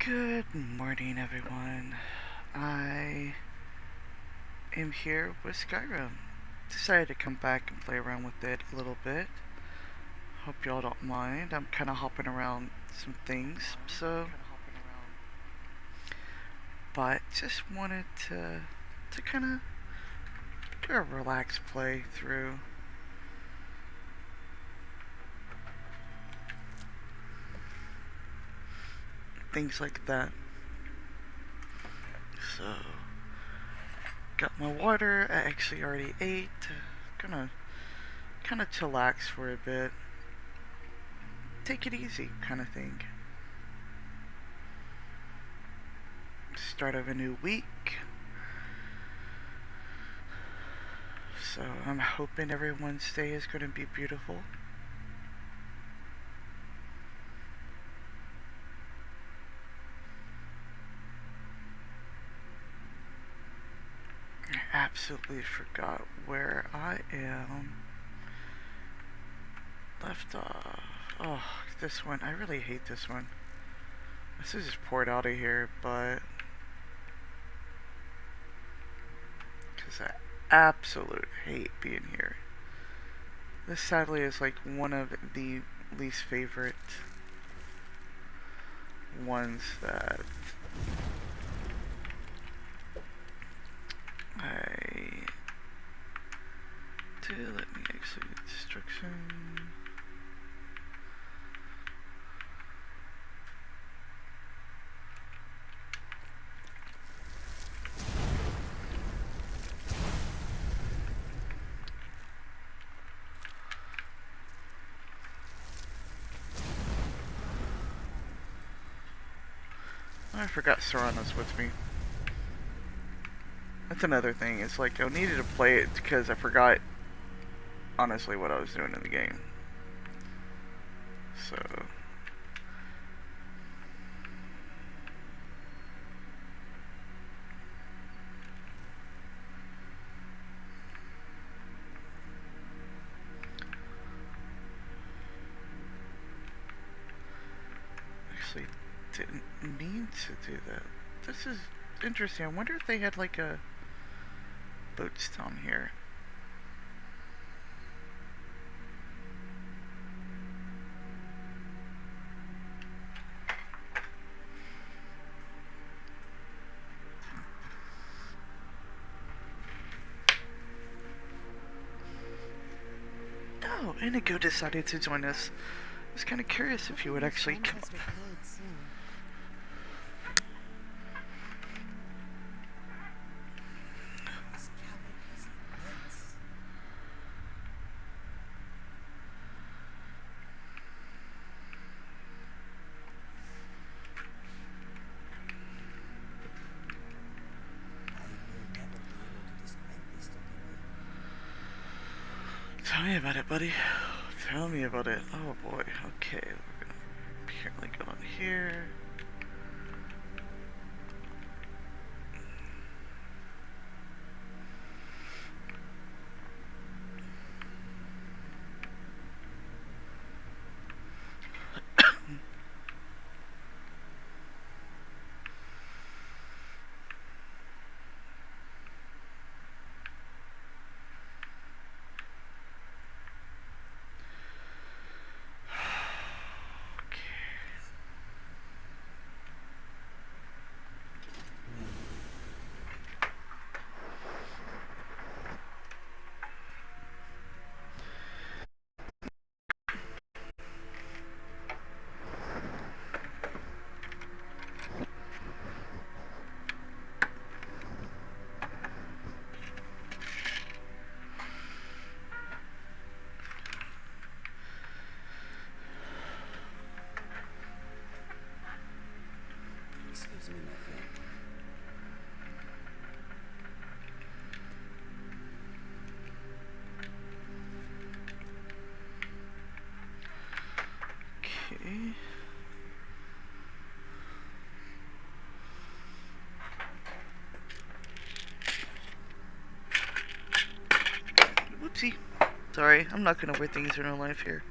Good morning, everyone. I am here with Skyrim. Decided to come back and play around with it a little bit. Hope y'all don't mind. I'm kind of hopping around some things, but just wanted to kind of do a relaxed play through. Things like that. So, got my water. I actually already ate. Gonna kind of chillax for a bit. Take it easy, kind of thing. Start of a new week. So I'm hoping everyone's day is going to be beautiful. I absolutely forgot where I am. Left off. Oh, this one. I really hate this one. This is just poured out of here, but because I absolute hate being here. This sadly is like one of the least favorite ones that I do. Let me actually destruction. I forgot Serrano's with me. That's another thing. It's like I needed to play it because I forgot, honestly, what I was doing in the game. So actually didn't mean to do that. This is interesting. I wonder if they had like a boats down here. Oh, Inigo decided to join us. I was kind of curious if he would actually come up. Tell me about it, buddy. Tell me about it. Oh boy. Okay, we're gonna apparently go on here. Excuse me, my friend. Okay. Whoopsie. Sorry, I'm not gonna wear things in real life here.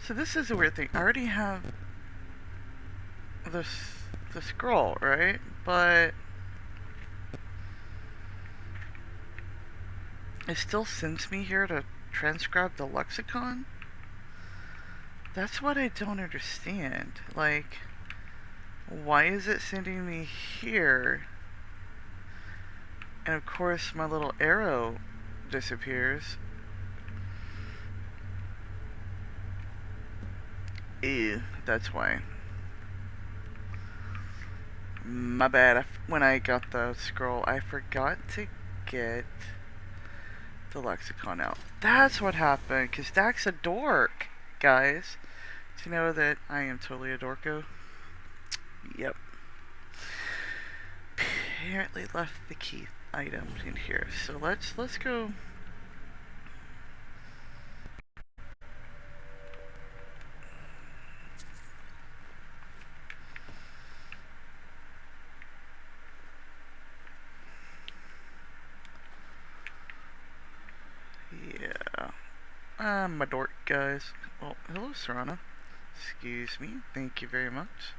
So this is a weird thing. I already have the scroll, right? But it still sends me here to transcribe the lexicon. That's what I don't understand. Like, why is it sending me here? And of course my little arrow disappears. Ew, that's why. My bad. When I got the scroll, I forgot to get the lexicon out. That's what happened, because Dak's a dork, guys. To know that I am totally a dorko. Yep. Apparently left the key items in here. So let's go. Yeah. I'm a dork, guys. Well, hello, Serana. Excuse me. Thank you very much.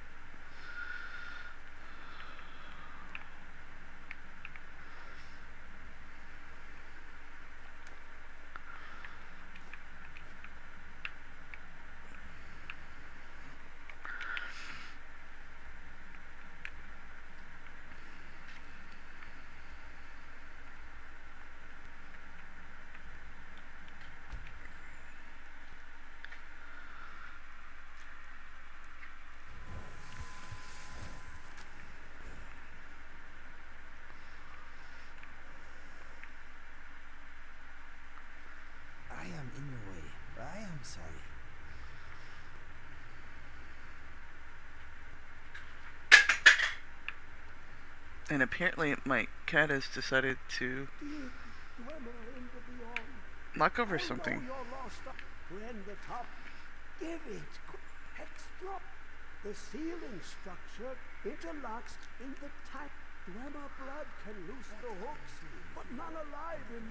I am in your way. I am sorry. And apparently my cat has decided to Deep swimmer in the beyond. knock over I something. know you're lost to end the top. Give it. Hex drop. The ceiling structure interlocks in the tight. Dwemer blood can loose the hooks, but none alive in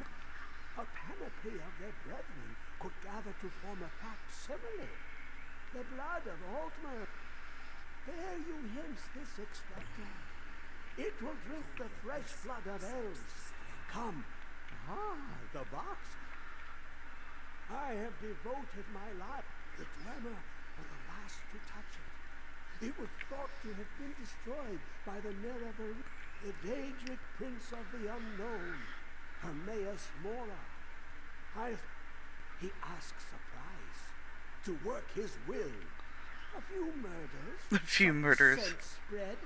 a panoply of their brethren could gather to form a facsimile. The blood of Altmer. Bear you hence this extractor. It will drink the fresh blood of elves. Come. The box. I have devoted my life. The Dwemer were the last to touch it. It was thought to have been destroyed by the Nerever, the Daedric Prince of the Unknown, Hermaeus Mora. He asks a price to work his will. A few murders. A few murders. Spread,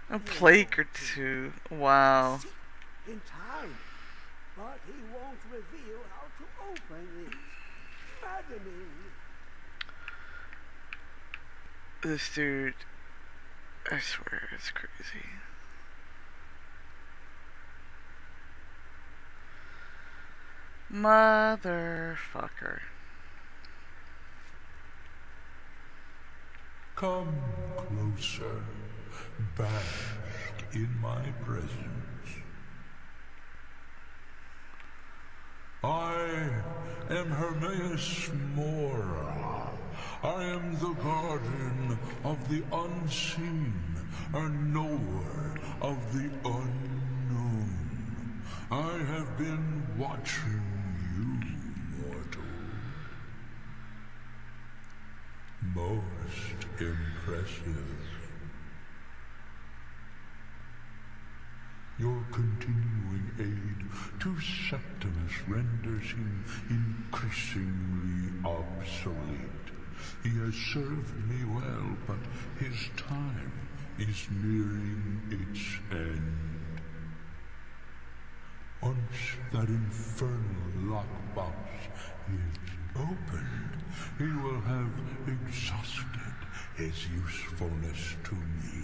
A plague or two. Wow. in time, but he won't reveal how to open it. Maddening. This dude, I swear, it's crazy. Motherfucker. Come closer, bask in my presence. I am Hermaeus Mora. I am the guardian of the unseen, a knower of the unknown. I have been watching you, mortal. Most impressive. Your continuing aid to Septimus renders him increasingly obsolete. He has served me well, but his time is nearing its end. Once that infernal lockbox is opened, he will have exhausted his usefulness to me.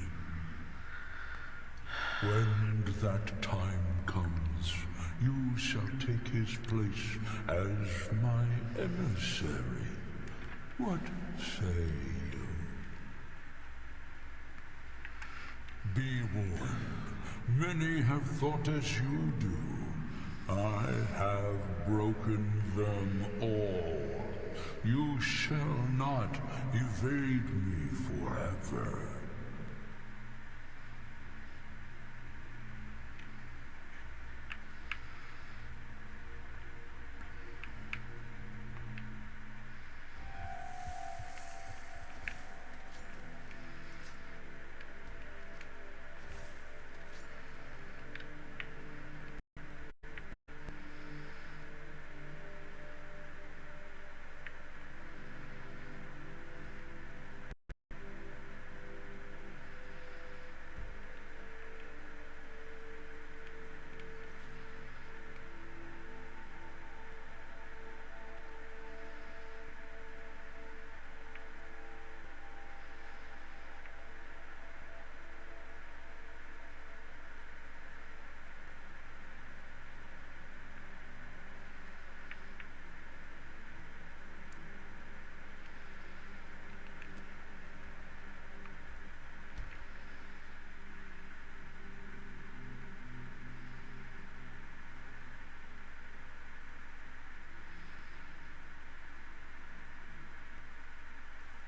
When that time comes, you shall take his place as my emissary. What say you? Be warned, many have thought as you do. I have broken them all. You shall not evade me forever.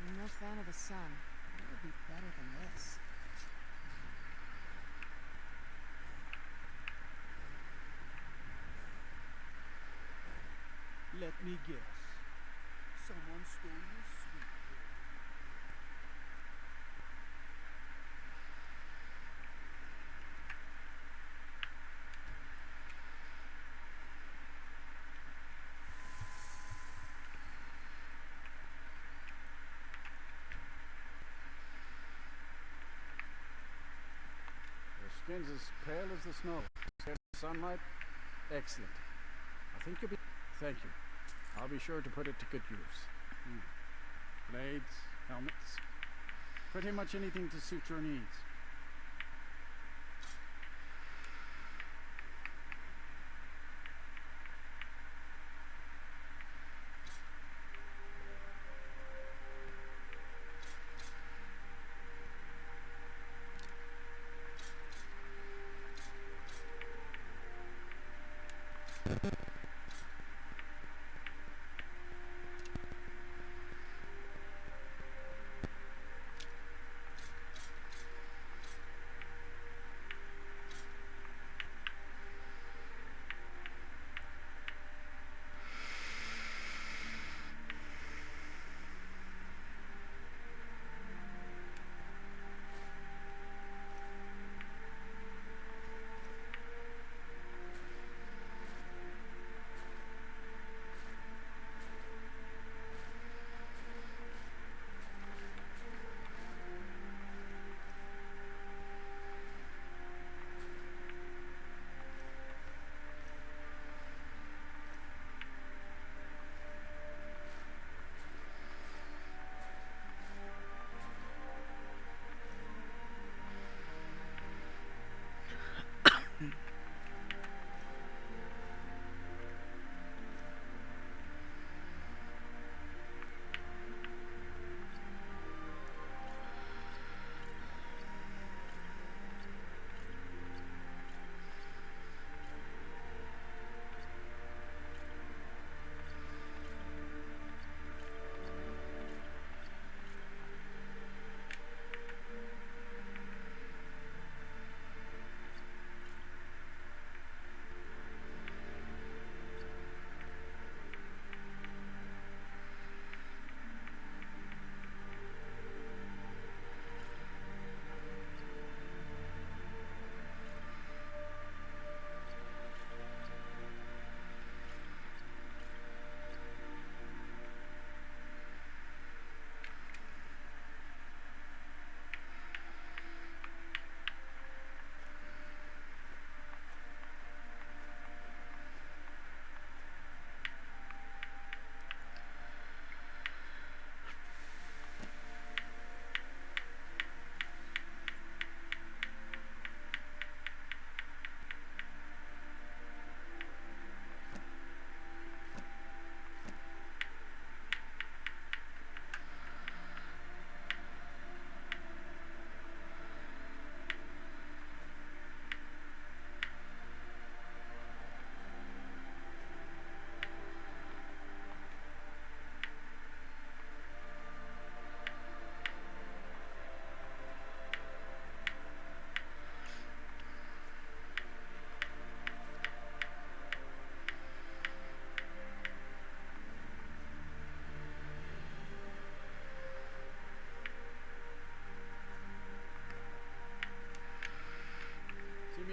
I'm no fan of the sun. It would be better than this. Let me guess. Someone stole your sweet boy. Your skin's as pale as the snow. Save the sunlight? Excellent. I think you'll be... Thank you. I'll be sure to put it to good use. Blades, helmets, pretty much anything to suit your needs.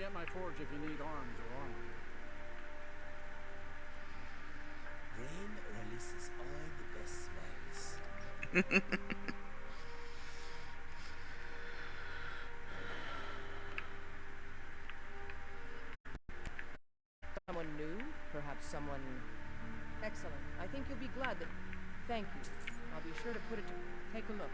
me at my forge if you need arms or armor. Rain releases all the best smells. Someone new? Perhaps someone... Excellent. I think you'll be glad that... Thank you. I'll be sure to put it to... Take a look.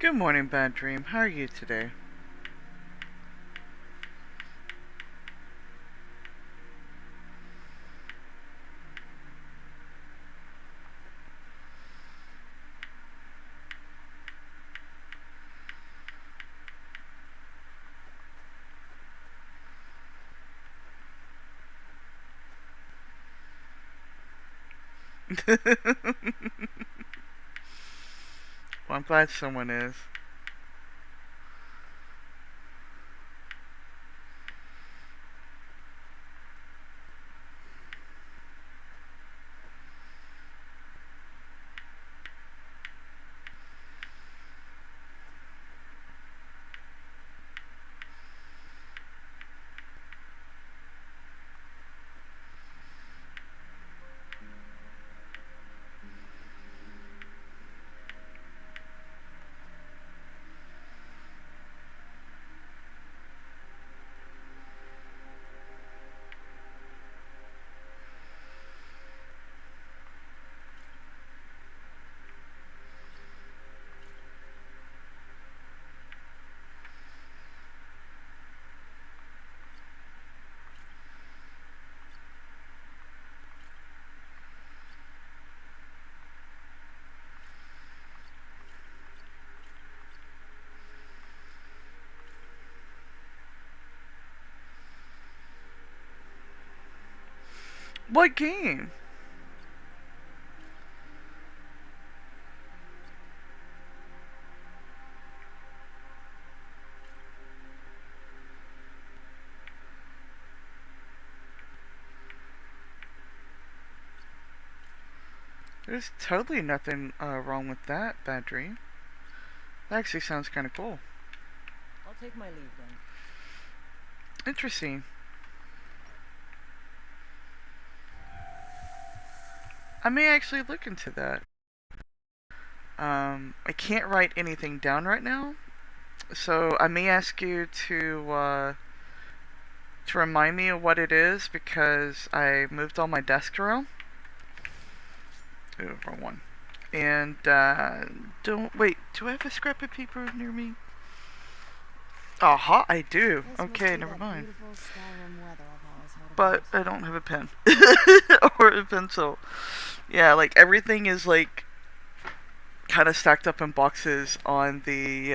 Good morning, Bad Dream. How are you today? Well, I'm glad someone is. What game? There's totally nothing wrong with that, Bad Dream. That actually sounds kind of cool. I'll take my leave then. Interesting. I may actually look into that. I can't write anything down right now, so I may ask you to remind me of what it is because I moved all my desks around. Ooh, wrong one. And don't wait. Do I have a scrap of paper near me? Aha, I do. This must Okay, be never that mind. beautiful Skyrim weather I've always heard But about. I don't have a pen or a pencil. Yeah, like everything is like kind of stacked up in boxes on the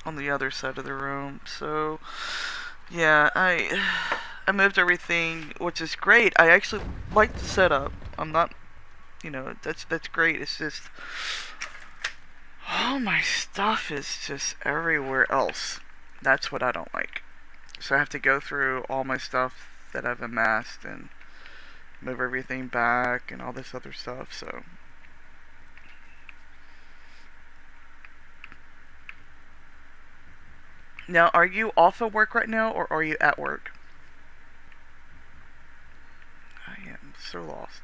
other side of the room. So yeah, I moved everything, which is great. I actually like the setup. I'm not, that's great. It's just all my stuff is just everywhere else. That's what I don't like. So I have to go through all my stuff that I've amassed and move everything back and all this other stuff. So now, are you off of work right now, or are you at work? I am so lost.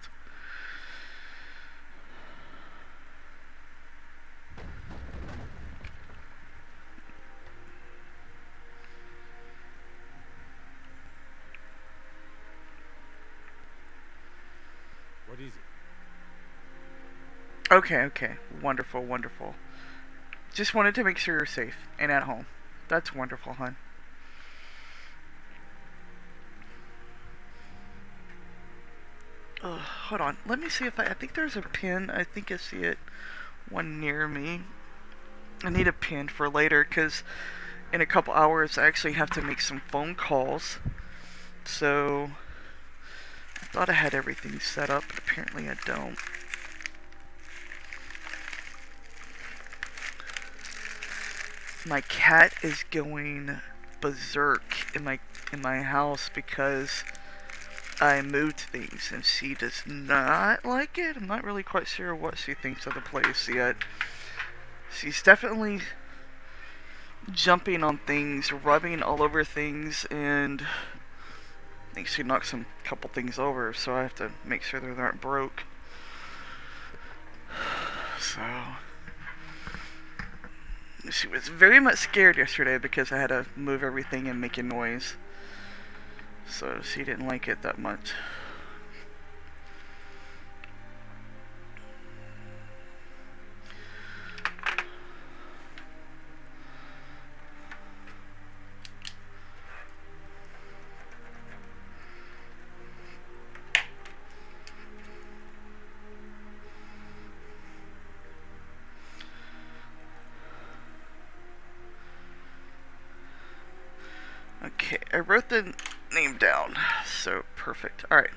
What is it? Okay, okay. Wonderful, wonderful. Just wanted to make sure you're safe and at home. That's wonderful, hon. Hold on. Let me see if I think there's a pin. I think I see it. One near me. I need a pin for later, because in a couple hours I actually have to make some phone calls. So I thought I had everything set up, but apparently I don't. My cat is going berserk in my house because I moved things, and she does not like it. I'm not really quite sure what she thinks of the place yet. She's definitely jumping on things, rubbing all over things, and I think she knocked some couple things over, so I have to make sure they aren't broke. So she was very much scared yesterday because I had to move everything and make a noise. So she didn't like it that much. Okay, I wrote the name down, so perfect. Alright.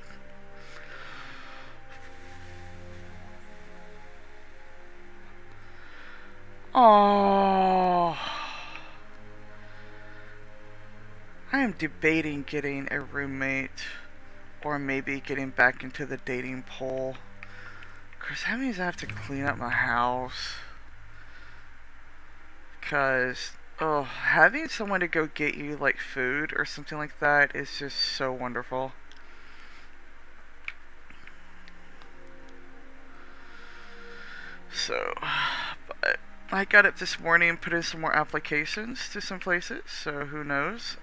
Oh, I am debating getting a roommate, or maybe getting back into the dating pool. Cause that means I have to clean up my house. Cause, oh, having someone to go get you like food or something like that is just so wonderful. So, but I got up this morning and put in some more applications to some places, so who knows.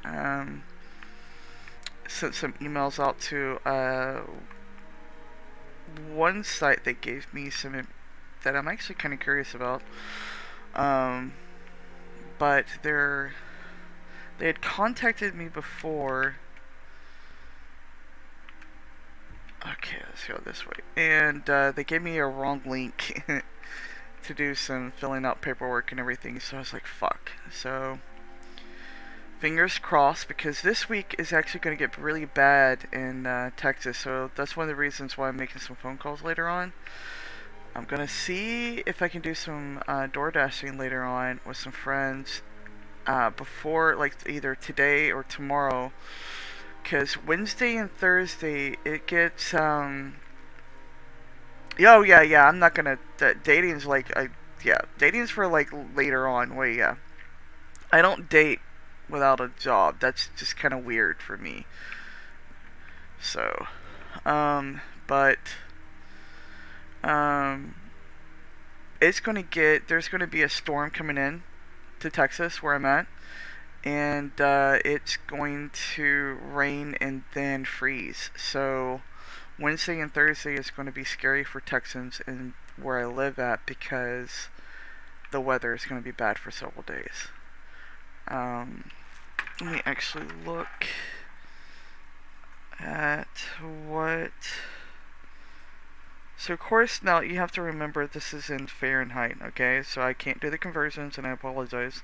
Sent some emails out to one site that gave me some that I'm actually kind of curious about. But they had contacted me before. Okay, let's go this way. And they gave me a wrong link to do some filling out paperwork and everything. So I was like, fuck. So fingers crossed, because this week is actually going to get really bad in Texas. So that's one of the reasons why I'm making some phone calls later on. I'm going to see if I can do some door dashing later on with some friends before, like, either today or tomorrow. Because Wednesday and Thursday, it gets, oh, yeah, I'm not gonna, dating's like, yeah, dating's for, like, later on, wait, yeah. I don't date without a job, that's just kind of weird for me. So, but, it's gonna get, there's gonna be a storm coming in to Texas, where I'm at. And it's going to rain and then freeze. So Wednesday and Thursday is going to be scary for Texans and where I live at, because the weather is going to be bad for several days. Let me actually look at what... So of course, now you have to remember this is in Fahrenheit, okay? So I can't do the conversions, and I apologize.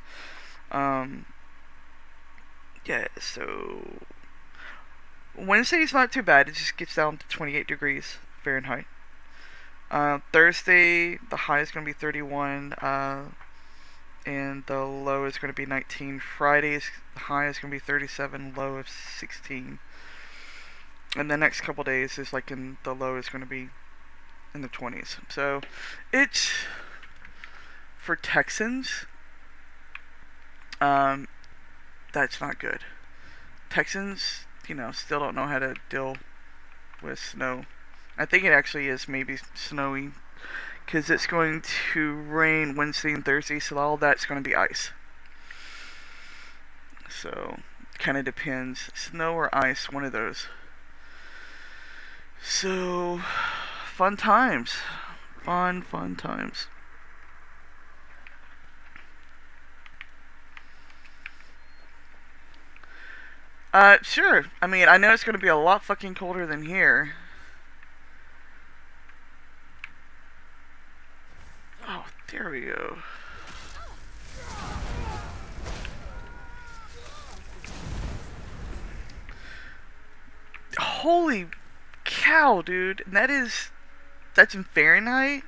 Yeah, so Wednesday's not too bad. It just gets down to 28 degrees Fahrenheit. Thursday, the high is going to be 31, and the low is going to be 19. Friday's high is going to be 37, low of 16. and the next couple days is like in the low is going to be in the 20s. So it's for Texans. That's not good. Texans, still don't know how to deal with snow. I think it actually is maybe snowy because it's going to rain Wednesday and Thursday, so all that's going to be ice. So, kind of depends. Snow or ice, one of those. So, fun times. Fun times. Sure. I mean, I know it's going to be a lot fucking colder than here. Oh, there we go. Holy cow, dude. And that's in Fahrenheit?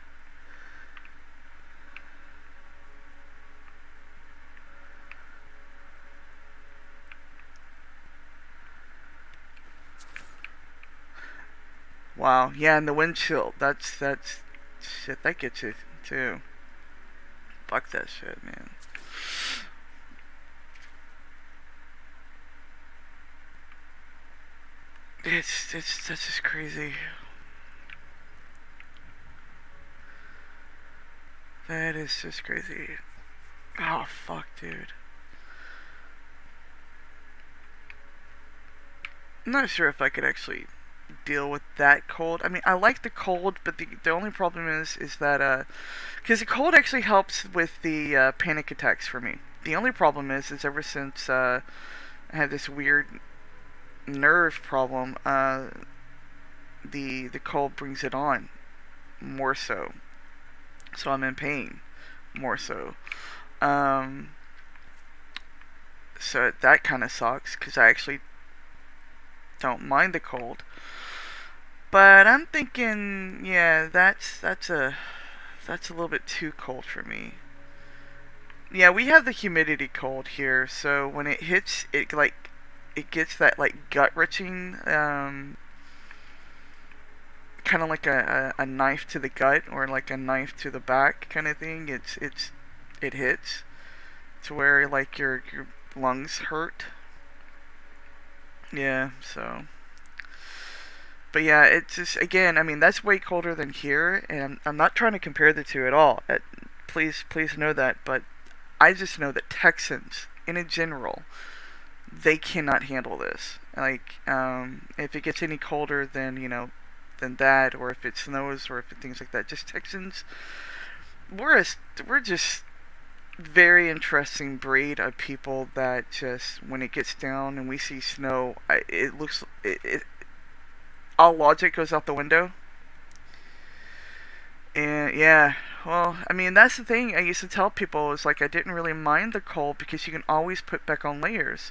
Wow, yeah, and the wind chill, that's, shit, that gets you, too. Fuck that shit, man. That's just crazy. That is just crazy. Oh, fuck, dude. I'm not sure if I could actually deal with that cold. I mean, I like the cold, but the only problem is that because the cold actually helps with the panic attacks for me. The only problem is ever since I had this weird nerve problem, the cold brings it on more so. So I'm in pain more so. So that kind of sucks because I actually don't mind the cold. But I'm thinking, yeah, that's a little bit too cold for me. Yeah, we have the humidity cold here, so when it hits, it gets that like gut wrenching, kind of like a knife to the gut or like a knife to the back kind of thing. It hits to where like your lungs hurt. Yeah, so. But yeah, it's just, again, I mean, that's way colder than here, and I'm not trying to compare the two at all. Please know that, but I just know that Texans, in a general, they cannot handle this. Like, if it gets any colder than, than that, or if it snows, or if it, things like that, just Texans, we're just very interesting breed of people that just, when it gets down and we see snow, all logic goes out the window. And yeah, well, I mean, that's the thing I used to tell people is like I didn't really mind the cold because you can always put back on layers.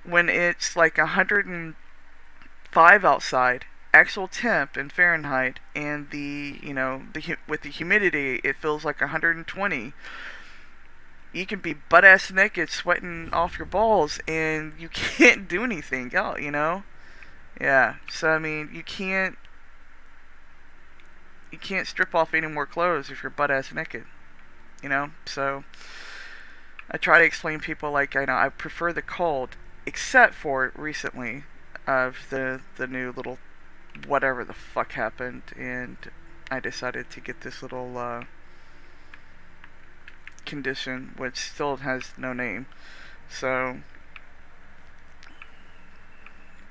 When it's like 105 outside, actual temp in Fahrenheit, and with the humidity, it feels like 120. You can be butt ass naked, sweating off your balls, and you can't do anything. Yeah, so I mean, you can't strip off any more clothes if you're butt ass naked, So I try to explain to people like I prefer the cold, except for recently of the new little whatever the fuck happened, and I decided to get this little condition which still has no name. So,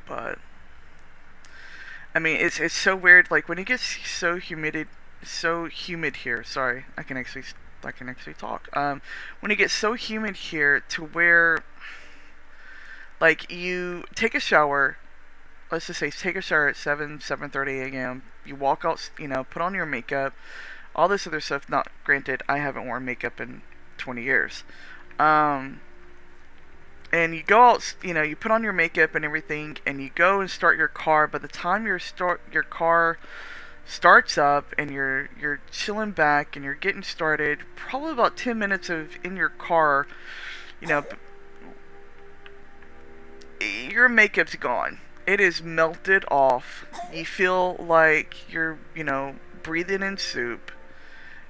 but I mean, it's so weird. Like when it gets so humid here. Sorry, I can actually talk. When it gets so humid here to where, like, you take a shower. Let's just say take a shower at 7:30 a.m. You walk out, put on your makeup, all this other stuff. Not granted, I haven't worn makeup in 20 years. And you go out, you put on your makeup and everything, and you go and start your car. By the time your car starts up and you're chilling back and you're getting started, probably about 10 minutes in your car, your makeup's gone. It is melted off. You feel like you're, breathing in soup.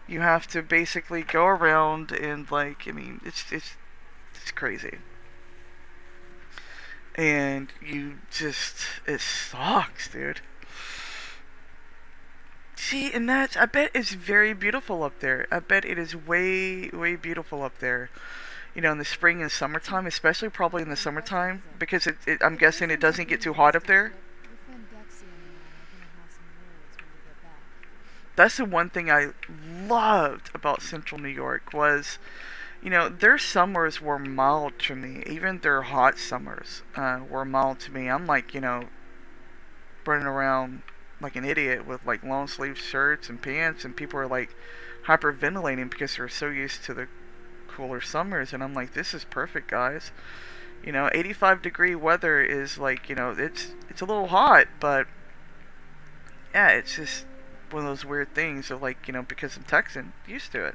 You have to basically go around and like, I mean, it's crazy. And it sucks, dude. See, and I bet it's very beautiful up there. I bet it is way, way beautiful up there. In the spring and summertime, especially probably in the summertime, because I'm guessing it doesn't get too hot up there. Your friend Dexy and I are gonna have some words when we get back. That's the one thing I loved about Central New York was, their summers were mild to me. Even their hot summers were mild to me. I'm like, running around like an idiot with like long sleeve shirts and pants, and people are like hyperventilating because they're so used to the cooler summers, and I'm like, this is perfect, guys. 85-degree weather is like, it's a little hot, but yeah, it's just one of those weird things of like, because I'm Texan, used to it.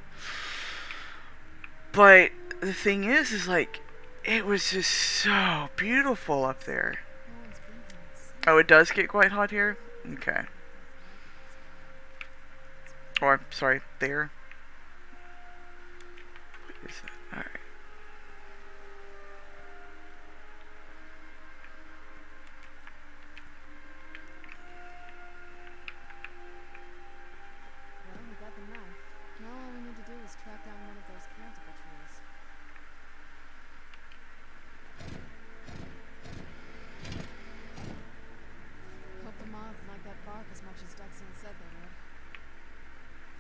But the thing is like, it was just so beautiful up there. No one's breathing inside. Oh, it does get quite hot here? Okay. Or, sorry, there. What is that? Alright. Well, we got the knife. Now all we need to do is track down one of those canticle trees. Hope the moths like that bark as much as Dexy said they would.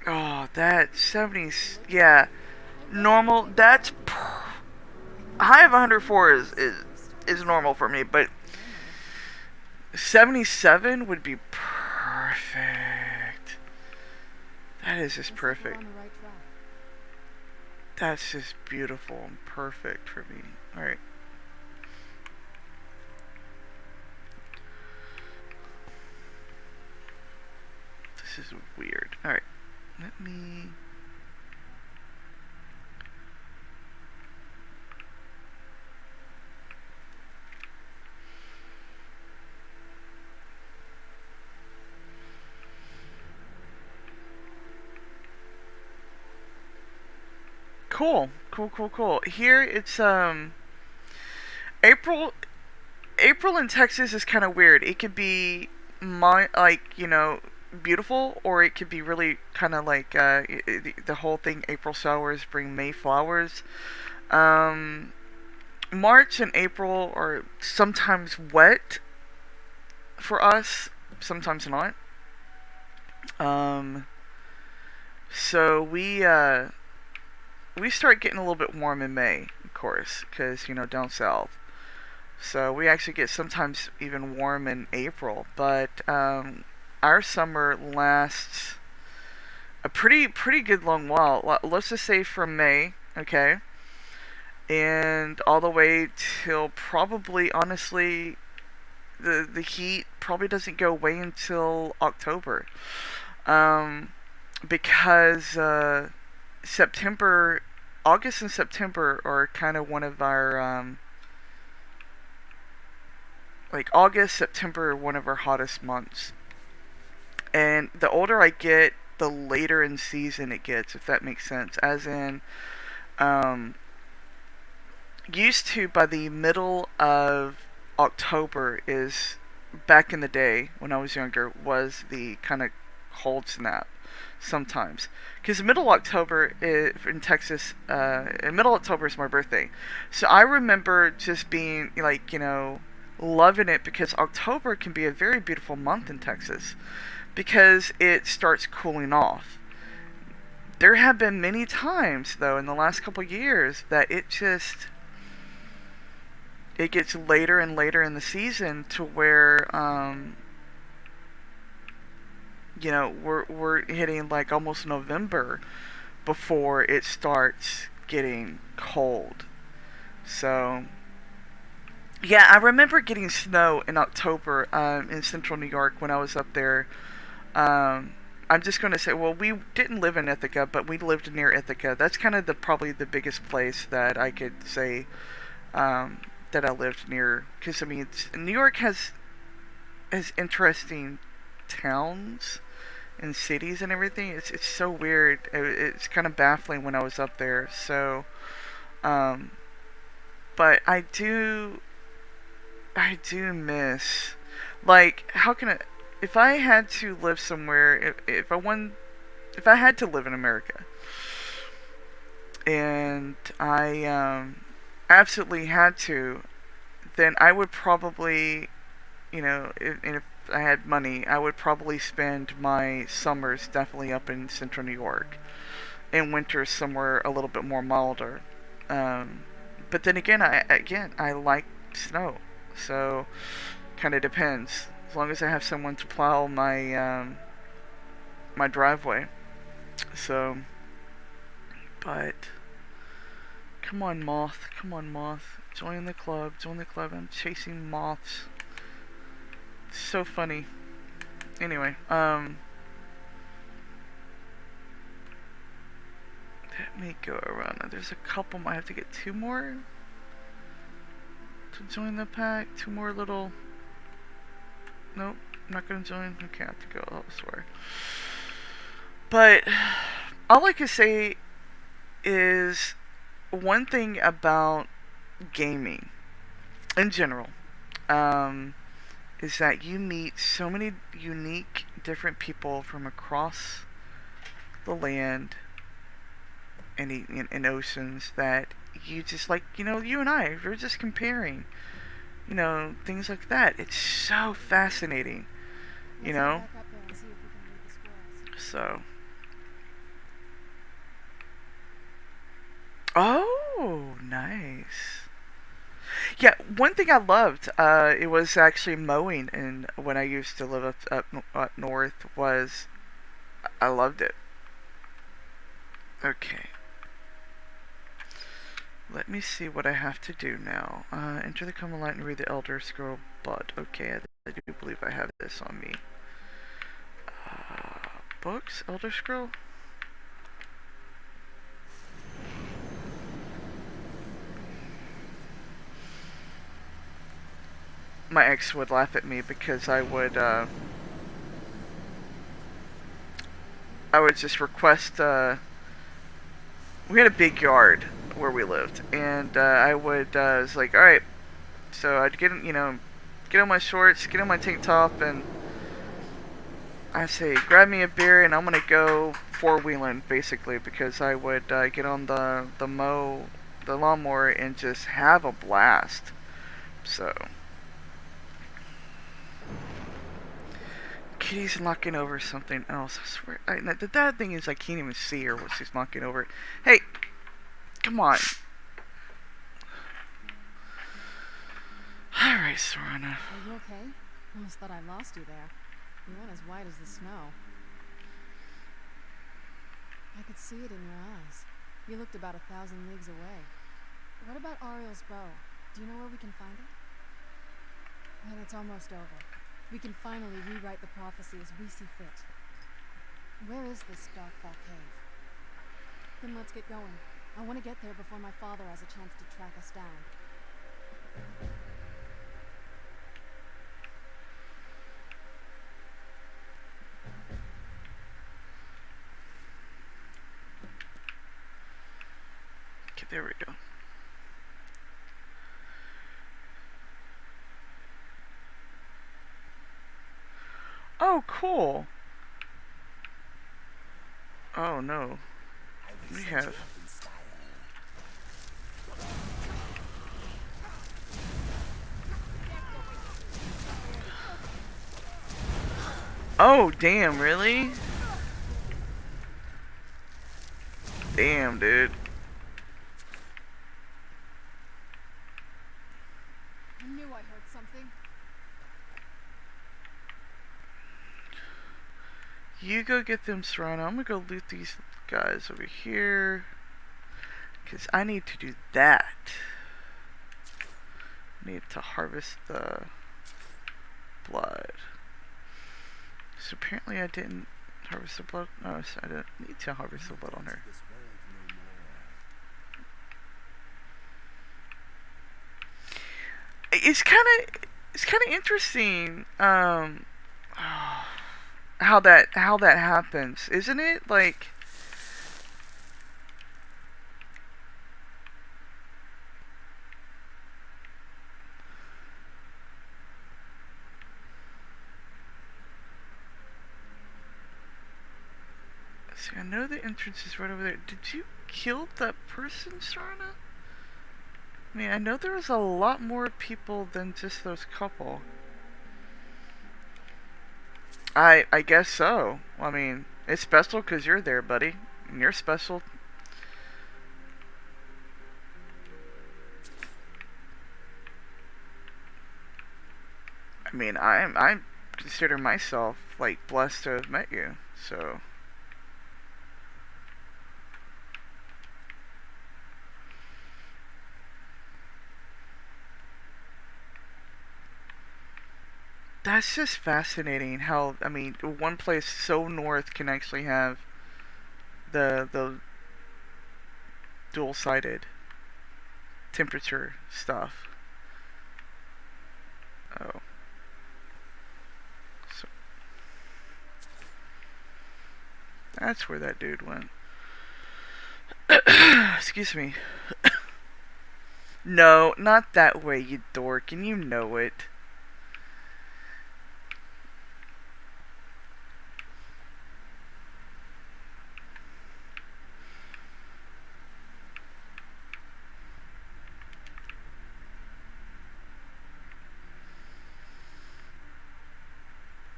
Oh, that 70s, yeah. Normal, high of 104 is normal for me, but 77 would be perfect. That is just Looks like we're perfect. on the right track. That's just beautiful and perfect for me. Alright. This is weird. Alright. Let me... Cool. Here it's April April in Texas is kind of weird. It could be beautiful, or it could be really kind of like the whole thing. April showers bring May flowers. March and April are sometimes wet for us, sometimes not. So we start getting a little bit warm in May, of course, because down south. So we actually get sometimes even warm in April, but our summer lasts a pretty good long while. Let's just say from May, okay, and all the way till probably, honestly, the heat probably doesn't go away until October, because August and September are kind of one of our like August, September are one of our hottest months. And the older I get, the later in season it gets, if that makes sense. As in, used to by the middle of October is, back in the day when I was younger, was the kind of cold snap sometimes. Because middle October in Texas, middle October is my birthday. So I remember just being like, loving it, because October can be a very beautiful month in Texas because it starts cooling off. There have been many times though in the last couple years that it gets later and later in the season to where we're hitting like almost November before it starts getting cold. So yeah, I remember getting snow in October in central New York when I was up there. I'm just going to say, well, we didn't live in Ithaca, but we lived near Ithaca. That's kind of probably the biggest place that I could say that I lived near. Because, I mean, New York has as interesting towns and cities and everything. It's so weird. It's kind of baffling when I was up there. So, um, but I do miss, like, how can I, if I had to live somewhere, if I had to live in America, and I absolutely had to, then I would probably, if I had money, I would probably spend my summers definitely up in central New York, and winters somewhere a little bit more milder. Um, but then again, I like snow, so kind of depends. As long as I have someone to plow my driveway. So, but come on, moth. Come on, moth. Join the club. Join the club. I'm chasing moths. It's so funny. Anyway, let me go around. There's a couple. Might have to get two more to join the pack. Two more little. Nope, I'm not gonna join. Okay, I have to go elsewhere. But all I can say is one thing about gaming in general, is that you meet so many unique, different people from across the land and oceans that you just like, you and I, we're just comparing, things like that. It's so fascinating, you Let's know? head back up there and see if we can lead the squirrels. So. Oh, nice. Yeah, one thing I loved, it was actually mowing, and when I used to live up north, was I loved it. Okay, let me see what I have to do now. Enter the common light and read the Elder Scroll Blood. Okay, I do believe I have this on me. Books, Elder Scroll. My ex would laugh at me because I would just request. We had a big yard where we lived, and I would was like, all right. So I'd get get on my shorts, get on my tank top, and I say, grab me a beer, and I'm gonna go four-wheeling basically, because I would get on the lawnmower and just have a blast. So. Kitty's knocking over something else. I swear. The bad thing is I can't even see her when she's knocking over. Hey, come on. All right, Serana. Are you okay? Almost thought I lost you there. You went as white as the snow. I could see it in your eyes. You looked about 1,000 leagues away. What about Ariel's bow? Do you know where we can find it? Well, it's almost over. We can finally rewrite the prophecy as we see fit. Where is this Darkfall cave? Then let's get going. I want to get there before my father has a chance to track us down. Okay, there we go. Oh, cool. Oh, no. We have... Oh, damn, really? Damn, dude. I knew I heard something. You go get them, Serrano. I'm gonna go loot these guys over here, because I need to do that. Need to harvest the blood. So apparently I didn't harvest the blood. No, I didn't need to harvest the blood on her. It's kind of... it's kind of interesting. How that happens, isn't it? Like, see, I know the entrance is right over there. Did you kill that person, Sarna? I mean, I know there was a lot more people than just those couple. I guess so. I mean, it's special because you're there, buddy. And you're special. I mean, I consider myself like blessed to have met you. So that's just fascinating. How, I mean, one place so north can actually have the dual-sided temperature stuff. Oh, so that's where that dude went. Excuse me. No, not that way, you dork, and you know it.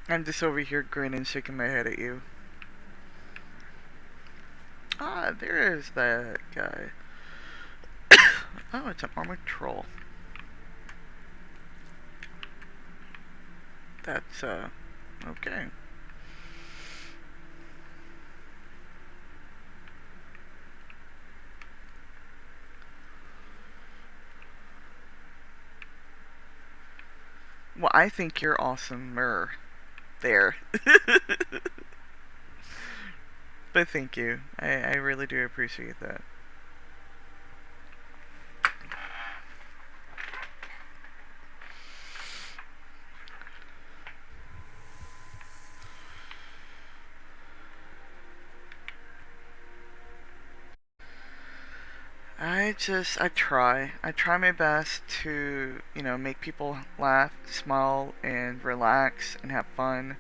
I'm just over here grinning, shaking my head at you. Ah, there's that guy. Oh, it's an armored troll. That's, okay. Well, I think you're awesomer there. But thank you. I really do appreciate that. I try my best to, make people laugh, smile, and relax and have fun.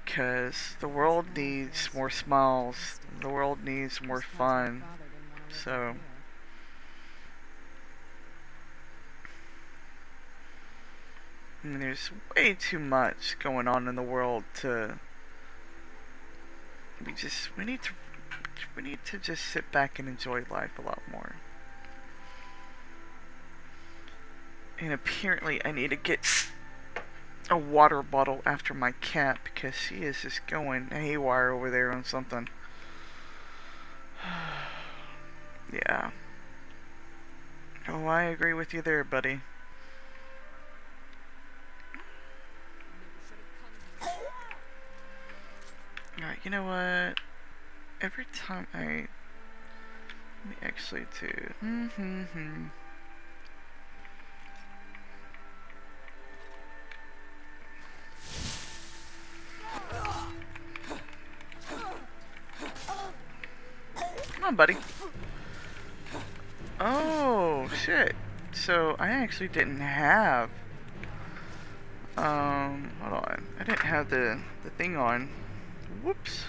Because the world needs more smiles, the world needs more fun. So, I mean, there's way too much going on in the world to. We need to just sit back and enjoy life a lot more. And apparently I need to get a water bottle after my cat because she is just going haywire over there on something. Yeah. Oh, I agree with you there, buddy. Alright, you know what? Every time I... Let me actually do... Come on, buddy. Oh, shit. So, I actually didn't have... hold on. I didn't have the thing on. Whoops.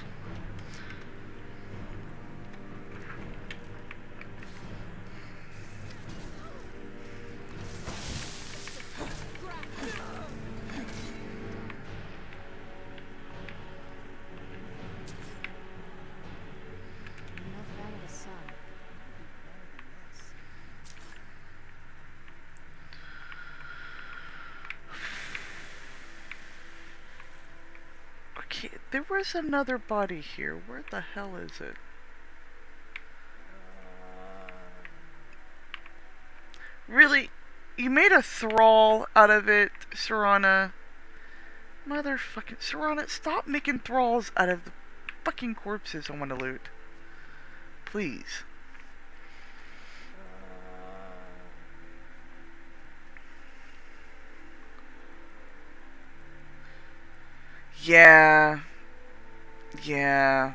Okay, there was another body here. Where the hell is it? Really? You made a thrall out of it, Serana? Motherfucking Serana, stop making thralls out of the fucking corpses I want to loot. Please. Yeah, yeah.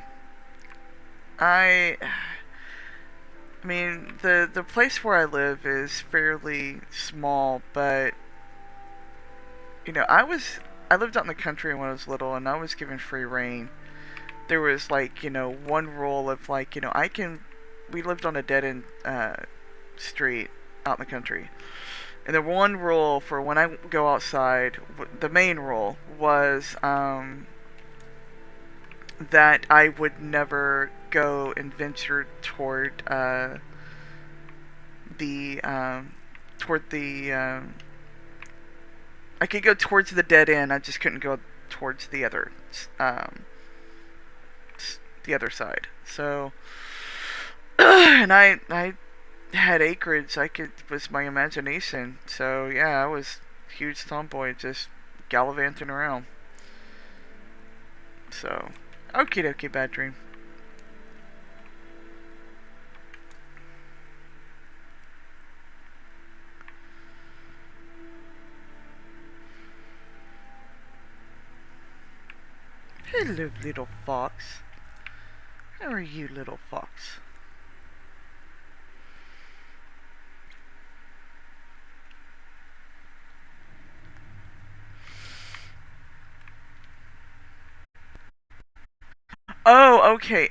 I I mean, the place where I live is fairly small, but you know, I lived out in the country when I was little, and I was given free reign. There was like, you know, one rule of like, you know, I can. We lived on a dead end street out in the country, and the one rule for when I go outside, the main rule was that I would never go and venture the toward the I could go towards the dead end. I just couldn't go towards um, the other side. So, and I had acreage. I could was my imagination. So yeah, I was a huge tomboy, just gallivanting around. So, okie dokie, bad dream. Hello, little fox. How are you, little fox? Oh, okay.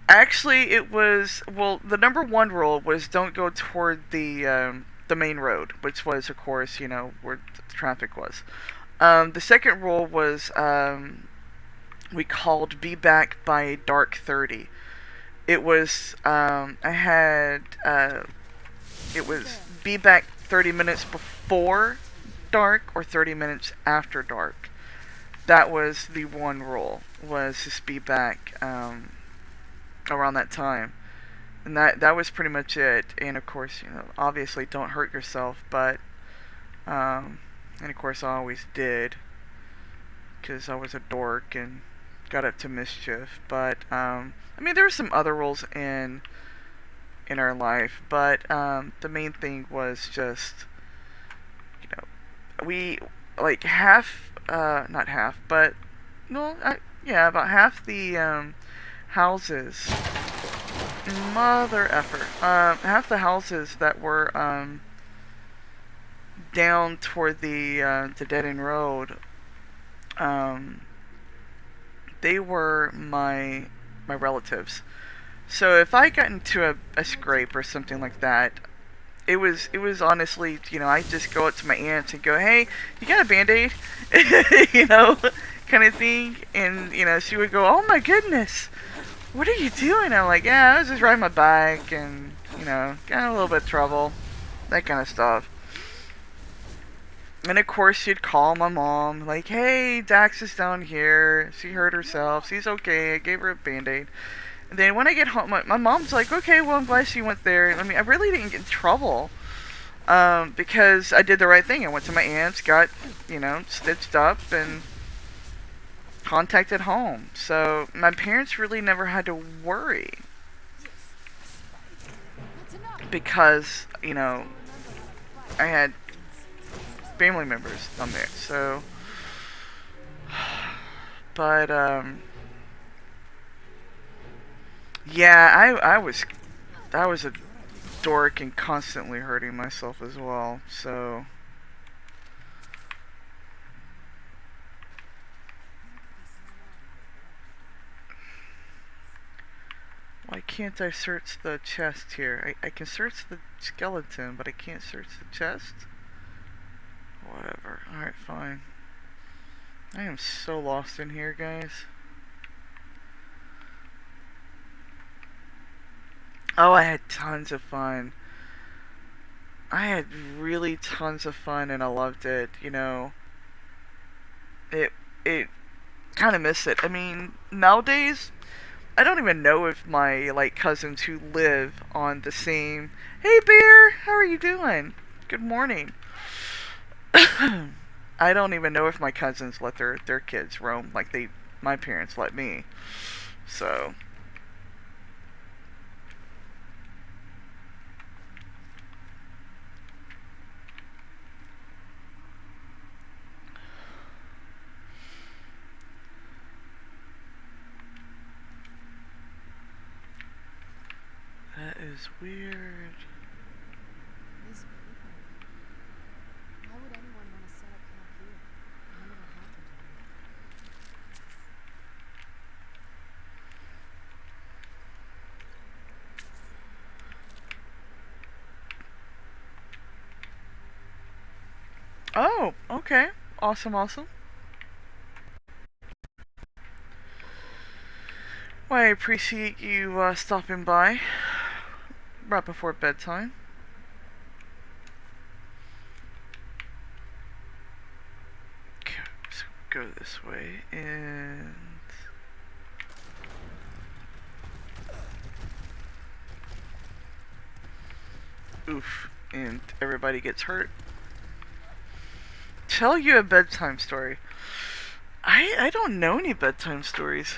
Actually, it was well. The number one rule was don't go toward the main road, which was, of course, you know where the traffic was. The second rule was we called "Be back by dark 30." It was I had it was be back 30 minutes before dark or 30 minutes after dark. That was the one rule, was just be back around that time. And that was pretty much it. And of course, you know, obviously don't hurt yourself, but and of course I always did because I was a dork and got up to mischief. But I mean, there were some other rules in our life, but the main thing was just, you know, we like half, not half, but no, yeah, about half the houses, mother effer, half the houses that were down toward the dead end road, um, they were my relatives. So if I got into a scrape or something like that, it was honestly, you know, I just go up to my aunts and go, hey, you got a band-aid? You know, kind of thing. And you know, she would go, oh my goodness, what are you doing? I'm like, yeah, I was just riding my bike and you know, got in a little bit of trouble, that kind of stuff. And of course, she'd call my mom, like, hey, Dax is down here. She hurt herself. She's okay. I gave her a band-aid. And then when I get home, my mom's like, okay, well, I'm glad she went there. I mean, I really didn't get in trouble because I did the right thing. I went to my aunt's, got, you know, stitched up, and contacted home. So my parents really never had to worry because, you know, I had family members on there. So, but yeah, I was a dork and constantly hurting myself as well. So why can't I search the chest here? I can search the skeleton, but I can't search the chest. Whatever. Alright, fine. I am so lost in here, guys. Oh, I had tons of fun. I had really tons of fun and I loved it, you know. It kind of miss it. I mean, nowadays I don't even know if my like cousins who live on the same. Hey, Bear, how are you doing? Good morning. I don't even know if my cousins let their kids roam like my parents let me. So is weird. These people. Why would anyone want to set up camp here? I wonder what happened to them. Oh, okay. Awesome, awesome. Well, I appreciate you stopping by right before bedtime. Okay, so go this way and... Oof. And everybody gets hurt. Tell you a bedtime story. I don't know any bedtime stories.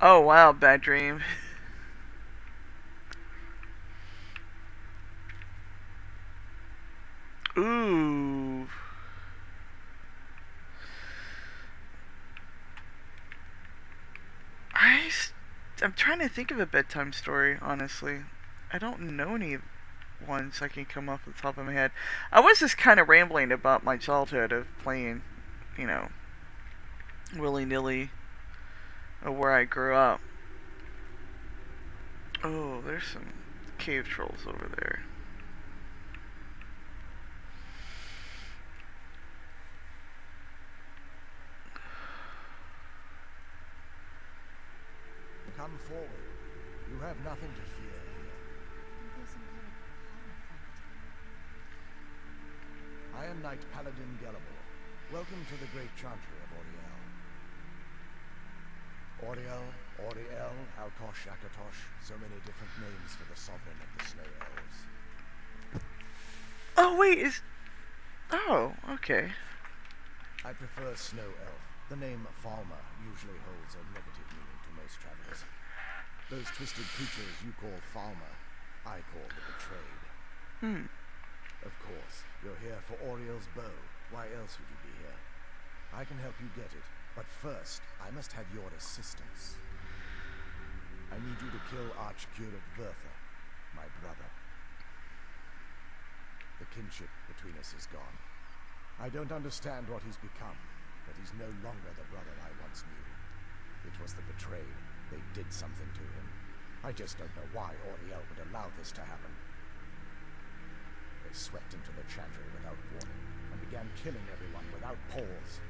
Oh wow, bad dream. Ooh. I'm trying to think of a bedtime story, honestly. I don't know any ones I can come off the top of my head. I was just kind of rambling about my childhood of playing, you know, willy-nilly, of where I grew up. Oh, there's some cave trolls over there. Come forward. You have nothing to fear here. There's some kind of power from it. I am Knight Paladin Gelabor. Welcome to the great chantry of Oriel. Oriel, Alkosh, Akatosh, so many different names for the sovereign of the Snow Elves. Oh wait, is... Oh, okay. I prefer Snow Elf. The name Falmer usually holds a negative meaning to most travelers. Those twisted creatures you call Falmer, I call the Betrayed. Of course, you're here for Oriel's bow. Why else would you be here? I can help you get it, but first, I must have your assistance. I need you to kill Archcurate Verther, my brother. The kinship between us is gone. I don't understand what he's become, but he's no longer the brother I once knew. It was the Betrayed. They did something to him. I just don't know why Oriel would allow this to happen. They swept into the chantry without warning, and began killing everyone without pause.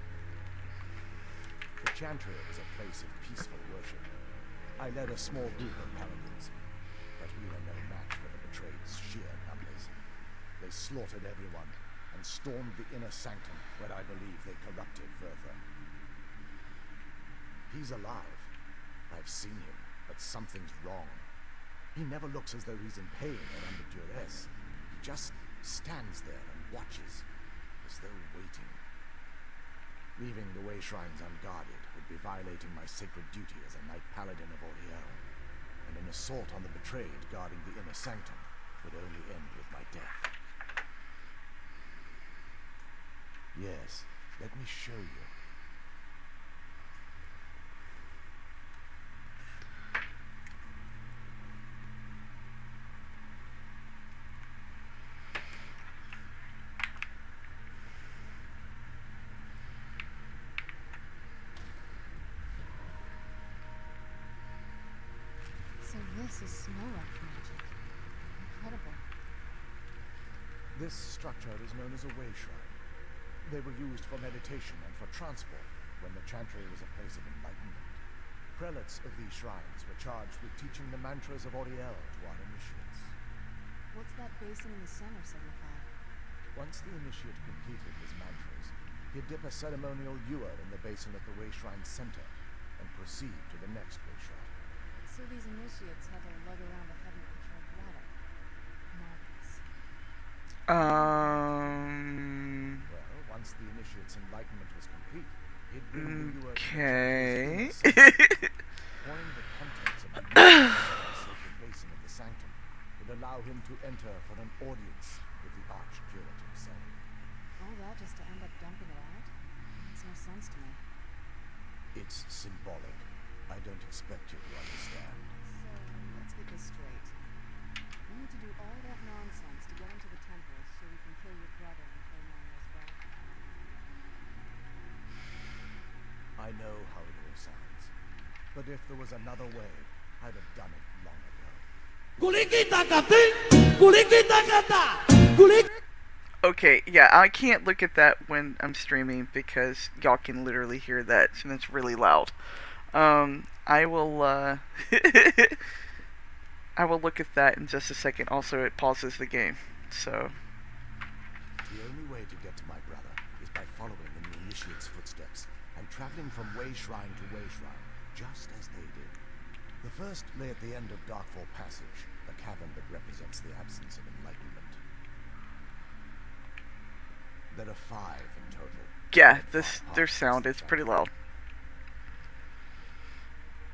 The chantry was a place of peaceful worship. I led a small group of paladins, but we were no match for the Betrayed's sheer numbers. They slaughtered everyone, and stormed the inner sanctum, where I believe they corrupted Verther. He's alive. I've seen him, but something's wrong. He never looks as though he's in pain or under duress. He just stands there and watches, as though waiting. Leaving the way shrines unguarded would be violating my sacred duty as a Knight Paladin of Oriel, and an assault on the Betrayed guarding the inner sanctum would only end with my death. Yes, let me show you. So this is snow elf magic. Incredible. This structure is known as a way shrine. They were used for meditation and for transport when the chantry was a place of enlightenment. Prelates of these shrines were charged with teaching the mantras of Oriel to our initiates. What's that basin in the center signify? Once the initiate completed his mantras, he'd dip a ceremonial ewer in the basin at the way shrine's center and proceed to the next way shrine. So these initiates had to lug around a heavy pitcher of water. Marvelous. Well, once the initiate's enlightenment was complete, he'd bring the ewer Okay. pouring the contents of the ewer into the sacred basin of the sanctum would allow him to enter for an audience with the Archcurate himself. All that just to end up dumping it out? Makes no sense to me. It's symbolic. I don't expect you to understand. So, let's get this straight. We need to do all that nonsense to get into the temple so we can kill your brother and claim Ariel's bow. I know how it all sounds. But if there was another way, I'd have done it long ago. Okay, yeah, I can't look at that when I'm streaming because y'all can literally hear that, and it's really loud. I will, I will look at that in just a second. Also, it pauses the game, so... The only way to get to my brother is by following the new initiate's footsteps and traveling from way shrine to way shrine, just as they did. The first lay at the end of Darkfall Passage, a cavern that represents the absence of enlightenment. There are 5 in total. Yeah, their sound is pretty loud.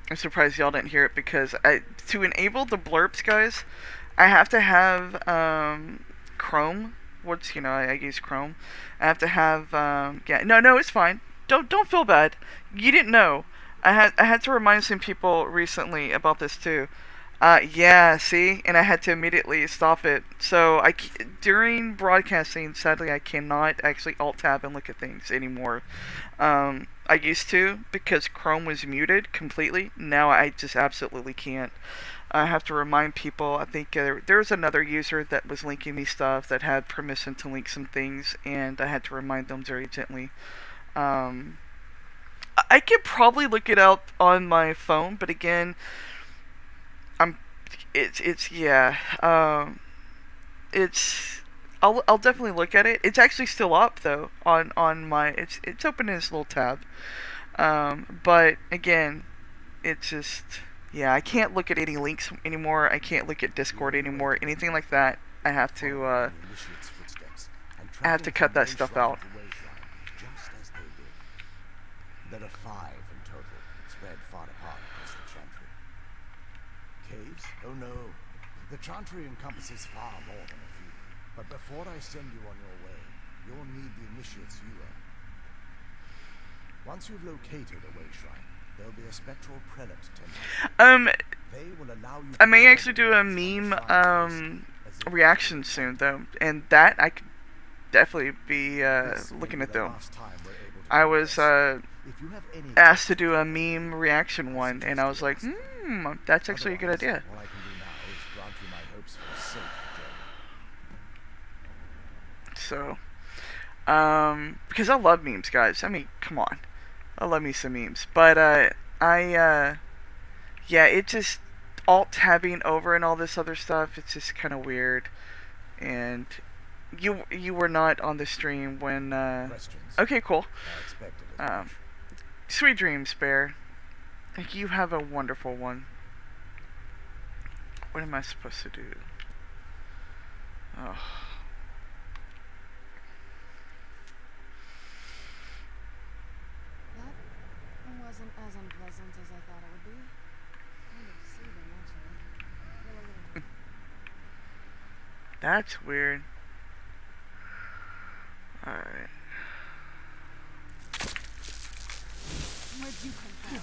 I'm surprised y'all didn't hear it because to enable the blurps, guys, I have to have Chrome. I use Chrome. I have to have yeah. No, it's fine. Don't feel bad. You didn't know. I had to remind some people recently about this too. Yeah, see, and I had to immediately stop it. So during broadcasting, sadly, I cannot actually alt tab and look at things anymore. I used to because Chrome was muted completely. Now I just absolutely can't. I have to remind people. I think there was another user that was linking me stuff that had permission to link some things, and I had to remind them very gently. I could probably look it up on my phone, but again, I'll definitely look at it. It's actually still up though on my it's open in this little tab. But again, it's just I can't look at any links anymore. I can't look at Discord anymore. Anything like that, I have to cut that stuff out. There are 5 in total, spread far apart across the Chantry. Caves? Oh no. The Chantry encompasses far more than a few. But before I send you on your way, you'll need the Initiate's Ewer. Once you've located a way shrine, there'll be a spectral prelate temple. They will allow you I may actually do a meme reaction soon though, and that I could definitely be looking at though. I was asked to do a meme reaction one, and I was like, that's actually a good idea. All I can do now is grant you my hopes for a safe journey. So, because I love memes, guys. I mean, come on. I love me some memes. But, yeah, it just, alt-tabbing over and all this other stuff, it's just kind of weird. And you were not on the stream when, okay, cool. Sweet dreams, Bear. You have a wonderful one. What am I supposed to do? Oh. That wasn't as unpleasant as I thought it would be. Kind of soothing, actually. That's weird. Alright. Where'd you come from?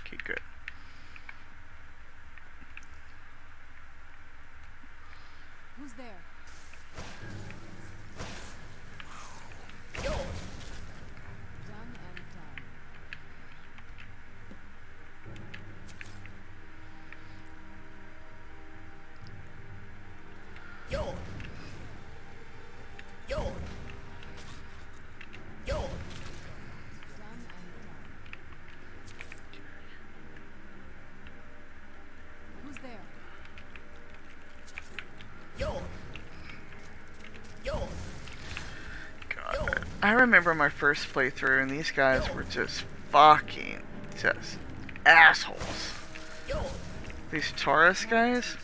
Okay, good. Who's there? Done and done. Done and done. Who's there? God. I remember my first playthrough, and these guys were just just assholes. These Taurus guys.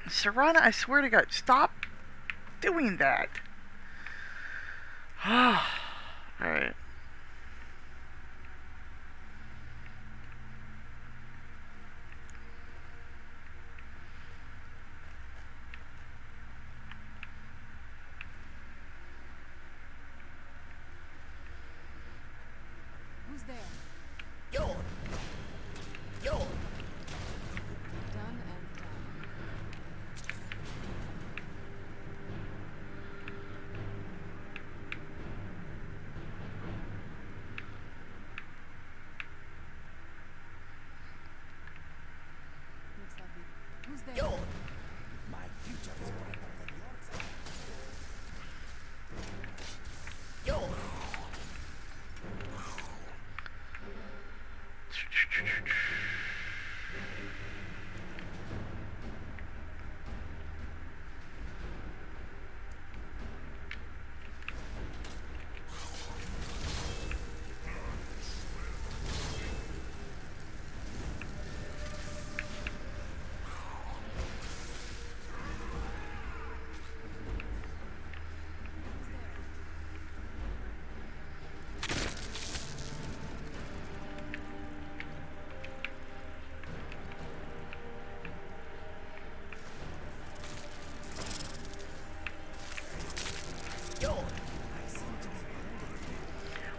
Serana, I swear to God, stop doing that? Alright. Who's there? Yo! Yo! Done and done. Looks like we... Who's there? Yo! My future is brighter than yours. Yo!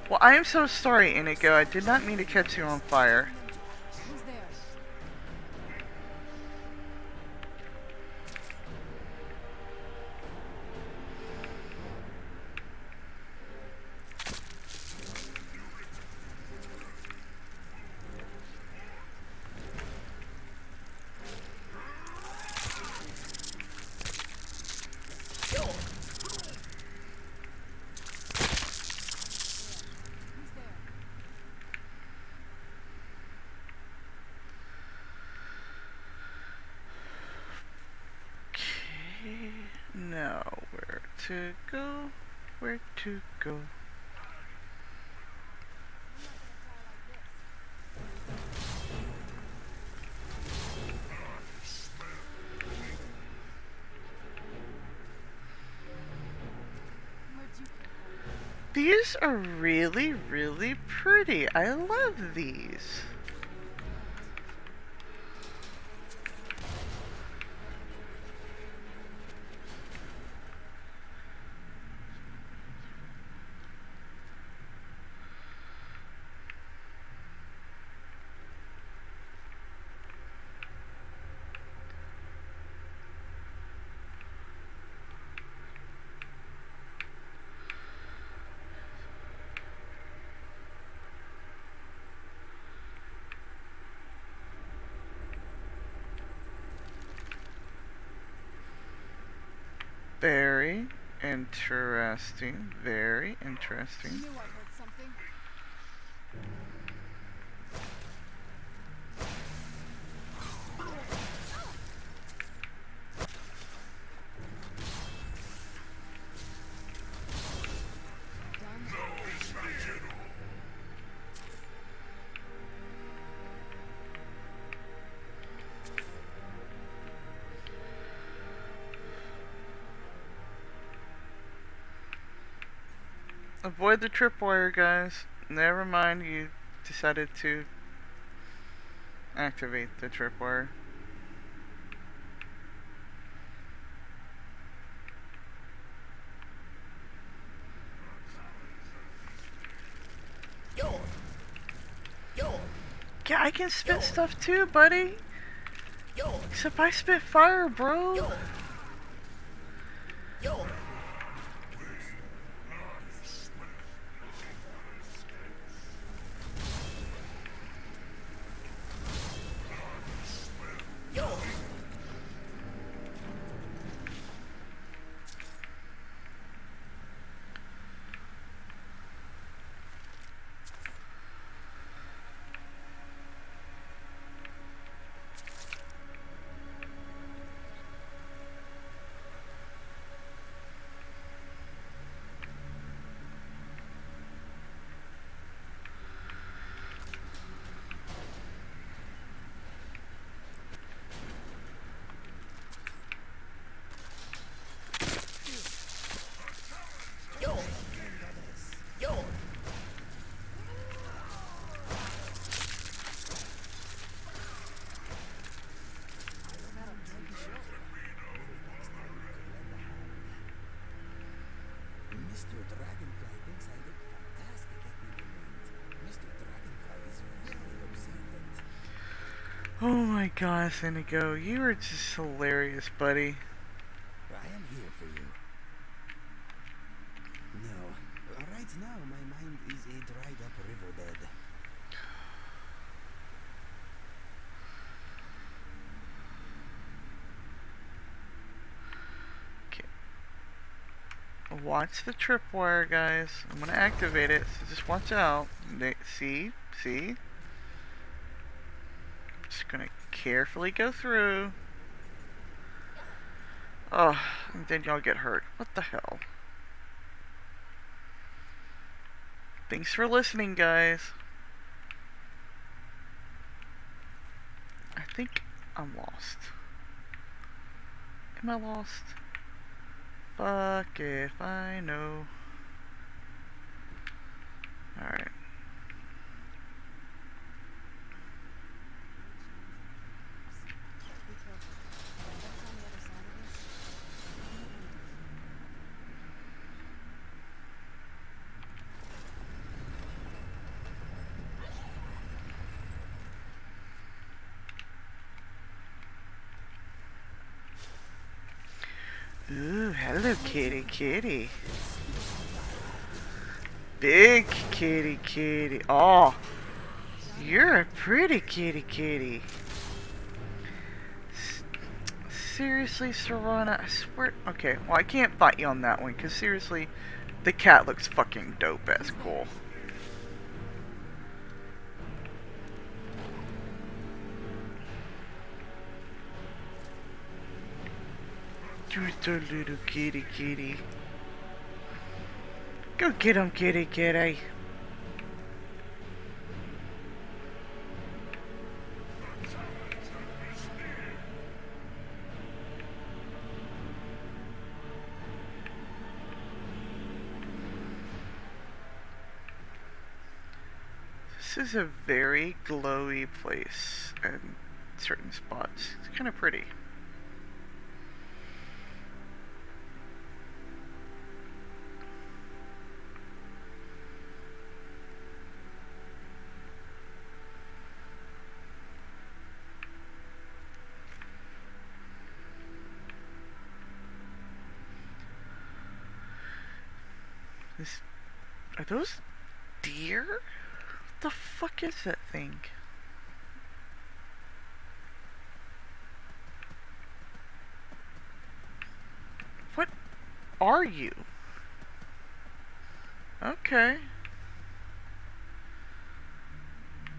Well, I am so sorry, Inigo. I did not mean to catch you on fire. Who's there? Who's there? Okay. Now, where to go? Where to go? Where'd you come from? These are really, really pretty. I love these. Very interesting. Very I interesting. knew I heard something. Done. Avoid the tripwire, guys. Never mind, you decided to activate the tripwire. Yo! Yo! Yeah, I can spit stuff too, buddy. Yo! Except I spit fire, bro. Yo! Yo! Yo! Oh my gosh, Indigo, you are just hilarious, buddy. I am here for you. No, right now my mind is a dried up riverbed. Okay. Watch the tripwire, guys. I'm gonna activate it, so just watch out. See? See? Just gonna carefully go through. Oh, and then y'all get hurt. What the hell? Thanks for listening, guys. I think I'm lost. Am I lost? Fuck if I know. Alright. Be careful. What's on the other side of this? Ooh, hello, kitty, kitty. Big kitty, kitty. Oh, you're a pretty kitty, kitty. Seriously, Serana, I swear. Okay, well, I can't fight you on that one, because seriously, the cat looks fucking dope as cool. Just a little kitty, kitty. Go get him, kitty, kitty. This is a very glowy place in certain spots. It's kind of pretty. Are those deer? What the fuck is that thing? What are you? Okay.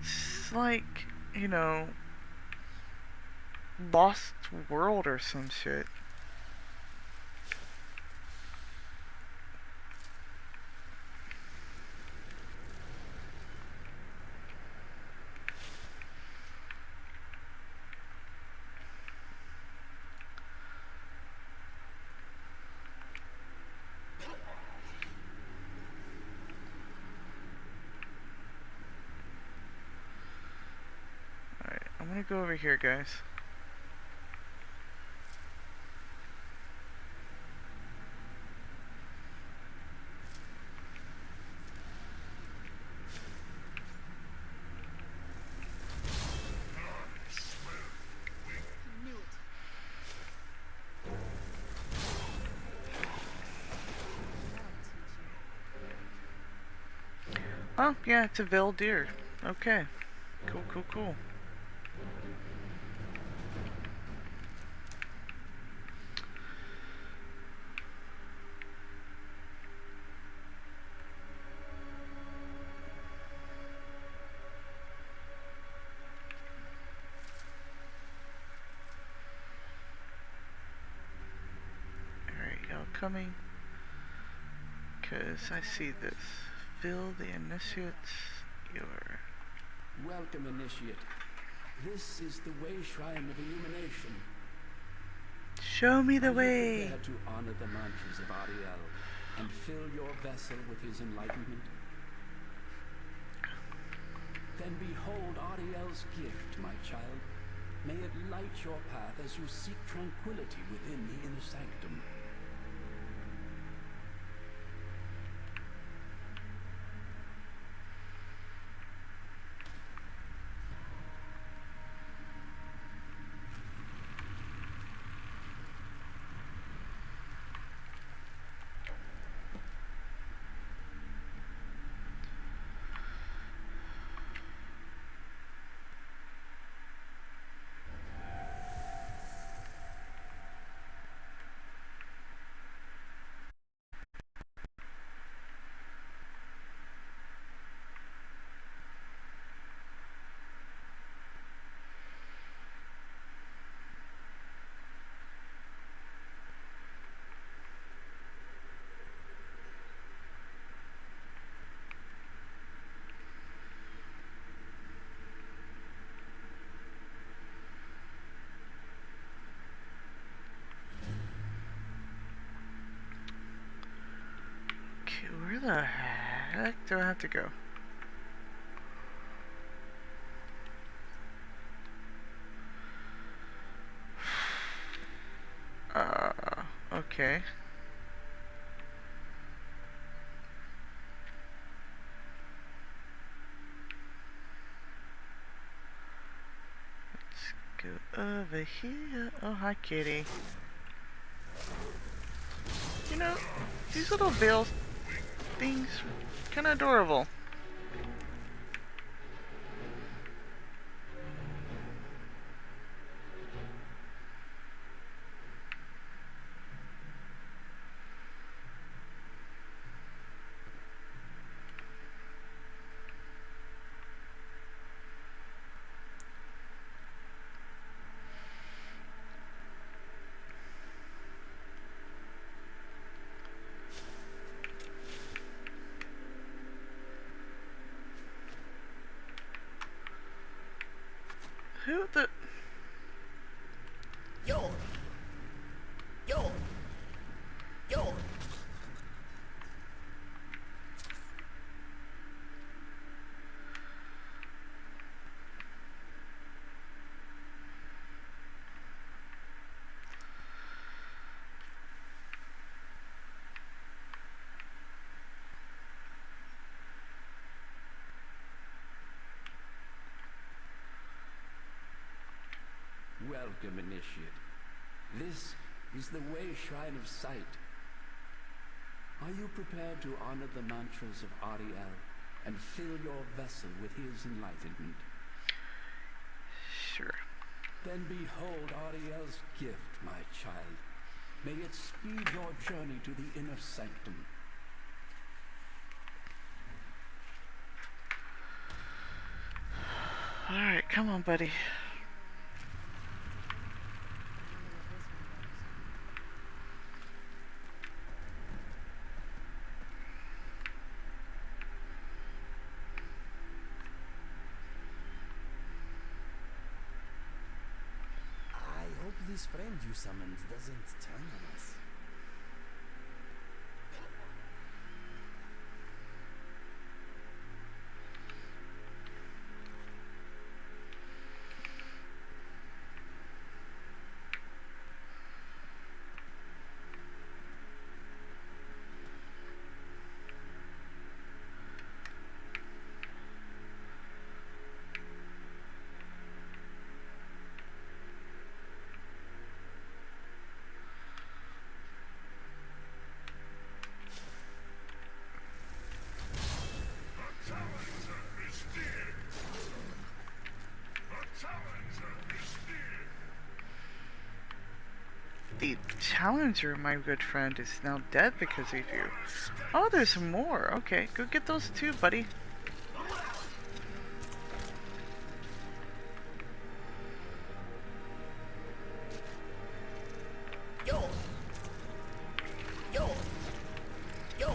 It's like, you know, Lost World or some shit. Alright, I'm gonna go over here, guys. I knew it. That'll teach you. Oh, yeah, it's a veiled deer. Okay. Cool, cool, cool. Alright, y'all coming? Because I see this. Fill the initiates your... Welcome, Initiate. This is the Way Shrine of Illumination. Show me the Are you way! prepared to honor the mantras of Ariel and fill your vessel with his enlightenment? Then behold Ariel's gift, my child. May it light your path as you seek tranquility within the inner sanctum. the heck do I have to go? Okay. Let's go over here. Oh, hi, kitty. You know, these little veil things, kind of adorable. Who the... Yo! Yo! Yo! Welcome, initiate. This is the Way Shrine of Sight. Are you prepared to honor the mantras of Ariel and fill your vessel with his enlightenment? Sure. Then behold Ariel's gift, my child. May it speed your journey to the inner sanctum. Alright, come on, buddy. I hope this friend you summoned doesn't turn on us. The challenger, my good friend, is now dead because of you. Oh, there's more. Okay, go get those two, buddy. Yo! Yo! Yo!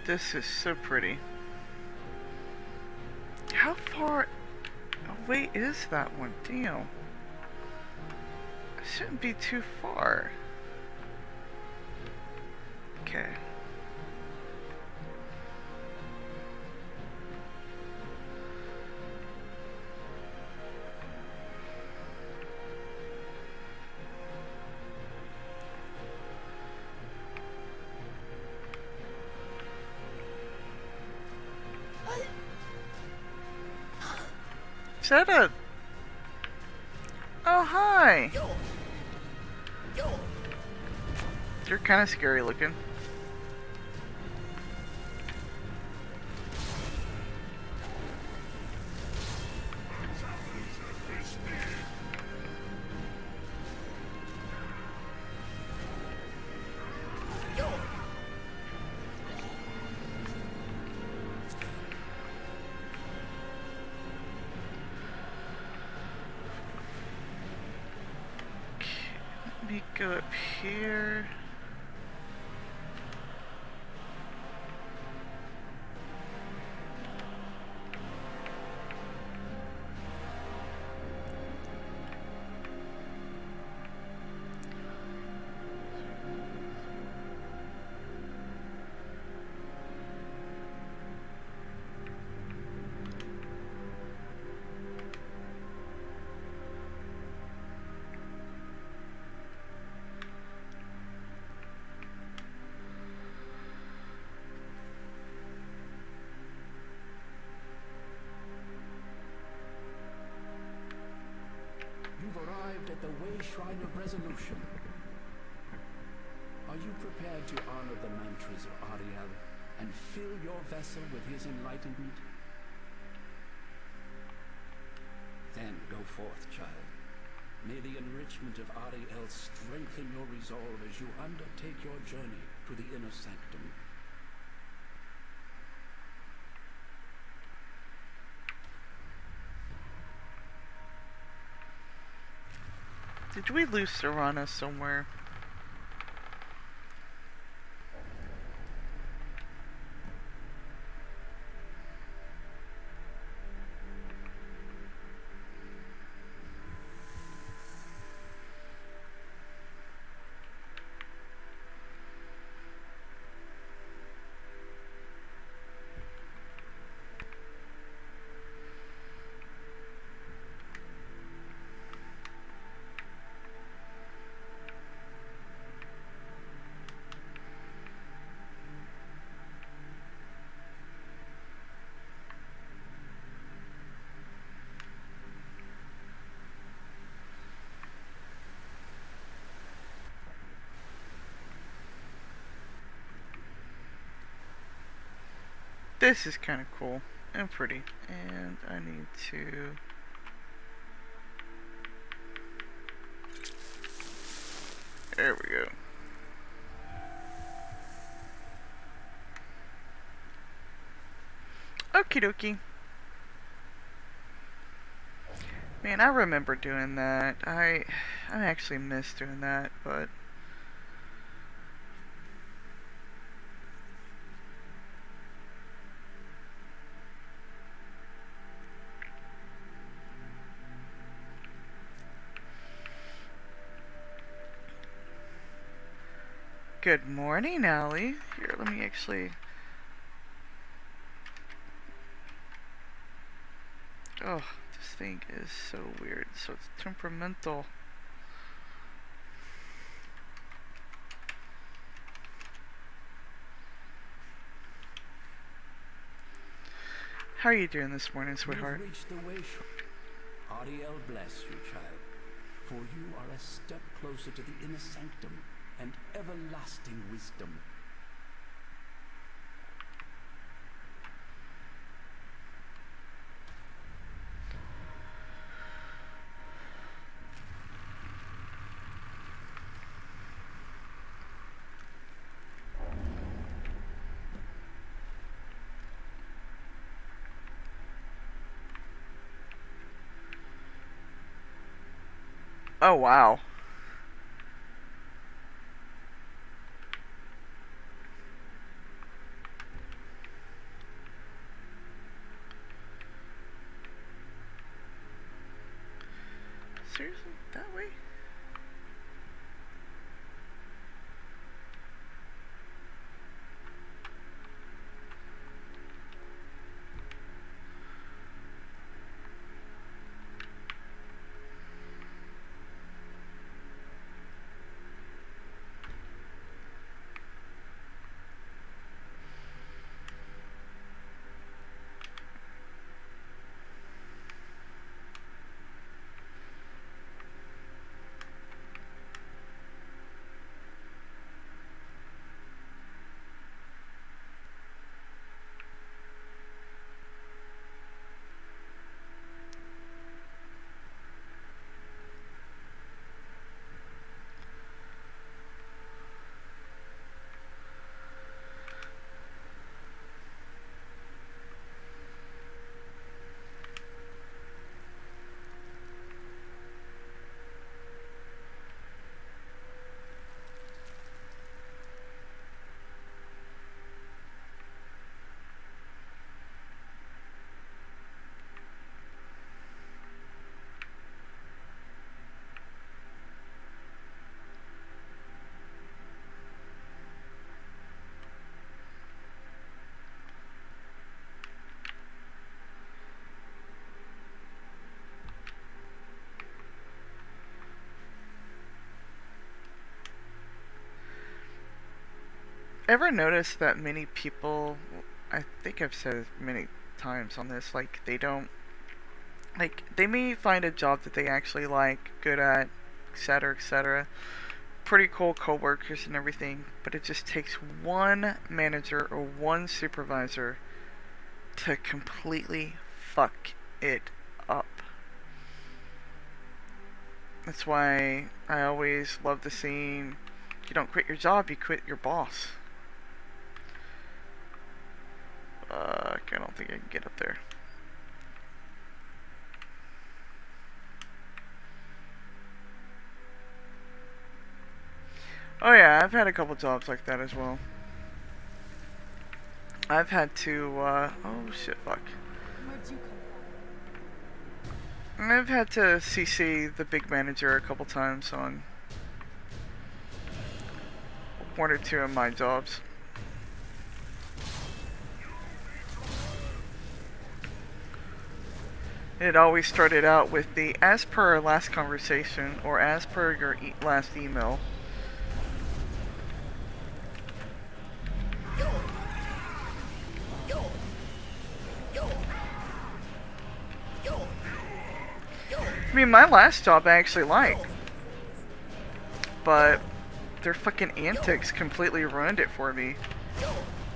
This is so pretty. How far away is that one? Damn. It shouldn't be too far. Okay. Is that a... Oh, hi! Yo! Yo! You're kind of scary looking. go up here. You've arrived at the Way Shrine of Resolution. Are you prepared to honor the mantras of Ariel and fill your vessel with his enlightenment? Then go forth, child. May the enrichment of Ariel strengthen your resolve as you undertake your journey to the inner sanctum. Did we lose Serana somewhere? This is kind of cool and pretty, and I need to... There we go. Okie dokie. Man, I remember doing that. I actually miss doing that, but... Good morning, Allie. Here, let me actually... Oh, this thing is so weird. So it's temperamental. How are you doing this morning, sweetheart? You've reached the Way Shrine. Ariel bless you, child, for you are a step closer to the inner sanctum and everlasting wisdom. Oh, wow. Seriously? That way? ever noticed that many people, I think I've said it many times on this, like they don't, like they may find a job that they actually like, good at, etc., etc., pretty cool coworkers and everything, but it just takes one manager or one supervisor to completely fuck it up. That's why I always love the saying, you don't quit your job, you quit your boss. I don't think I can get up there. Oh yeah, I've had a couple jobs like that as well. I've had to, oh shit, fuck. Where'd you come I've had to CC the big manager a couple times on one or two of my jobs. It always started out with the, as per our last conversation, or as per your last email. I mean, my last job I actually liked, but their fucking antics completely ruined it for me,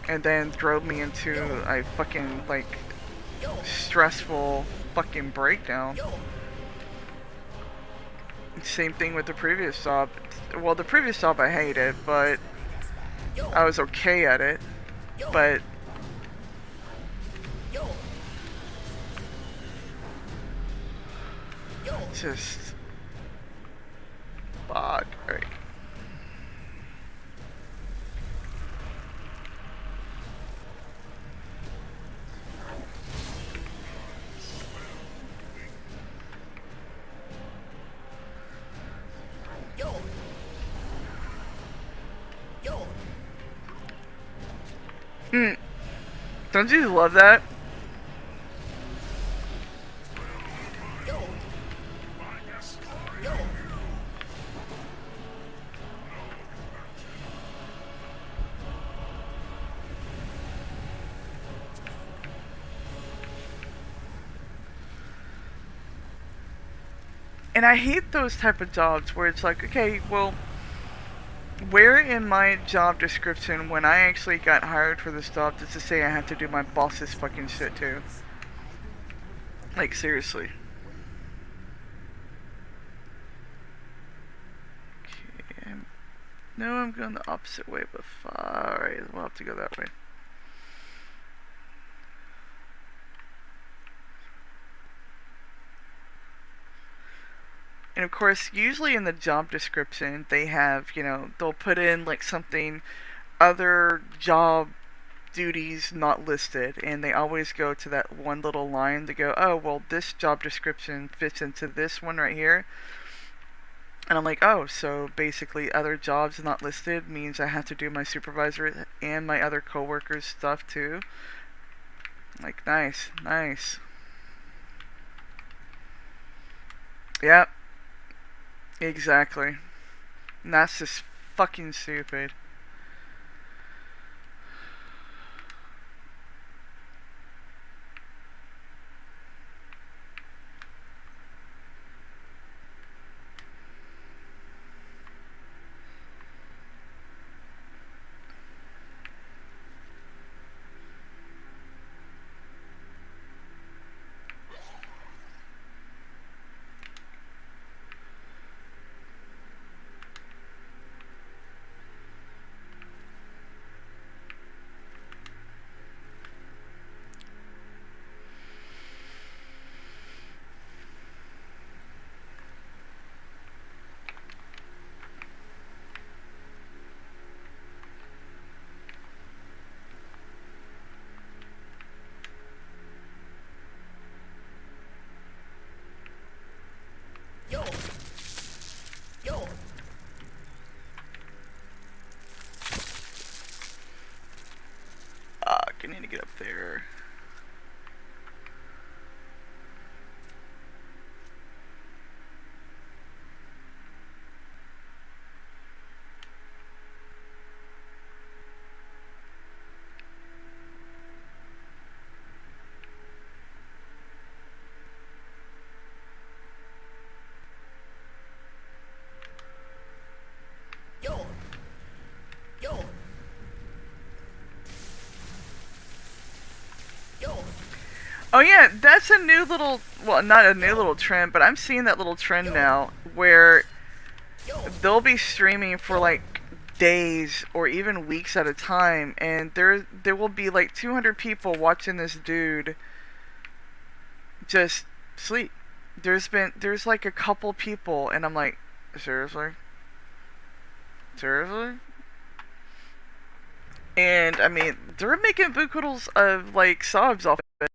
and then drove me into a fucking, like, stressful fucking breakdown. Same thing with the previous job. Well, the previous job I hated, but I was okay at it, but just fuck. Right. Don't you love that? And I hate those type of jobs where it's like, okay, well, where in my job description when I actually got hired for this job does it say I have to do my boss's fucking shit too? Like, seriously. Okay. No, I'm going the opposite way, but alright, we'll have to go that way. And of course, usually in the job description, they have, you know, they'll put in like something, other job duties not listed, and they always go to that one little line to go, oh, well, this job description fits into this one right here. And I'm like, oh, so basically other jobs not listed means I have to do my supervisor and my other coworkers stuff too. Like, nice, nice. Yep. Exactly. And that's just fucking stupid. I need to get up there. Oh yeah, that's a new little, well, not a new little trend, but I'm seeing that little trend now where they'll be streaming for like days or even weeks at a time, and there will be like 200 people watching this dude just sleep. There's like a couple people, and I'm like, seriously? Seriously? And I mean, they're making bookholders of like subs off of it.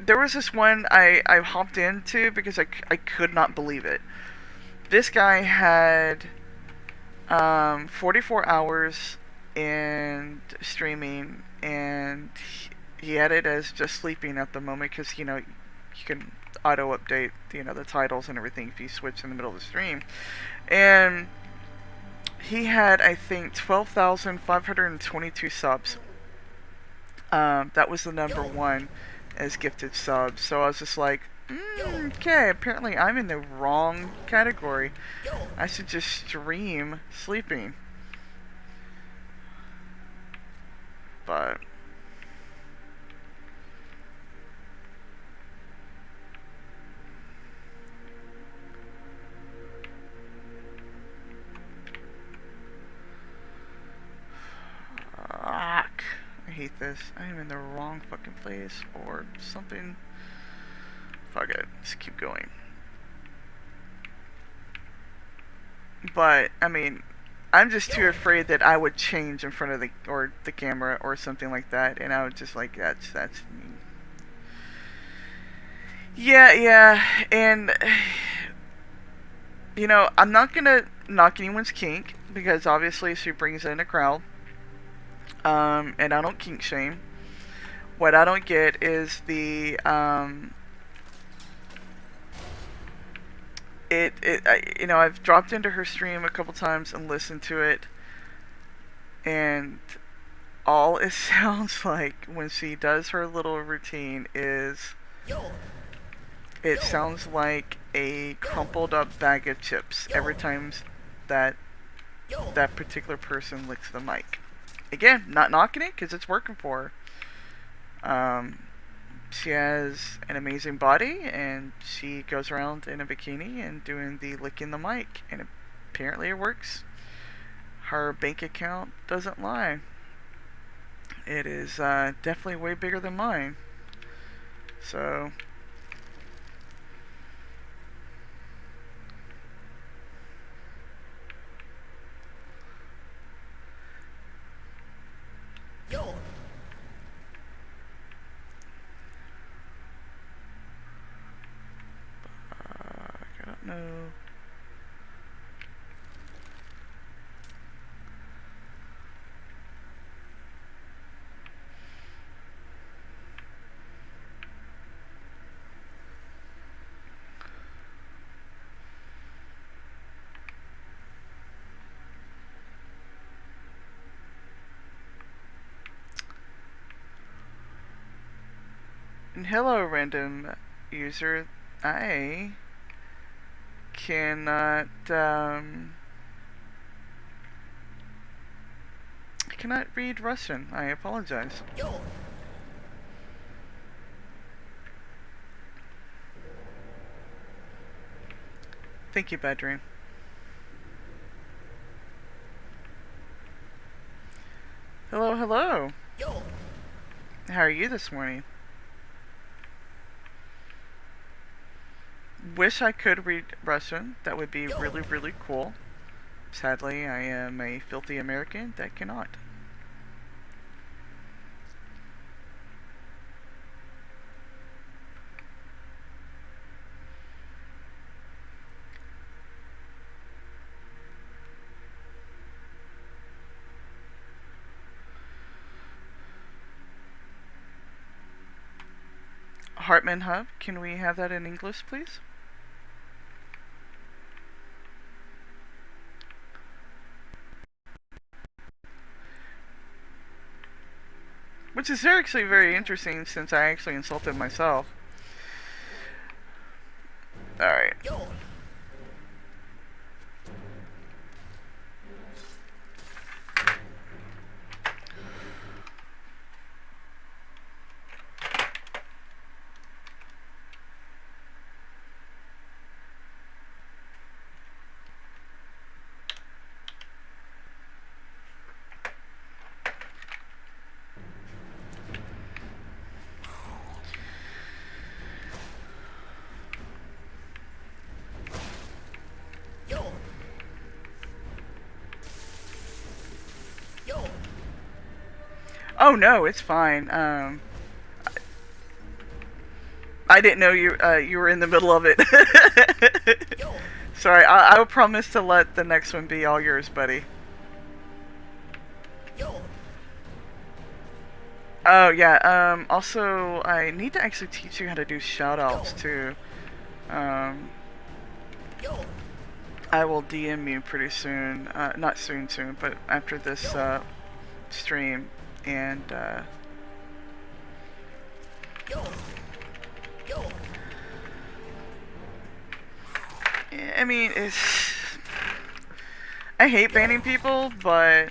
There was this one I hopped into because I could not believe it. This guy had 44 hours in streaming, and he had it as just sleeping at the moment because, you know, you can auto update, you know, the titles and everything if you switch in the middle of the stream. And he had, I think, 12,522 subs. That was the number one as gifted subs. So I was just like, okay, apparently I'm in the wrong category. I should just stream sleeping. But I hate this. I am in the wrong fucking place or something. Fuck it. Just keep going. But I mean, I'm just too afraid that I would change in front of the camera or something like that, and I would just like that's me. Yeah, and you know, I'm not gonna knock anyone's kink because obviously she brings in a crowd. And I don't kink shame. What I don't get is the you know, I've dropped into her stream a couple times and listened to it, and all it sounds like when she does her little routine is it sounds like a crumpled up bag of chips every time that that particular person licks the mic. Again, not knocking it because it's working for her. She has an amazing body, and she goes around in a bikini and doing the licking the mic, and apparently it works. Her bank account doesn't lie. It is definitely way bigger than mine. So I don't know. And hello, random user. I cannot read Russian. I apologize. Thank you, Bad Dream. Hello, hello. How are you this morning? Wish I could read Russian. That would be really, really cool. Sadly, I am a filthy American that cannot. Hartman Hub, can we have that in English, please? Which is actually very interesting since I actually insulted myself. Alright. Oh no, it's fine. I didn't know you were in the middle of it. Sorry, I will promise to let the next one be all yours, buddy. Oh yeah. Also, I need to actually teach you how to do shoutouts too. I will DM you pretty soon. Not soon, but after this stream, and I mean, I hate banning people, but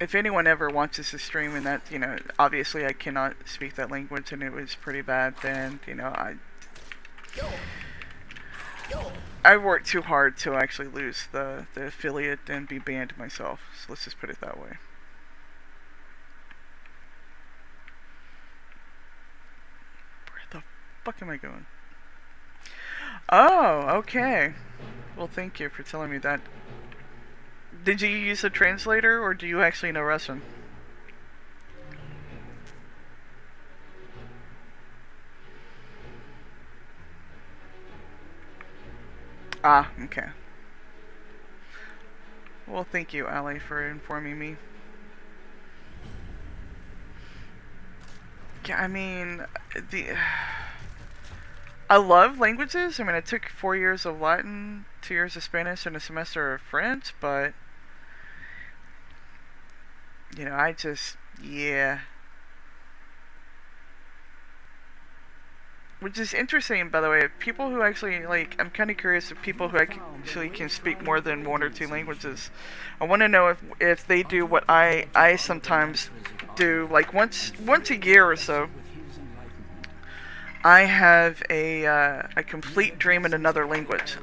if anyone ever watches the stream and that, you know, obviously I cannot speak that language and it was pretty bad, then, you know, I worked too hard to actually lose the affiliate and be banned myself. So let's just put it that way. Where the fuck am I going? Oh, okay. Well, thank you for telling me that. Did you use a translator, or do you actually know Russian? Ah, okay. Well, thank you, Ali, for informing me. Yeah, I mean, I love languages. I mean, I took 4 years of Latin, 2 years of Spanish, and a semester of French, but you know, yeah. Which is interesting, by the way. People who actually, like, I'm kind of curious if people who actually can speak more than 1 or 2 languages. I want to know if they do what I sometimes do, like once a year or so. I have a complete dream in another language.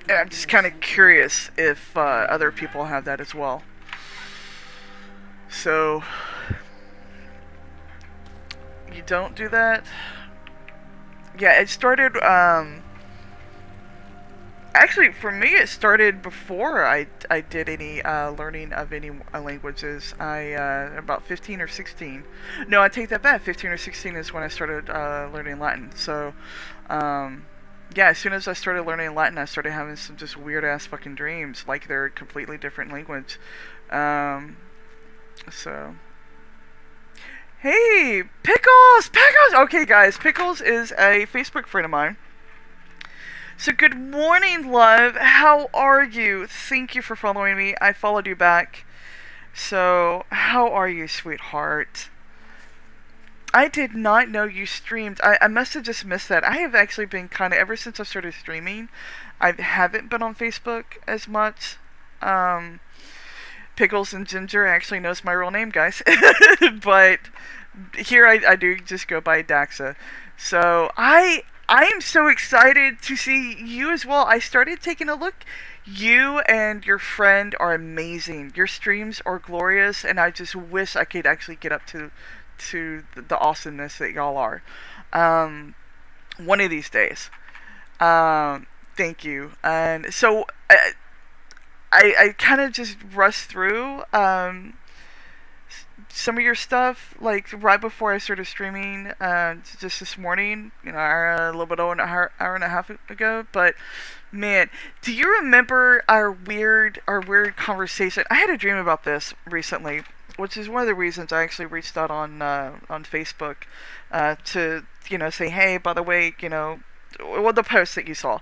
And I'm just kind of curious if other people have that as well. So, you don't do that? Yeah, it started, actually, for me, it started before I did any learning of any languages. About 15 or 16. No, I take that back. 15 or 16 is when I started learning Latin. So, yeah, as soon as I started learning Latin, I started having some just weird-ass fucking dreams, like they're a completely different language. So... Hey, Pickles! Pickles! Okay, guys, Pickles is a Facebook friend of mine. So good morning, love. How are you? Thank you for following me. I followed you back. So, how are you, sweetheart? I did not know you streamed. I must have just missed that. I have actually been kind of, ever since I started streaming, I haven't been on Facebook as much. Pickles and Ginger actually knows my real name, guys. But here I do just go by Daxa. So, I am so excited to see you as well. I started taking a look. You and your friend are amazing. Your streams are glorious, and I just wish I could actually get up to the awesomeness that y'all are. One of these days. Thank you. And so I kind of just rushed through some of your stuff, like right before I started streaming, just this morning, you know, a little bit over an hour and a half ago. But man, do you remember our weird conversation? I had a dream about this recently, which is one of the reasons I actually reached out on Facebook to, you know, say, hey, by the way, you know, well, the post that you saw.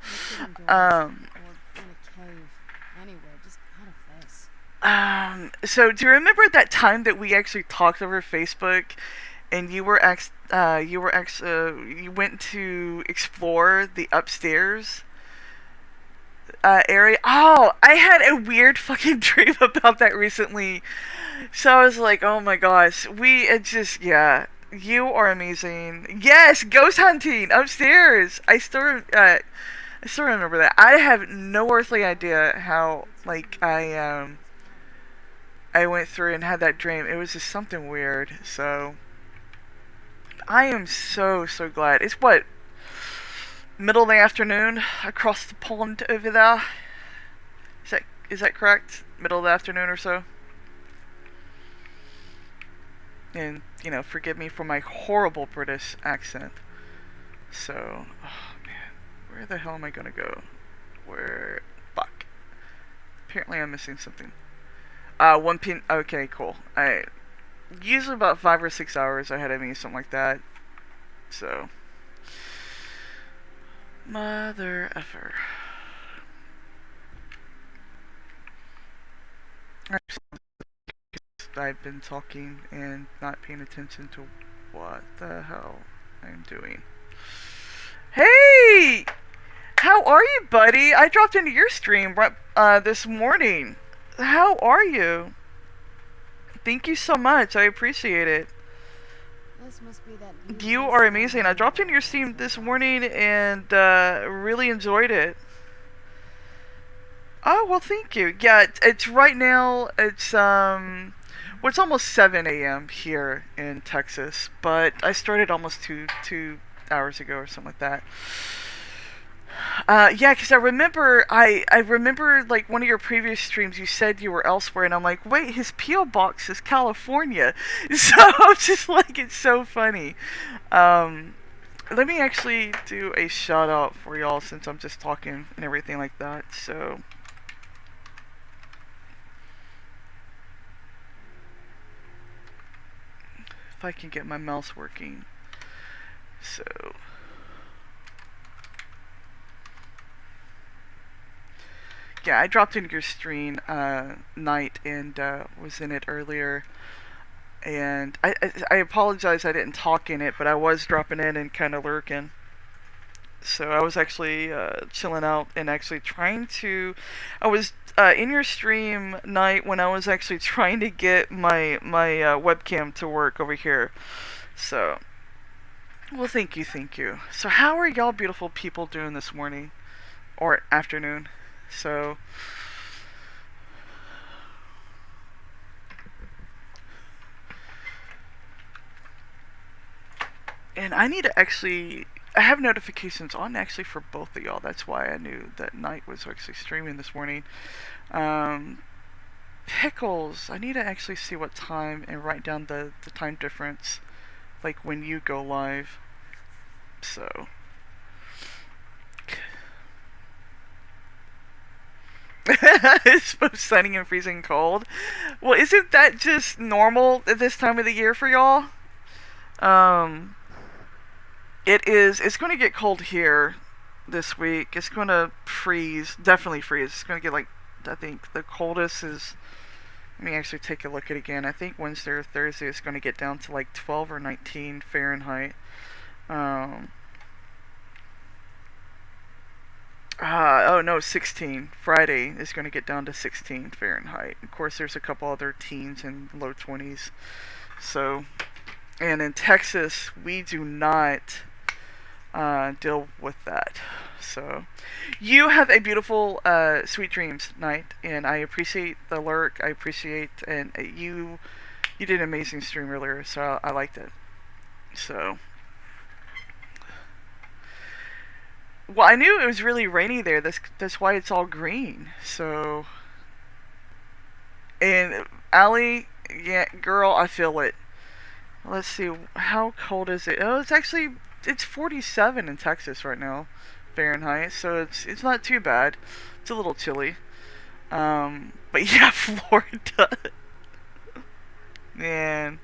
So do you remember that time that we actually talked over Facebook, and you went to explore the upstairs area? Oh, I had a weird fucking dream about that recently. So I was like, oh my gosh, yeah, you are amazing. Yes, ghost hunting upstairs. I still remember that. I have no earthly idea how, like, I went through and had that dream. It was just something weird. So I am so glad. It's what, middle of the afternoon across the pond over there. Is that correct? Middle of the afternoon or so? And, forgive me for my horrible British accent. So, oh man, where the hell am I gonna go? Fuck. Apparently I'm missing something. 1 p.m. Okay, cool. Usually about 5 or 6 hours ahead of me, something like that. So, mother effer. I've been talking and not paying attention to what the hell I'm doing. Hey! How are you, buddy? I dropped into your stream this morning. How are you? Thank you so much. I appreciate it. This must be that You beautiful are sun amazing. I dropped into your stream this morning and really enjoyed it. Oh, well, thank you. Yeah, it's right now, well, it's almost 7 a.m. here in Texas, but I started almost two hours ago or something like that. Yeah, because I remember, like, one of your previous streams, you said you were elsewhere, and I'm like, wait, his P.O. box is California. So I'm just like, it's so funny. Let me actually do a shout out for y'all since I'm just talking and everything like that, so. If I can get my mouse working. So. Yeah, I dropped into your stream night and was in it earlier. And I apologize I didn't talk in it, but I was dropping in and kind of lurking. So I was actually chilling out and actually trying to. I was in your stream night when I was actually trying to get my webcam to work over here. So, well, thank you. So, how are y'all beautiful people doing this morning or afternoon? So. And I need to actually. I have notifications on actually for both of y'all. That's why I knew that Night was actually streaming this morning. Pickles. I need to actually see what time and write down the time difference, like when you go live. So. It's both sunny and freezing cold. Well, isn't that just normal at this time of the year for y'all? It is. It's going to get cold here this week. It's going to freeze. Definitely freeze. It's going to get like, I think the coldest is. Let me actually take a look at it again. I think Wednesday or Thursday it's going to get down to like 12 or 19 Fahrenheit. Oh no, 16. Friday is going to get down to 16 Fahrenheit. Of course, there's a couple other teens in low 20s. So, and in Texas, we do not deal with that. So, you have a beautiful, sweet dreams night, and I appreciate the lurk. I appreciate, and you did an amazing stream earlier, so I liked it. So. Well, I knew it was really rainy there. That's why it's all green. So, and Allie, yeah, girl, I feel it. Let's see, how cold is it? Oh, it's 47 in Texas right now, Fahrenheit. So it's not too bad. It's a little chilly. But yeah, Florida. Man,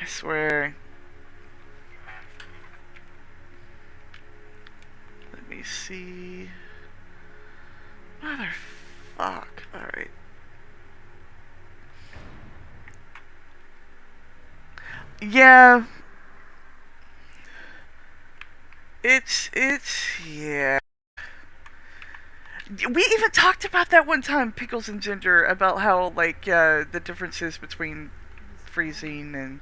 I swear. Let me see. Motherfuck. Alright. Yeah. Yeah. We even talked about that one time, Pickles and Ginger, about how, like, the differences between freezing and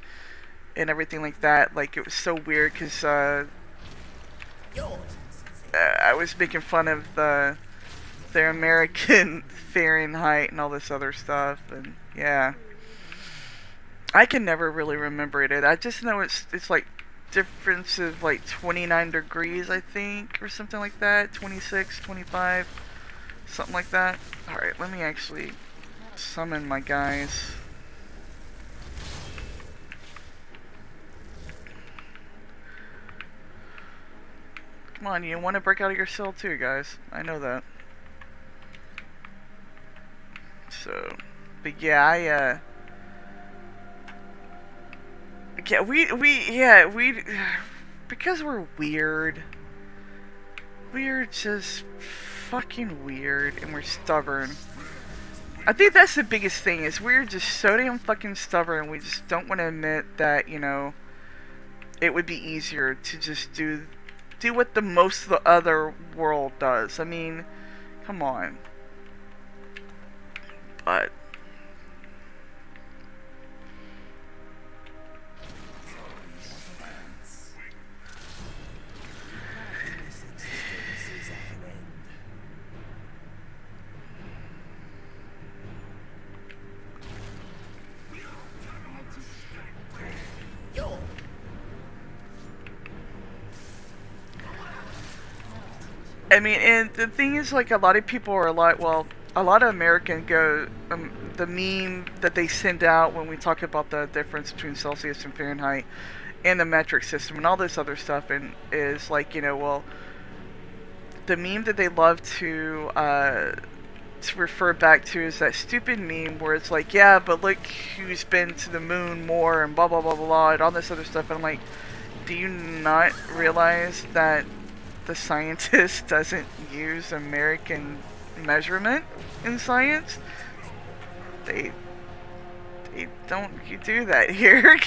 everything like that. Like, it was so weird, because, I was making fun of their American Fahrenheit and all this other stuff, and yeah. I can never really remember it. I just know it's like difference of like 29 degrees, I think, or something like that. 26, 25, something like that. Alright, let me actually summon my guys. Come on, you want to break out of your cell too, guys. I know that. So, but yeah, yeah, we, because we're weird. We're just fucking weird, and we're stubborn. I think that's the biggest thing, is we're just so damn fucking stubborn, we just don't want to admit that, you know, it would be easier to just do what the most of the other world does. I mean, come on. But I mean, and the thing is, like, a lot of people are like, well, a lot of Americans go, the meme that they send out when we talk about the difference between Celsius and Fahrenheit and the metric system and all this other stuff, and is like, you know, well, the meme that they love to refer back to is that stupid meme where it's like, yeah, but look who's been to the moon more and blah blah blah blah blah and all this other stuff. And I'm like, do you not realize that the scientist doesn't use American measurement in science? They don't do that here.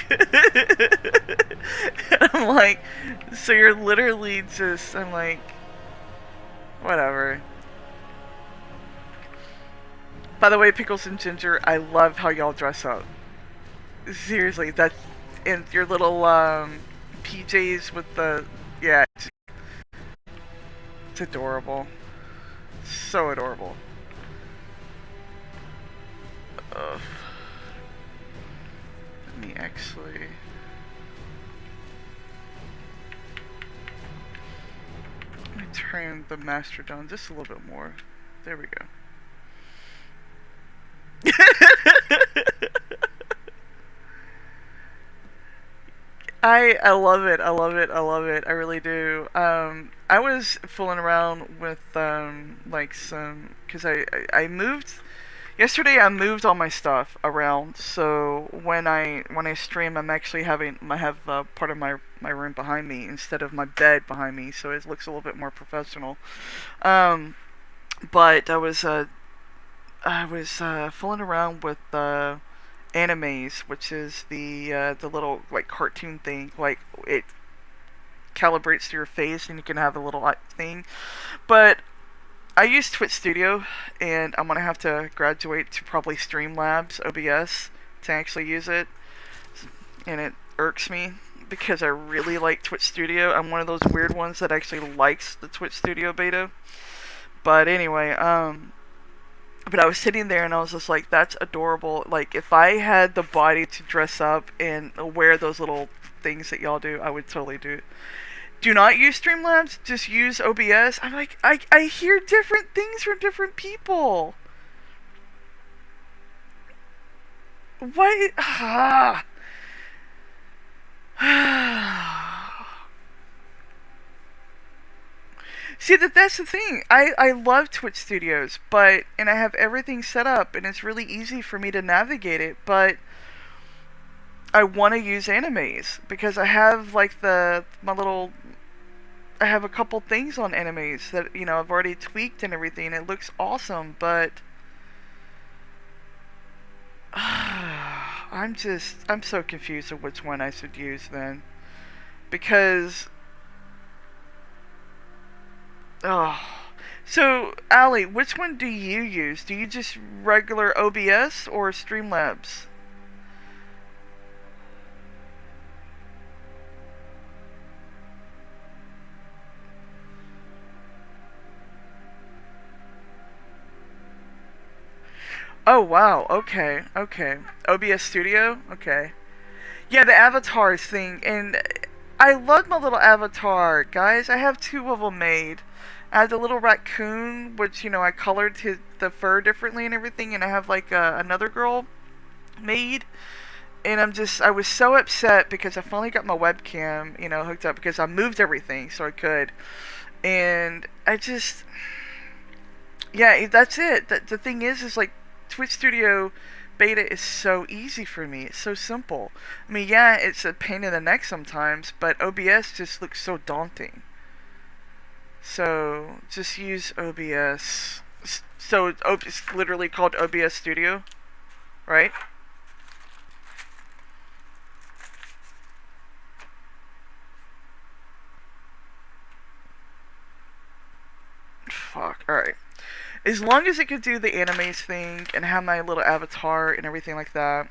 I'm like, so you're literally just, I'm like, whatever. By the way, Pickles and Ginger, I love how y'all dress up. Seriously, that's, and your little PJs with the, yeah, it's adorable. So adorable. Ugh. Let me actually... Let me turn the master down just a little bit more. There we go. I love it. I love it. I love it. I really do. I was fooling around with like some, because I moved yesterday. I moved all my stuff around, so when I stream, I'm actually I have part of my room behind me instead of my bed behind me, so it looks a little bit more professional. But I was fooling around with animes, which is the little like cartoon thing, like it calibrates to your face and you can have a little thing. But I use Twitch Studio, and I'm gonna have to graduate to probably Streamlabs OBS to actually use it, and it irks me because I really like Twitch Studio. I'm one of those weird ones that actually likes the Twitch Studio beta. But anyway, but I was sitting there and I was just like, that's adorable. Like, if I had the body to dress up and wear those little things that y'all do, I would totally do it. Do not use Streamlabs, just use OBS. I'm like, I hear different things from different people. What? See, that's the thing. I love Twitch Studios, and I have everything set up, and it's really easy for me to navigate it, but I want to use animes, because I have, like, I have a couple things on animes that, you know, I've already tweaked and everything. It looks awesome, but I'm so confused of which one I should use then, because... Oh. So, Allie, which one do you use? Do you just regular OBS or Streamlabs? Oh, wow. Okay. Okay. OBS Studio? Okay. Yeah, the avatars thing, and I love my little avatar, guys. I have 2 of them made. I have the little raccoon, which, you know, I colored the fur differently and everything, and I have like another girl made. And I was so upset because I finally got my webcam, you know, hooked up because I moved everything so I could. And I just, yeah, that's it. The thing is like Twitch Studio Beta is so easy for me. It's so simple. I mean, yeah, it's a pain in the neck sometimes, but OBS just looks so daunting. So just use OBS. So it's literally called OBS Studio, right? Fuck. Alright. As long as it could do the animes thing and have my little avatar and everything like that,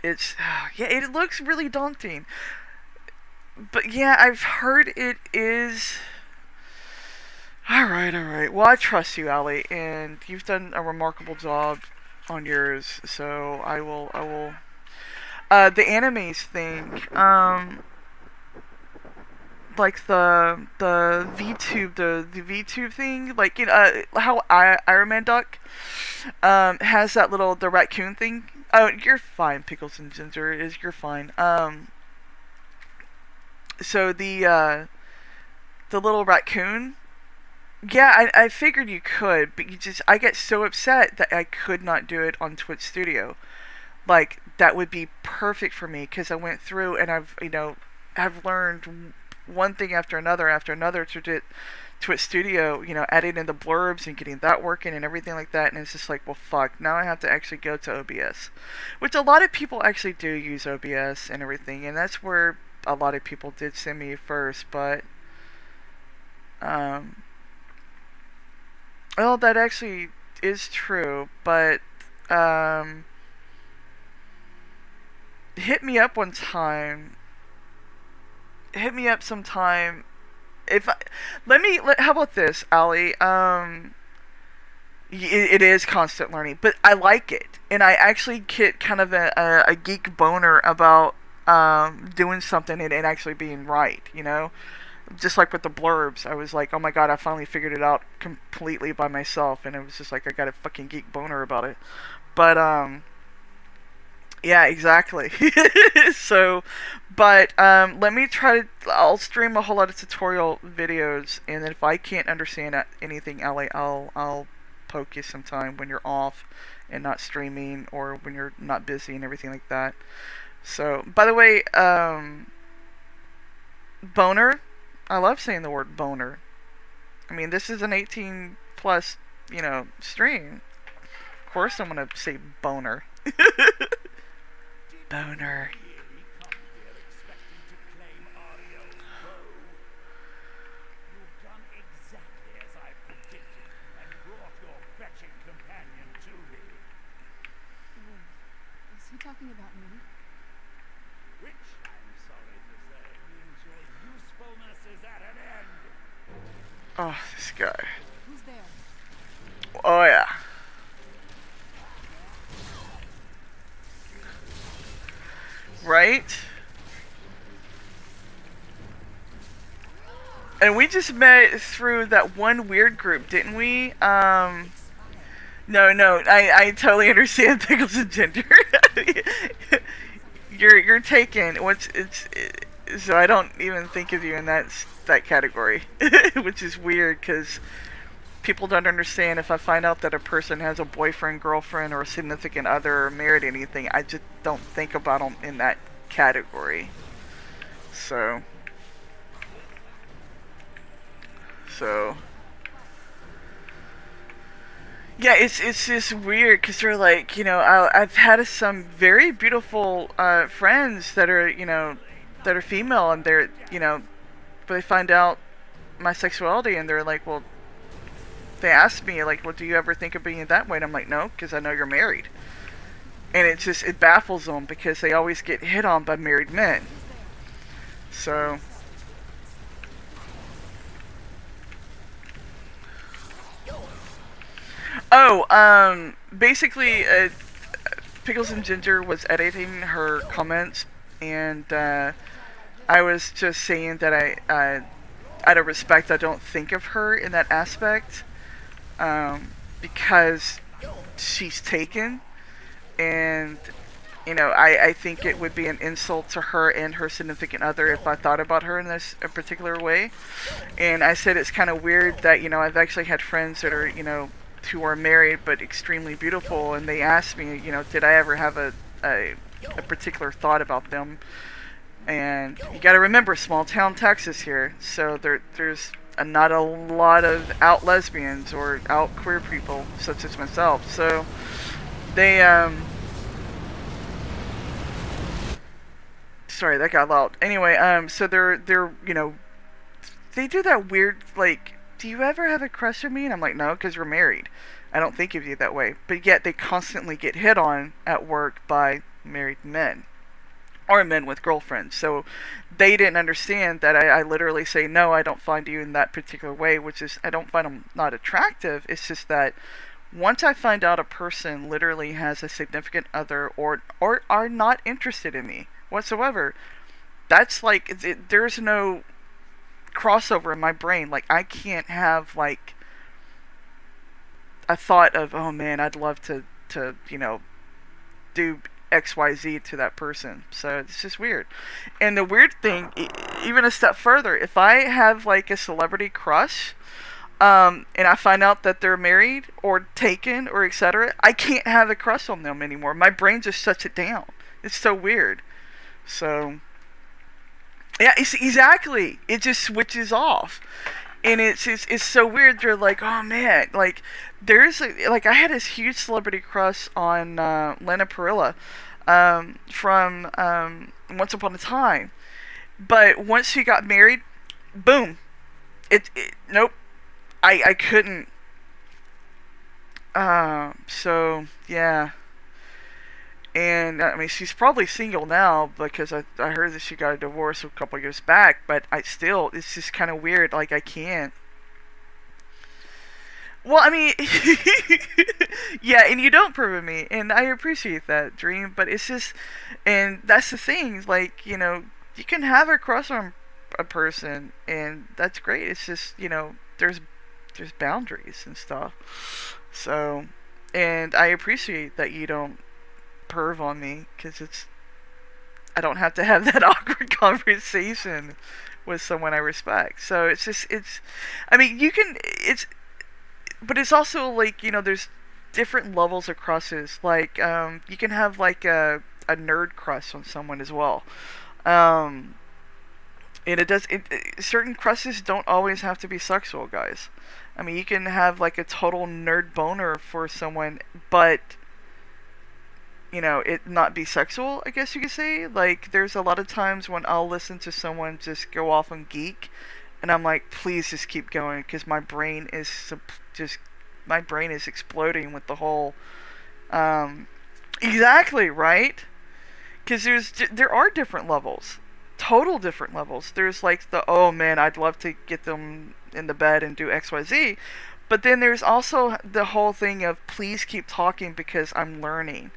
it's... yeah, it looks really daunting. But yeah, I've heard it is... Alright. Well, I trust you, Ali, and you've done a remarkable job on yours, so I will... the animes thing, like the VTube the VTube thing, like, you know, how Iron Man Duck has that the raccoon thing. Oh, you're fine, Pickles and Ginger, you're fine. So the little raccoon, yeah, I figured you could, but I get so upset that I could not do it on Twitch Studio. Like, that would be perfect for me, because I went through and I've learned one thing after another to do Twitch Studio, you know, adding in the blurbs and getting that working and everything like that, and it's just like, well, fuck, now I have to actually go to OBS, which a lot of people actually do use OBS and everything, and that's where a lot of people did send me first, but, well, that actually is true, but, hit me up sometime. How about this, Ali? It is constant learning, but I like it, and I actually get kind of a geek boner about doing something and actually being right, you know? Just like with the blurbs, I was like, oh my god, I finally figured it out completely by myself, and it was just like, I got a fucking geek boner about it. But, yeah, exactly. So, but let me I'll stream a whole lot of tutorial videos, and then if I can't understand anything, I'll poke you sometime when you're off and not streaming, or when you're not busy and everything like that. So, by the way, boner, I love saying the word boner. I mean, this is an 18 plus, you know, stream. Of course I'm gonna say boner. Boner. Is he talking about me? Which, I'm sorry to say, means your usefulness is at an end. Oh, this guy. Who's there? Oh yeah. Right? And we just met through that one weird group, didn't we? No, I totally understand Pickles and Ginger. you're taken. So I don't even think of you in that category, which is weird because people don't understand. If I find out that a person has a boyfriend, girlfriend, or a significant other, or married anything, I just don't think about them in that category. So yeah, it's just weird because they're like, you know, I've had some very beautiful friends that are, you know, that are female, and they're, you know, but they find out my sexuality, and they're like, well, they ask me, like, well, do you ever think of being that way? And I'm like, no, because I know you're married. And it baffles them because they always get hit on by married men. So, basically, Pickles and Ginger was editing her comments, and I was just saying that out of respect, I don't think of her in that aspect, because she's taken, and I think it would be an insult to her and her significant other if I thought about her in this a particular way. And I said it's kind of weird that I've actually had friends that are who are married but extremely beautiful, and they asked me did I ever have a particular thought about them. And you got to remember, small town Texas here, so there's not a lot of out lesbians or out queer people such as myself. So they sorry, that got loud. Anyway, so they're they do that weird, like, do you ever have a crush on me? And I'm like, no, because we're married. I don't think of you that way. But yet they constantly get hit on at work by married men or men with girlfriends. So they didn't understand that I literally say, no, I don't find you in that particular way, which is, I don't find them not attractive. It's just that once I find out a person literally has a significant other or are not interested in me whatsoever, that's like, there's no crossover in my brain. Like, I can't have like a thought of, oh man, I'd love to do XYZ to that person. So it's just weird. And the weird thing, even a step further, if I have like a celebrity crush, and I find out that they're married or taken or etc., I can't have a crush on them anymore. My brain just shuts it down. It's so weird. So yeah, exactly. It just switches off. And it's so weird. They're like, oh man, like I had this huge celebrity crush on Lena Parrilla from Once Upon a Time, but once she got married, boom, nope, I couldn't. So yeah. And I mean, she's probably single now because I heard that she got a divorce a couple years back. But it's just kind of weird. Like, I can't. Well, I mean, yeah, and you don't prove me, and I appreciate that, Dream. But it's just, and that's the thing. Like, you can have a crush on a person, and that's great. It's just, there's boundaries and stuff. So, and I appreciate that you don't perv on me, because I don't have to have that awkward conversation with someone I respect. So I mean, but it's also like, there's different levels of crushes. Like, you can have like a nerd crush on someone as well. And certain crushes don't always have to be sexual, guys. I mean, you can have like a total nerd boner for someone, but it not be sexual, I guess you could say. Like, there's a lot of times when I'll listen to someone just go off on geek, and I'm like, please just keep going, because my brain is exploding with the whole, exactly, right? Because there are different levels, total different levels. There's like oh man, I'd love to get them in the bed and do XYZ, but then there's also the whole thing of, please keep talking because I'm learning.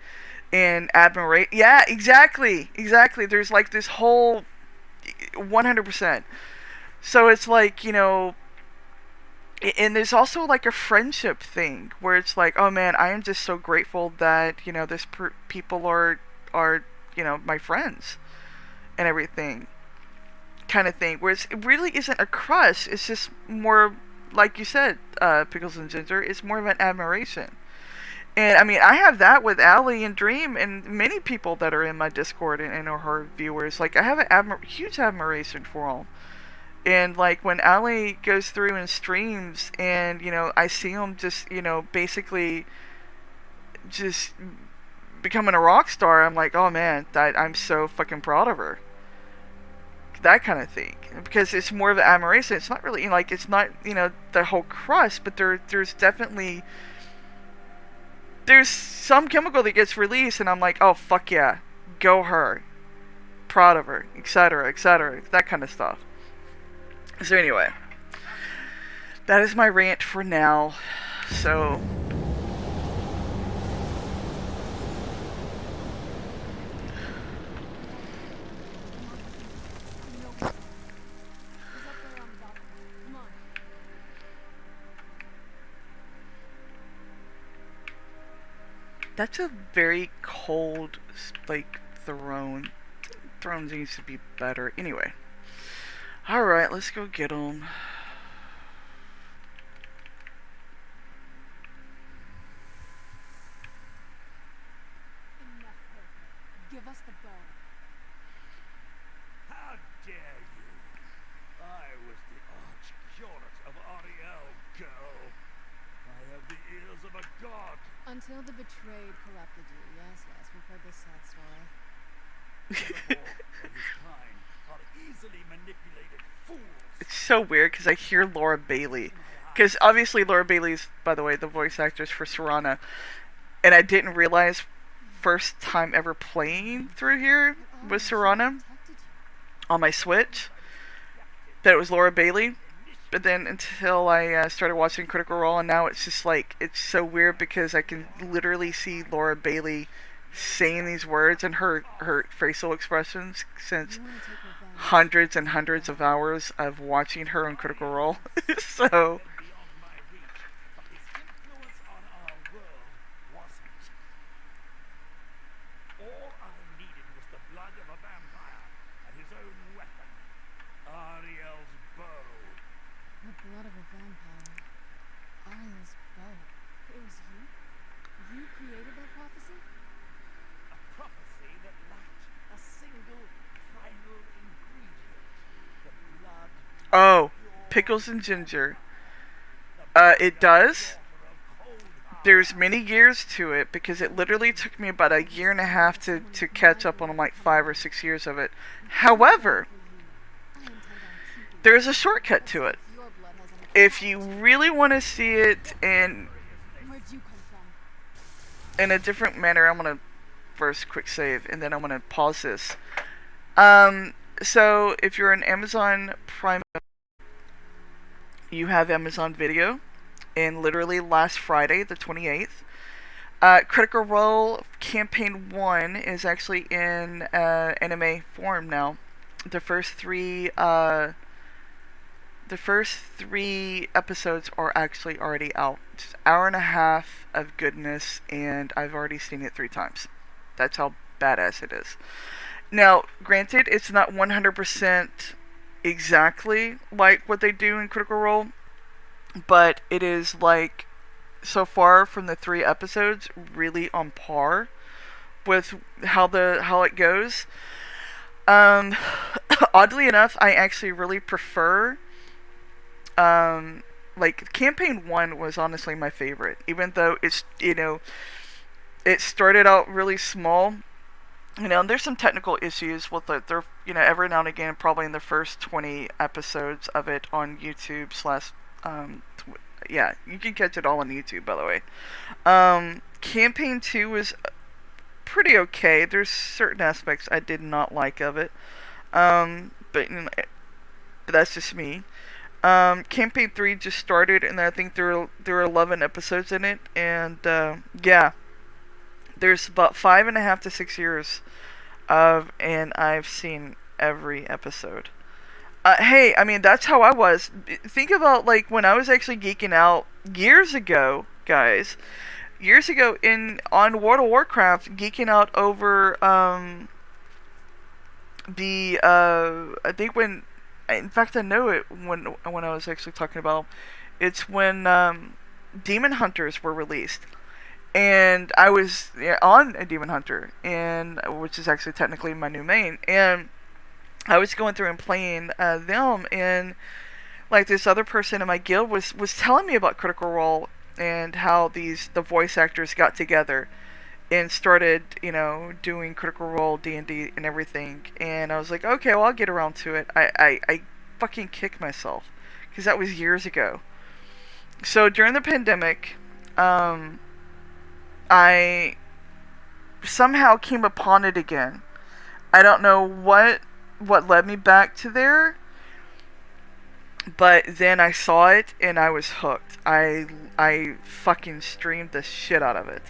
And admiration. Yeah, exactly. There's like this whole 100%. So it's like, and there's also like a friendship thing where it's like, oh man, I am just so grateful that this people are my friends and everything, kind of thing. Whereas it really isn't a crush. It's just more, like you said, Pickles and Ginger. It's more of an admiration. And I mean, I have that with Allie and Dream and many people that are in my Discord and are her viewers. Like, I have a huge admiration for them. And like, when Allie goes through and streams, and I see them just basically just becoming a rock star, I'm like, oh man, I'm so fucking proud of her. That kind of thing, because it's more of an admiration. It's not really like, it's not the whole crush, but there's definitely. There's some chemical that gets released, and I'm like, oh, fuck yeah. Go her. Proud of her. Etc. Etc. That kind of stuff. So anyway. That is my rant for now. So. That's a very cold, like, throne. Throne needs to be better. Anyway. Alright, let's go get them. Enough, Herker. Give us the bow. How dare you? I was the arch curate of Ariel, girl. I have the ears of a god. Until the betrayed corrupted you. Yes, we've heard this sad story. Of his kind are easily manipulated fools. It's so weird because I hear Laura Bailey. Because obviously Laura Bailey's, by the way, the voice actress for Serana. And I didn't realize first time ever playing through here with Serana on my Switch that it was Laura Bailey. But then until I started watching Critical Role, and now it's just like, it's so weird because I can literally see Laura Bailey saying these words and her facial expressions since hundreds and hundreds of hours of watching her on Critical Role. So Beyond my reach, but his influence on our world wasn't. All I needed was the blood of a vampire and his own weapon, Ariel's bow. The blood of a vampire. Ariel's bow. It was you? You created that prophecy? A prophecy that lacked a single final ingredient. The blood oh, pickles and ginger. It does. There's many years to it because it literally took me about a year and a half to catch up on like 5 or 6 years of it. However, there's a shortcut to it. If you really want to see it in a different manner, I'm gonna first quick save and then I'm gonna pause this. So if you're an Amazon Prime, you have Amazon Video, and literally last Friday, the 28th, Critical Role Campaign 1 is actually in anime form now. The first three episodes are actually already out. It's an hour and a half of goodness, and I've already seen it 3 times. That's how badass it is. Now, granted, it's not 100% exactly like what they do in Critical Role, but it is, like, so far from the 3 episodes, really on par with how it goes. Oddly enough, I actually really prefer, like, Campaign 1 was honestly my favorite, even though it's, it started out really small. There's some technical issues with it. There, every now and again, probably in the first 20 episodes of it on YouTube / yeah, you can catch it all on YouTube, by the way. Campaign 2 was pretty okay. There's certain aspects I did not like of it. But that's just me. Campaign 3 just started, and I think there are 11 episodes in it, and yeah. There's about 5.5 to 6 years and I've seen every episode. Hey, I mean, that's how I was. Think about, like, when I was actually geeking out years ago, guys. Years ago on World of Warcraft, geeking out over, I think when, in fact, I know it when I was actually talking about, it's when, Demon Hunters were released. And I was on a Demon Hunter, which is actually technically my new main, and I was going through and playing them, and like this other person in my guild was telling me about Critical Role and how the voice actors got together and started doing Critical Role D&D and everything, and I was like, okay, well, I'll get around to it. I fucking kicked myself because that was years ago. So during the pandemic, I somehow came upon it again. I don't know what led me back to there, but then I saw it and I was hooked. I fucking streamed the shit out of it,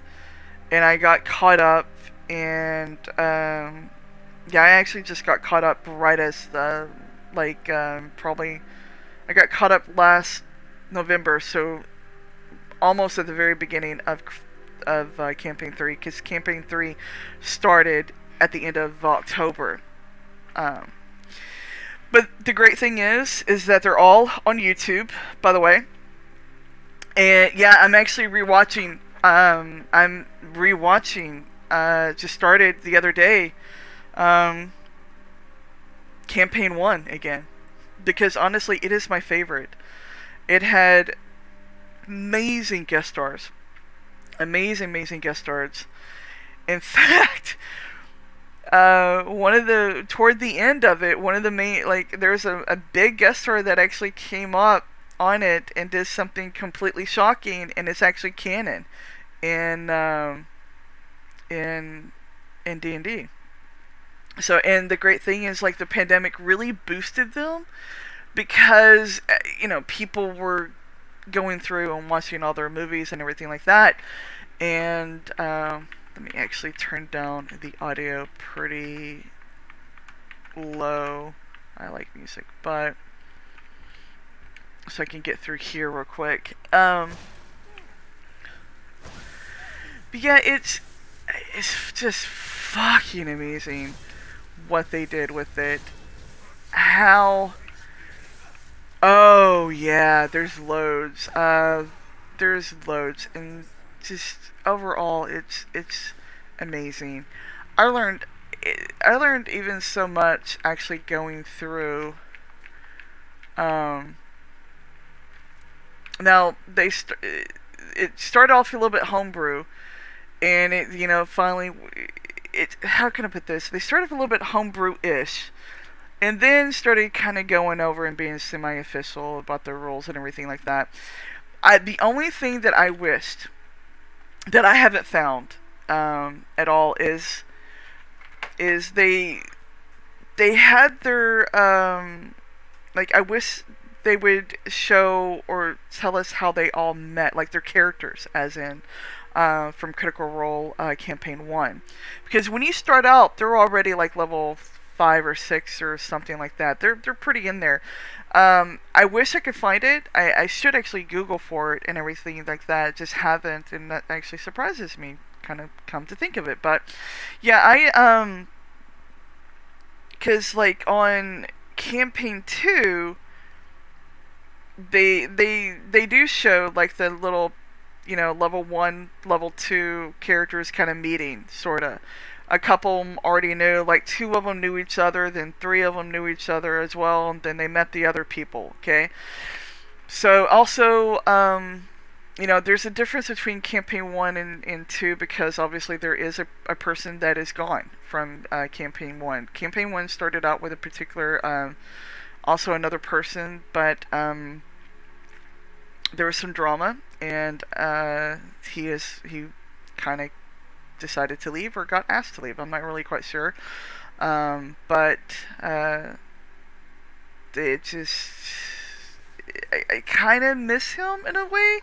and I got caught up. And yeah, I actually just got caught up right as probably I got caught up last November, so almost at the very beginning of of Campaign 3, because Campaign 3 started at the end of October. Um, but the great thing is that they're all on YouTube, by the way. And yeah, I'm actually rewatching. I'm rewatching. Just started the other day. Um, Campaign 1 again, because honestly, it is my favorite. It had amazing guest stars, amazing guest stars. In fact, one of the toward the end of it, one of the main, like, there's a big guest star that actually came up on it and did something completely shocking, and it's actually canon in in D&D. So, and the great thing is, like, the pandemic really boosted them, because people were going through and watching all their movies and everything like that. And let me actually turn down the audio pretty low. I like music, but so I can get through here real quick. But yeah, it's just fucking amazing what they did with it. How? Oh yeah, there's loads. There's loads, and just overall, it's amazing. I learned even so much actually going through. Now it started off a little bit homebrew, and it finally how can I put this? They started off a little bit homebrew-ish, and then started kind of going over and being semi-official about the rules and everything like that. The only thing that I wished that I haven't found at all is they had their like, I wish they would show or tell us how they all met, like their characters, as in from Critical Role Campaign 1. Because when you start out, they're already like level 5 or 6 or something like that. They're pretty in there. I wish I could find it. I should actually Google for it and everything like that. Just haven't, and that actually surprises me, kind of come to think of it. But yeah, because like on Campaign 2, they do show like the little, level 1, level 2 characters kind of meeting, sorta. A couple already knew, like 2 of them knew each other, then 3 of them knew each other as well, and then they met the other people, okay? So also, there's a difference between Campaign 1 and 2, because obviously there is a person that is gone from Campaign 1. Campaign 1 started out with a particular, also another person, but there was some drama, and he kind of decided to leave, or got asked to leave. I'm not really quite sure, but it just, I kind of miss him in a way,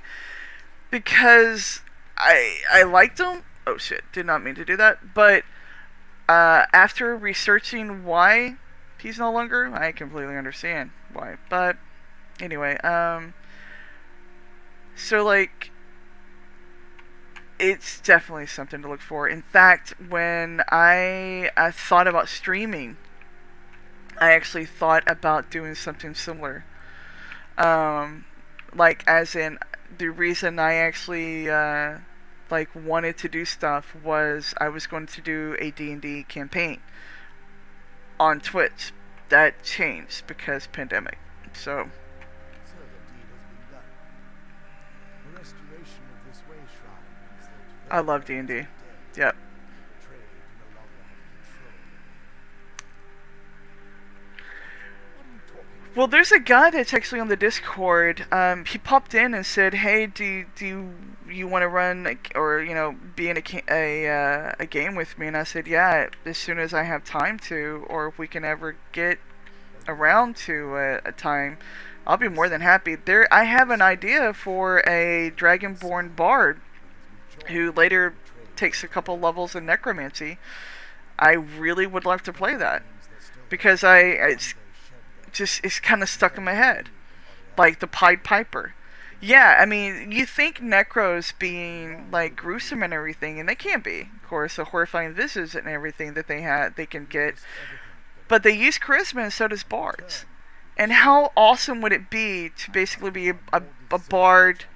because I liked him. Oh shit, did not mean to do that. But after researching why he's no longer, I completely understand why. But anyway, so like, it's definitely something to look for. In fact, when I thought about streaming, I actually thought about doing something similar. Like, as in, the reason I actually like wanted to do stuff was I was going to do a D&D campaign on Twitch. That changed because pandemic. So So the deed has been done. The restoration of this way shrine means that I love D&D. dead, Yep. the betrayed no longer have control. What are you talking about? Well, there's a guy that's actually on the Discord. He popped in and said, "Hey, do you want to run, like, or be in a game with me?" And I said, "Yeah, as soon as I have time to, or if we can ever get around to a time, I'll be more than happy." I have an idea for a Dragonborn bard who later takes a couple levels in necromancy. I really would love to play that, because it's kind of stuck in my head, like the Pied Piper. Yeah, I mean, you think necros being like gruesome and everything, and they can be, of course, the horrifying visage and everything that they can get, but they use charisma and so does bards. And how awesome would it be to basically be a bard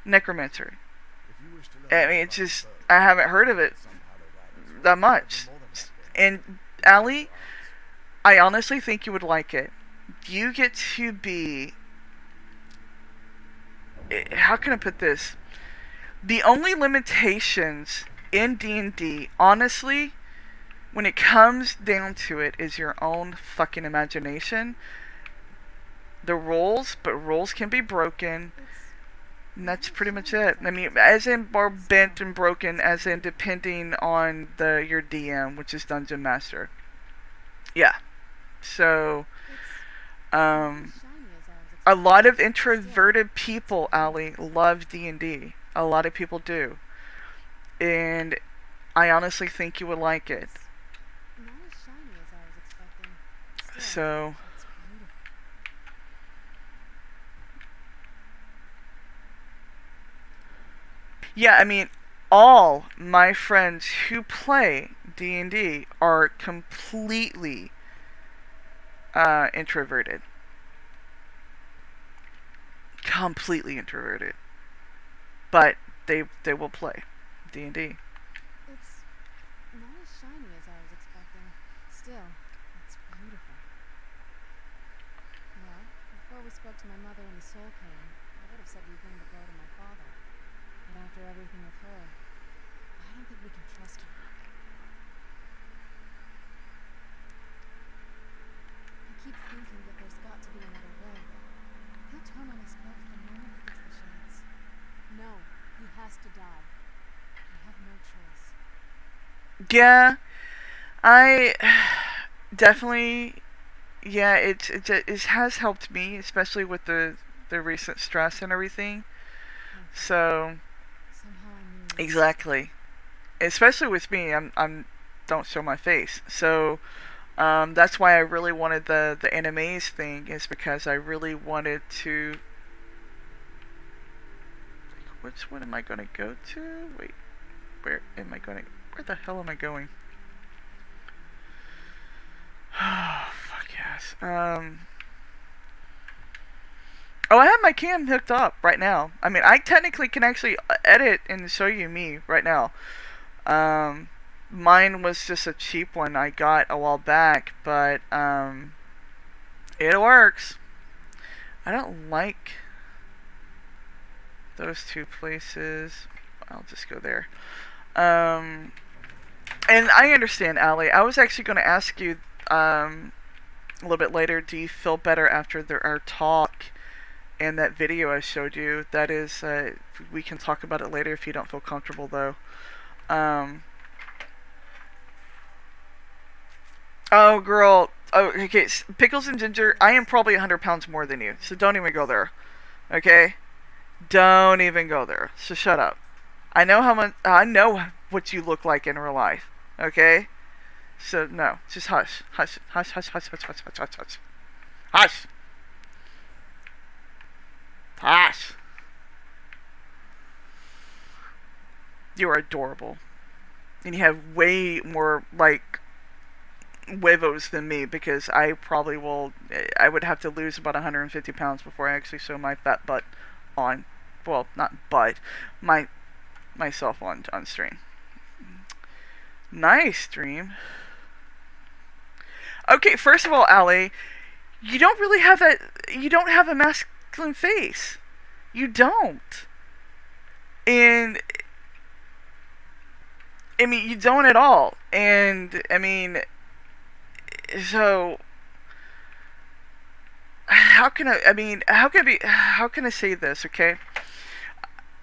necromancer? I mean, it's just I haven't heard of it that much. And Allie, I honestly think you would like it. You get to be, how can I put this? The only limitations in D&D, honestly, when it comes down to it, is your own fucking imagination. The rules, but rules can be broken. And that's pretty much it. I mean, as in bent and broken, as in depending on your DM, which is Dungeon Master. Yeah. So, a lot of introverted people, Allie, love D&D. A lot of people do. And I honestly think you would like it. So, yeah, I mean, all my friends who play D&D are completely introverted. Completely introverted. But they will play D&D. It's not as shiny as I was expecting. Still, it's beautiful. Well, before we spoke to my mother and the soul came, I would have said we bring the bow to my father. But after everything with her, I don't think we can trust her. I keep thinking that there's got to be another way. He'll turn on his boat the moment he gets the chance. No, he has to die. I have no choice. Yeah, I definitely, yeah, it has helped me, especially with the recent stress and everything. So, exactly. Especially with me, I'm don't show my face. So, that's why I really wanted the animes thing, is because I really wanted to. Which one am I gonna go to? Wait, where am I going? Where the hell am I going? Oh, fuck yes. Oh, I have my cam hooked up right now. I mean, I technically can actually edit and show you me right now. Mine was just a cheap one I got a while back, but it works. I don't like those two places. I'll just go there. And I understand, Allie. I was actually going to ask you a little bit later, do you feel better after our talk and that video I showed you? That is, we can talk about it later if you don't feel comfortable, though. Oh, girl. Oh, okay. Pickles and Ginger, I am probably 100 pounds more than you, so don't even go there. Okay? Don't even go there. So shut up. I know how much. I know what you look like in real life. Okay? So no, just hush, hush, hush, hush, hush, hush, hush, hush, hush, hush, hush, hush. You are adorable, and you have way more like huevos than me, because I probably will. I would have to lose about 150 pounds before I actually show my fat butt on. Well, not butt, myself on stream. Nice stream. Okay, first of all, Allie, you don't really have a masculine face. You don't. And I mean, you don't at all. And I mean, so how can how can I say this, okay?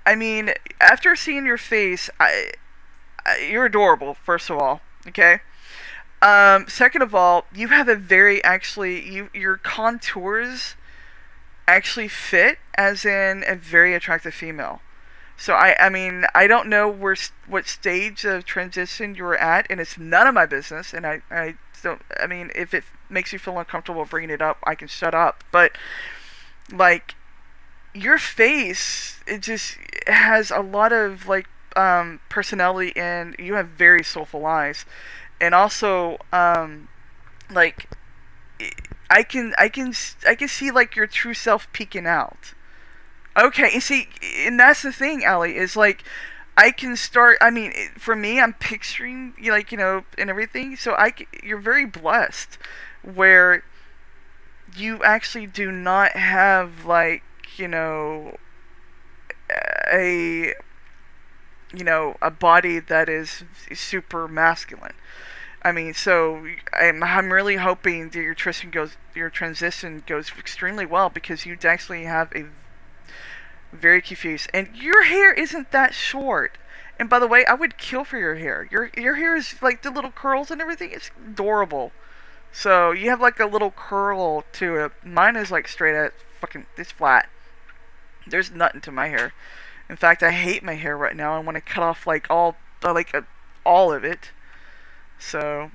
I mean, after seeing your face, you're adorable, first of all, okay? Second of all, you have a very your contours actually fit as in a very attractive female. So I mean, I don't know what stage of transition you were at, and it's none of my business. And I don't. I mean, if it makes you feel uncomfortable bringing it up, I can shut up. But like, your face, it just has a lot of like personality, and you have very soulful eyes, and also like I can see like your true self peeking out. Okay, and see, and that's the thing, Allie, is like I can start. I mean, for me, I'm picturing like and everything. So you're very blessed, where you actually do not have like a a body that is super masculine. I mean, so I'm really hoping that your transition goes extremely well, because you actually have a very confused, and your hair isn't that short. And by the way, I would kill for your hair. Your hair is like the little curls and everything. It's adorable. So you have like a little curl to it. Mine is like straight at fucking. It's flat. There's nothing to my hair. In fact, I hate my hair right now. I want to cut off like all of it. So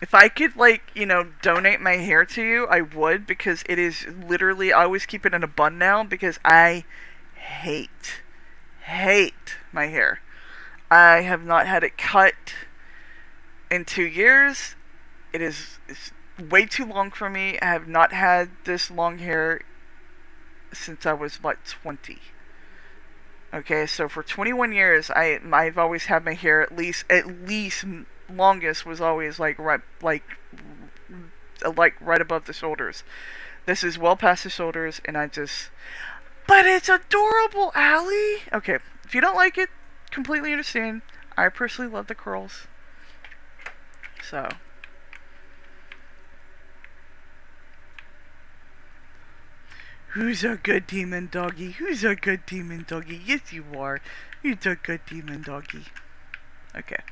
if I could like donate my hair to you, I would, because it is literally, I always keep it in a bun now, because I hate my hair. I have not had it cut in 2 years. It's way too long for me. I have not had this long hair since I was like 20. Okay, so for 21 years, I've always had my hair at least longest was always like right above the shoulders. This is well past the shoulders, and but it's adorable, Allie. Okay, if you don't like it, completely understand. I personally love the curls. So. Who's a good demon doggy? Who's a good demon doggy? Yes, you are. You're a good demon doggy. Okay.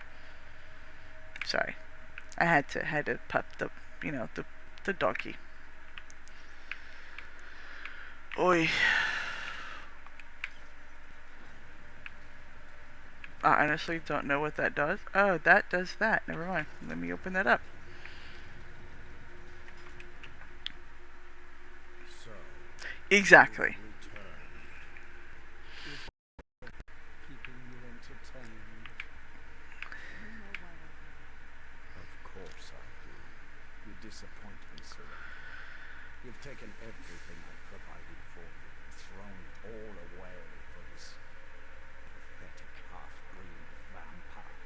Sorry. I had to pet the doggy. Oi. I honestly don't know what that does. Oh, that does that. Never mind. Let me open that up. So, Exactly. Keeping you entertained. of course I do. You disappoint me, sir. You've taken everything I provided for you and thrown it all away for this pathetic half-breed vampire.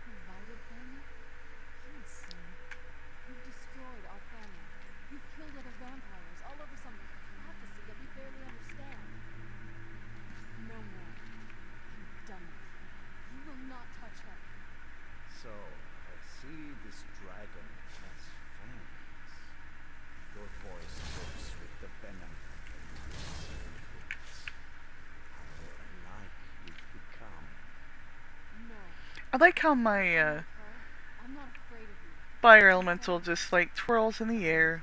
Provided for me? Please, sir. You've destroyed our family. You've killed other vampires all over some prophecy that we barely understand. No more. I'm done with you. You will not touch her. So, I see this dragon has fangs. Your voice drips with the venom of the night's influence. How alike you've become. No. I like how my I'm not afraid of you. fire elemental just like twirls in the air.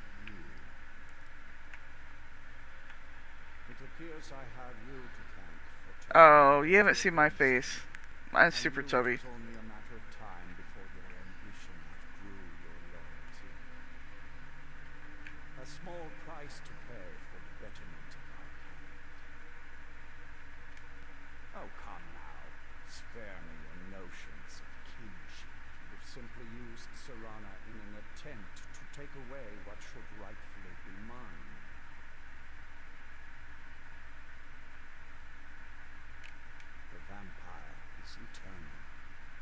It appears I have you to thank for Oh, you haven't seen my face. Mine's super chubby. It was only a matter of time before your ambition outgrew your loyalty. A small price to pay for the betterment of our kind. Oh, come now. Spare me your notions of kinship. You've simply used Serana in an attempt to take away what should rightfully be mine. The vampire is eternal,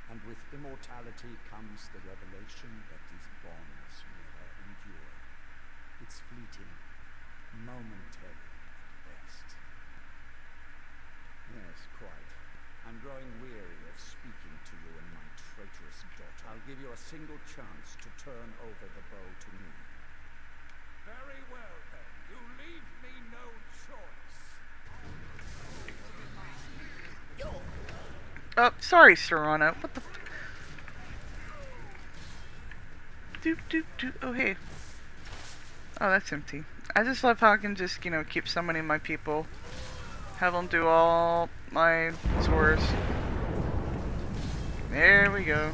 and with immortality comes the revelation that these bonds never endure. It's fleeting, momentary at best. Yes, quite. I'm growing weary of speaking to you and my traitorous daughter. I'll give you a single chance to turn over the bow to me. Very well, then. You leave me no choice. Oh, sorry, Serana. What the Doop doop doop. Oh, hey. Oh, that's empty. I just love how I can just, keep summoning my people. Have them do all my chores. There we go.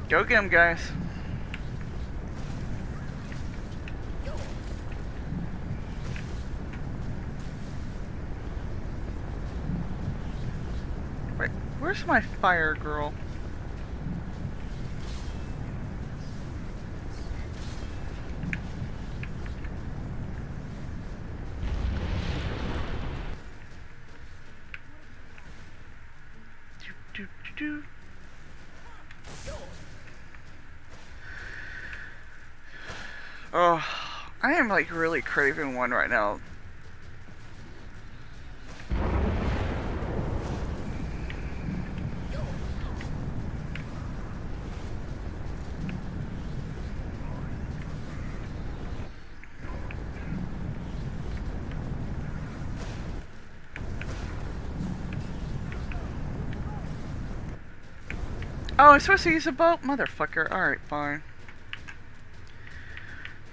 Go get them, guys. Where's my fire girl? Do, do, do, do. Oh, I am like really craving one right now. Oh, I'm supposed to use a boat? Motherfucker. Alright, fine.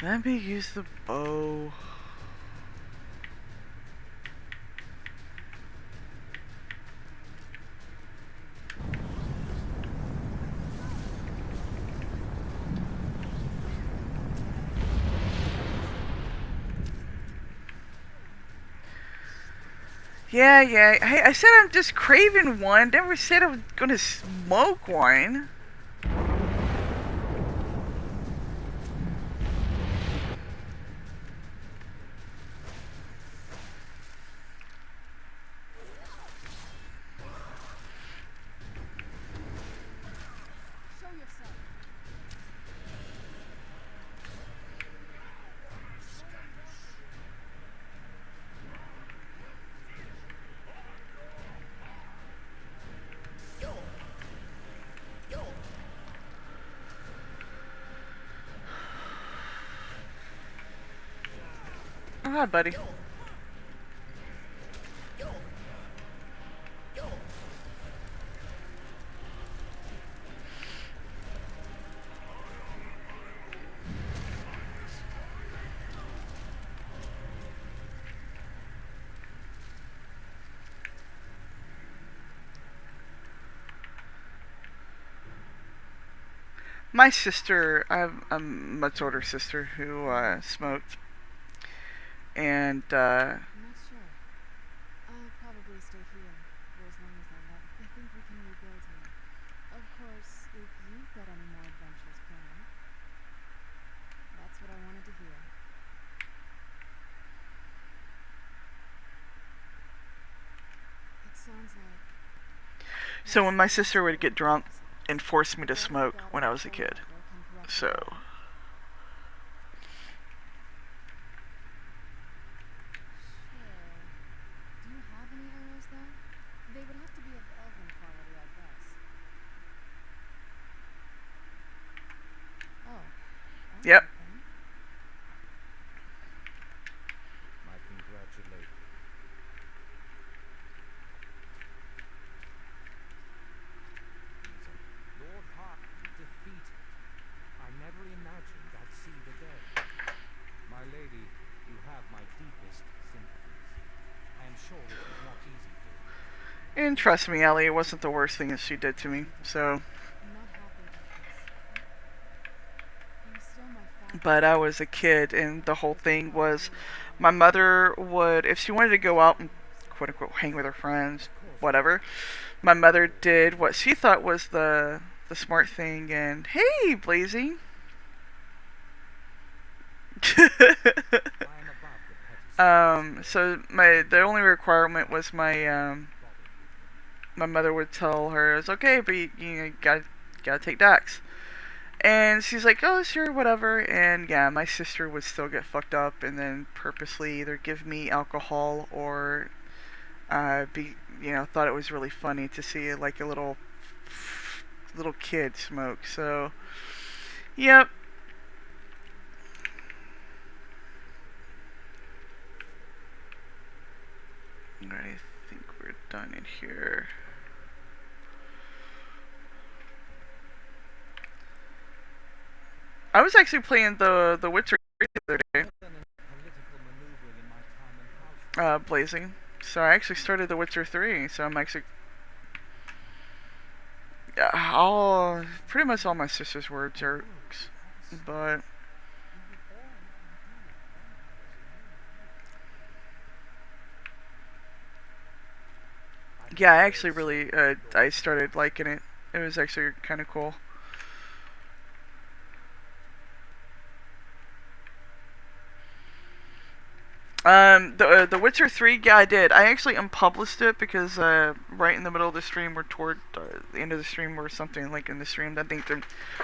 Let me use the bow. Yeah. Hey, I said I'm just craving one. Never said I was gonna smoke one. Show yourself. Oh, hi, buddy. My sister, I have a much older sister who smoked, and I'm not sure. I'll probably stay here for as long as I like. I think we can rebuild here. Of course, if you've got any more adventures planned. That's what I wanted to hear. It sounds like... so when my sister would get drunk and force me to smoke when I was a kid. So Sure. Do you have any arrows, though? They would have to be of elven quality, I guess. Oh. Yep. Then. My congratulations. Lord Hartman defeated. I never imagined I'd see the day. My lady, you have my deepest sympathies. I am sure it was not easy for you. And trust me, Ellie, it wasn't the worst thing that she did to me. So, I'm not happy about this. I'm still my father. but I was a kid, and the whole thing was, my mother would, if she wanted to go out and quote unquote hang with her friends, whatever, my mother did what she thought was the smart thing. And hey, Blazing. So the only requirement was my mother would tell her it's okay, but you gotta take Dax. And she's like, oh sure, whatever. And yeah, my sister would still get fucked up and then purposely either give me alcohol or thought it was really funny to see like a little kid smoke. So yep. I think we're done in here. I was actually playing the Witcher the other day. Blazing. So I actually started The Witcher 3, so I'm actually pretty much all my sister's were jerks, but Yeah, I actually really, I started liking it. It was actually kind of cool. The Witcher 3, yeah, I did. I actually unpublished it because right in the middle of the stream or toward the end of the stream or something like in the stream, I think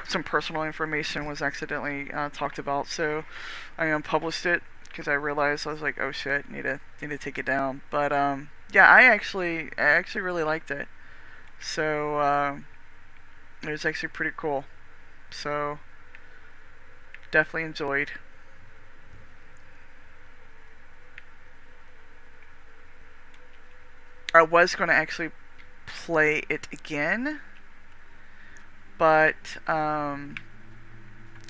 some personal information was accidentally talked about. So I unpublished it because I realized I was like, oh shit, need to take it down. But yeah, I actually really liked it. So it was actually pretty cool. So definitely enjoyed. I was going to actually play it again, but I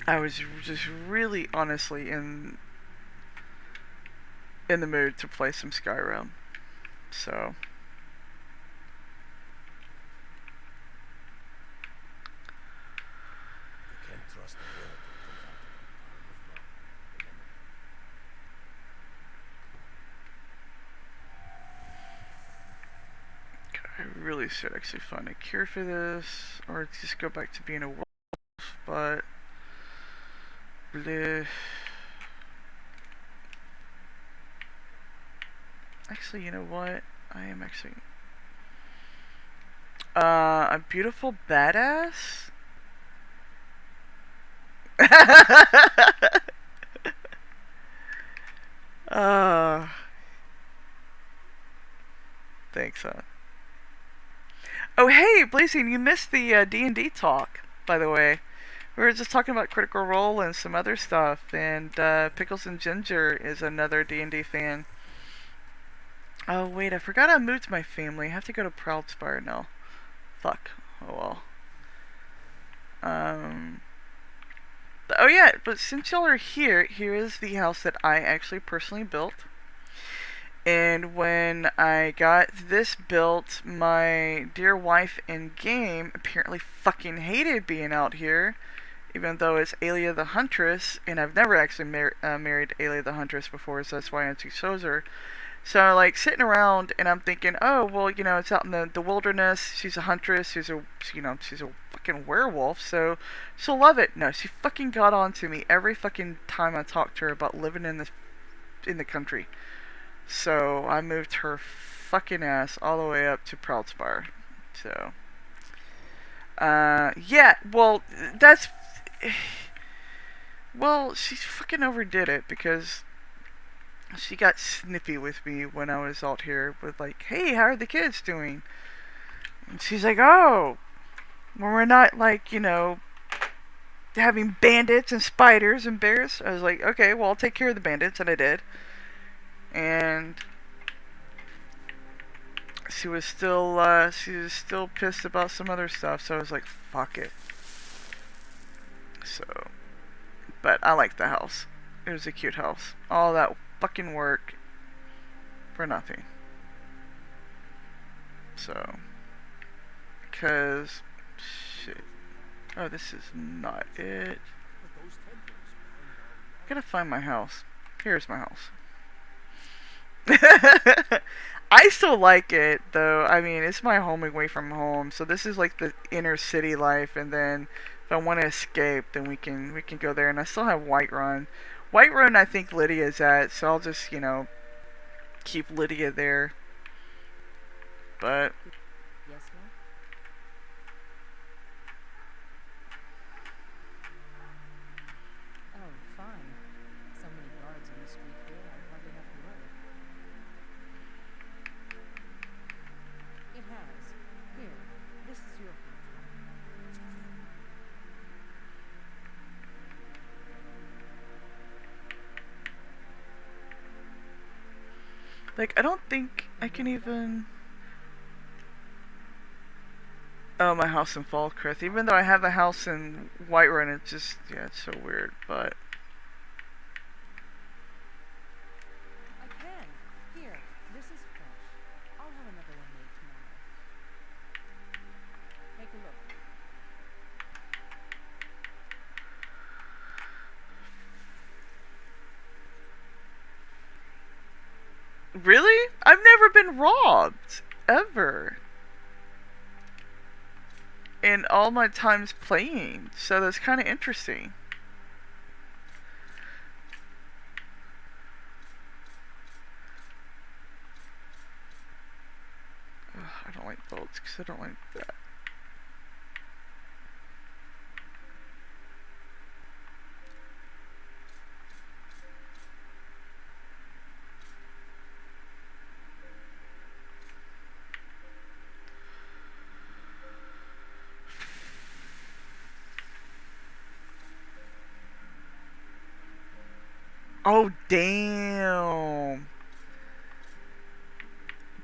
was just really honestly in the mood to play some Skyrim. So You can't trust the word that comes out of that pile of rock. Remember that. I really should actually find a cure for this, or just go back to being a wolf. But bleh. Actually, you know what? I am actually a beautiful badass. uh, thanks, huh? Oh, hey, Blazing, you missed the D&D talk, by the way. We were just talking about Critical Role and some other stuff, and Pickles and Ginger is another D&D fan. Oh, wait, I forgot I moved my family. I have to go to Proudspire now. Fuck. Oh, well. Oh, yeah, but since y'all are here, here is the house that I actually personally built. And when I got this built, my dear wife in game apparently fucking hated being out here, even though it's Aelia the Huntress, and I've never actually married Aelia the Huntress before, so that's why I chose her. So, like, sitting around, and I'm thinking, oh, well, you know, it's out in the wilderness, she's a huntress, she's a fucking werewolf, so she'll love it. No, she fucking got on to me every fucking time I talked to her about living in the country. So I moved her fucking ass all the way up to Proudspire. So, yeah, well, that's. Well, she fucking overdid it because she got snippy with me when I was out here with, like, hey, how are the kids doing? And she's like, oh, when we're not, like, you know, having bandits and spiders and bears. I was like, okay, well, I'll take care of the bandits, and I did. And she was still pissed about some other stuff, so I was like, fuck it. So, but I liked the house. It was a cute house. All that fucking work for nothing. So, because, shit. Oh, this is not it. Gotta find my house. Here's my house. I still like it though. I mean, it's my home away from home, so this is like the inner city life. And then if I want to escape, then we can go there. And I still have Whiterun. Whiterun, I think Lydia's at, so I'll just keep Lydia there. But Yes, ma'am? Oh, fine. So many guards on the street here, I hardly have to worry. It has. Here, this is your food. like, I don't think I can even. Oh, my house in Falkirk. Even though I have a house in Whiterun, it's just it's so weird. But I can. Here, this is fresh. I'll have another one made tomorrow. Take a look. really, I've never been robbed. ever in all my times playing, so that's kind of interesting. Ugh, I don't like bolts because I don't like that. Oh, damn.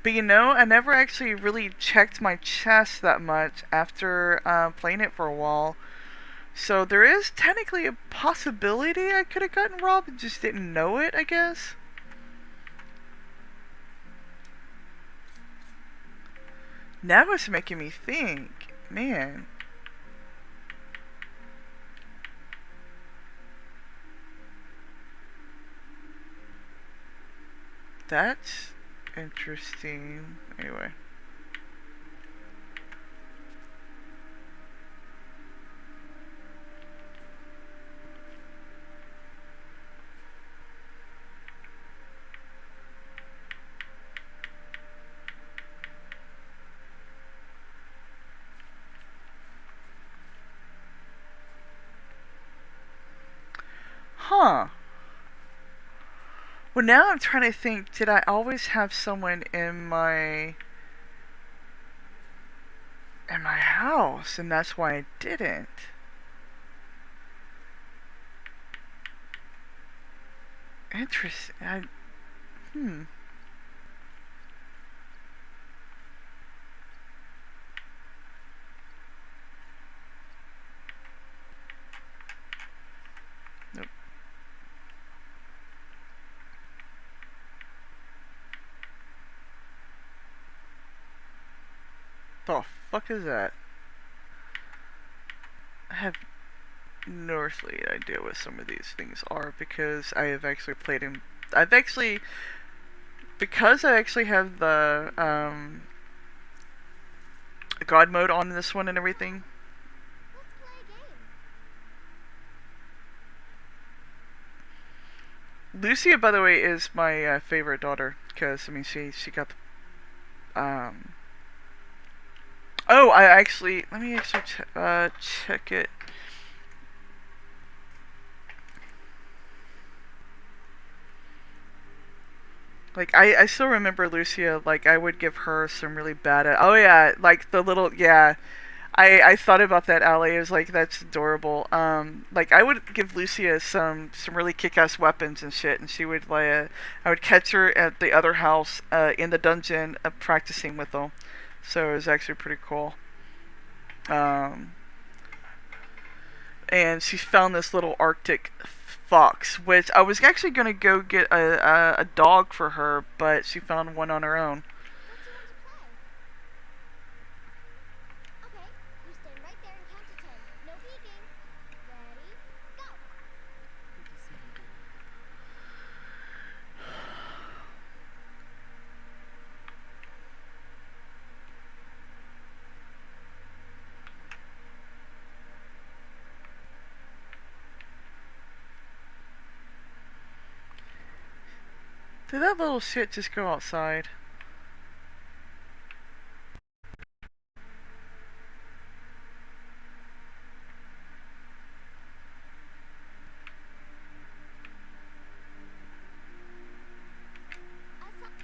But you know, I never actually really checked my chest that much after playing it for a while. So there is technically a possibility I could have gotten robbed and just didn't know it, I guess. Now it's making me think. Man. That's interesting. Anyway. Huh. Well, now I'm trying to think, did I always have someone in my house and that's why I didn't? Interesting. Nope. The fuck is that? I have no earthly idea what some of these things are because I have actually played in. Because I actually have the God mode on this one and everything. Let's play a game. Lucia, by the way, is my favorite daughter because I mean she got the Oh, I actually let me actually check it. Like, I still remember Lucia, like, I would give her some really bad... oh, yeah, like, the little... Yeah, I thought about that, Allie. It was like, that's adorable. Like, I would give Lucia some really kick-ass weapons and shit, and she would, like... I would catch her at the other house, in the dungeon, practicing with them. So it was actually pretty cool. And she found this little Arctic fox, which I was actually going to go get a dog for her, but she found one on her own. What do you want to play? Okay, you stand right there and count to 10. No peeking. Ready, go. Did that little shit just go outside? My turn.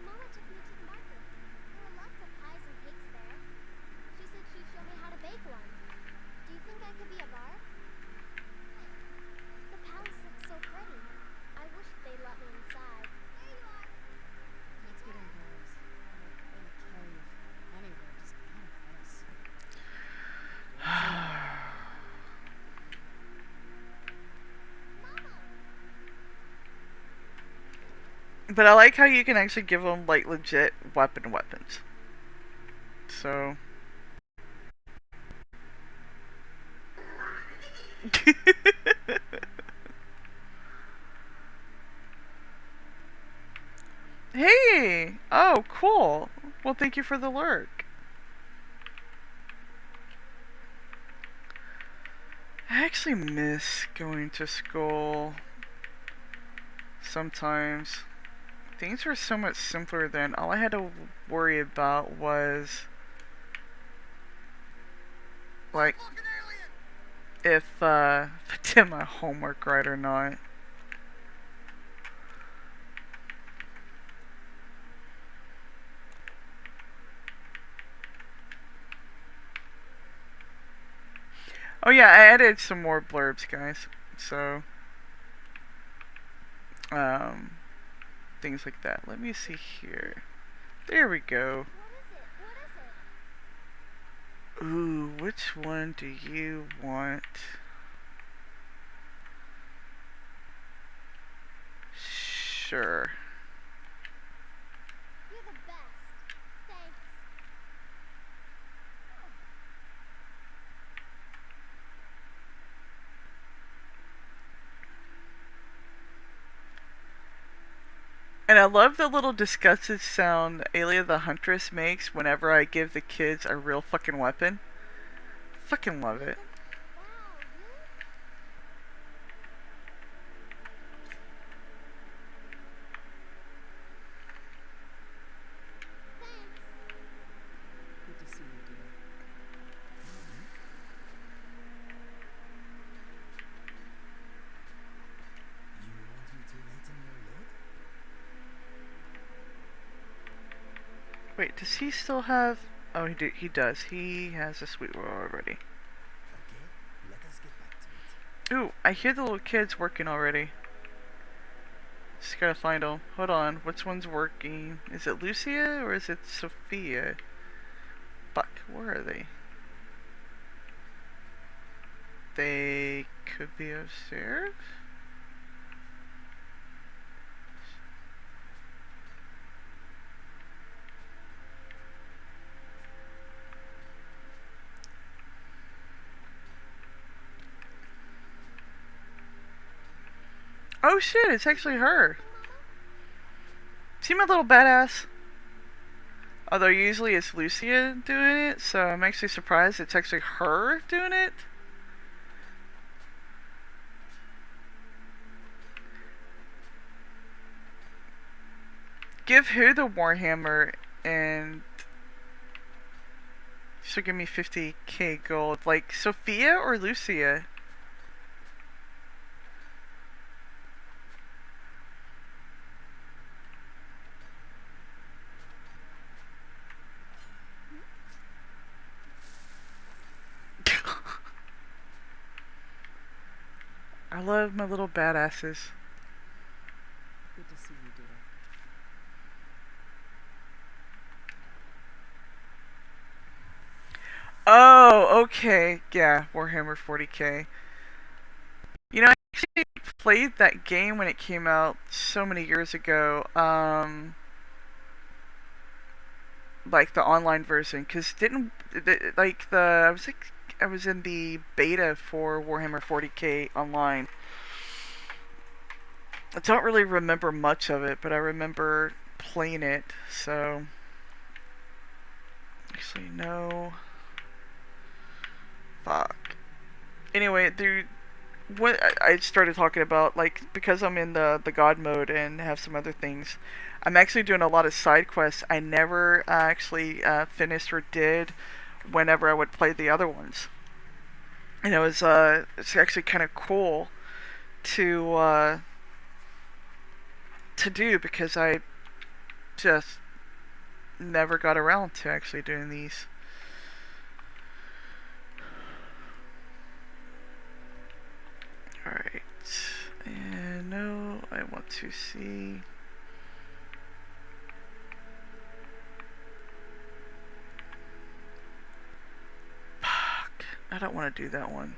Mama took me to the market. There were lots of pies and cakes there. She said she'd show me how to bake one. Do you think I could be a bard? The palace looks so pretty. I wish they'd let me inside. There you are. Let's get indoors. In a cave. Anywhere, just kind of this. But I like how you can actually give them, like, legit weapons. So... Hey! Oh, cool. Well, thank you for the lurk. I actually miss going to school sometimes. Things were so much simpler then. All I had to worry about was, like, if I did my homework right or not. Oh yeah, I added some more blurbs, guys. So, um, things like that. Let me see here. There we go. Ooh, which one do you want? Sure. You're the best. Thanks. And I love the little disgusted sound Alia the Huntress makes whenever I give the kids a real fucking weapon. Fucking love it. Wow, really? Thanks. Good to see you, dear. You want me to lighten your load? Wait, does he still have... Oh, he does. He has a sweet roll already. Okay, let us get back to it. Ooh, I hear the little kids working already. Just gotta find them. Hold on, which one's working? Is it Lucia or is it Sophia? Fuck, where are they? They could be upstairs? Oh shit, it's actually her. See my little badass? Although usually it's Lucia doing it, so I'm actually surprised it's actually her doing it. Give who the Warhammer and she'll give me 50k gold. Like Sophia or Lucia? I love my little badasses. Good to see you, dear. Oh, okay. Yeah, Warhammer 40k. You know, I actually played that game when it came out so many years ago. Like the online version, cause didn't like the I was in the beta for Warhammer 40k online. I don't really remember much of it, but I remember playing it. So actually, no. Fuck. Anyway, dude, what I started talking about, like, because I'm in the god mode and have some other things, I'm actually doing a lot of side quests I never actually finished or did whenever I would play the other ones. And it's actually kind of cool to to do because I just never got around to actually doing these. Alright. And no, I want to see. Fuck. I don't want to do that one.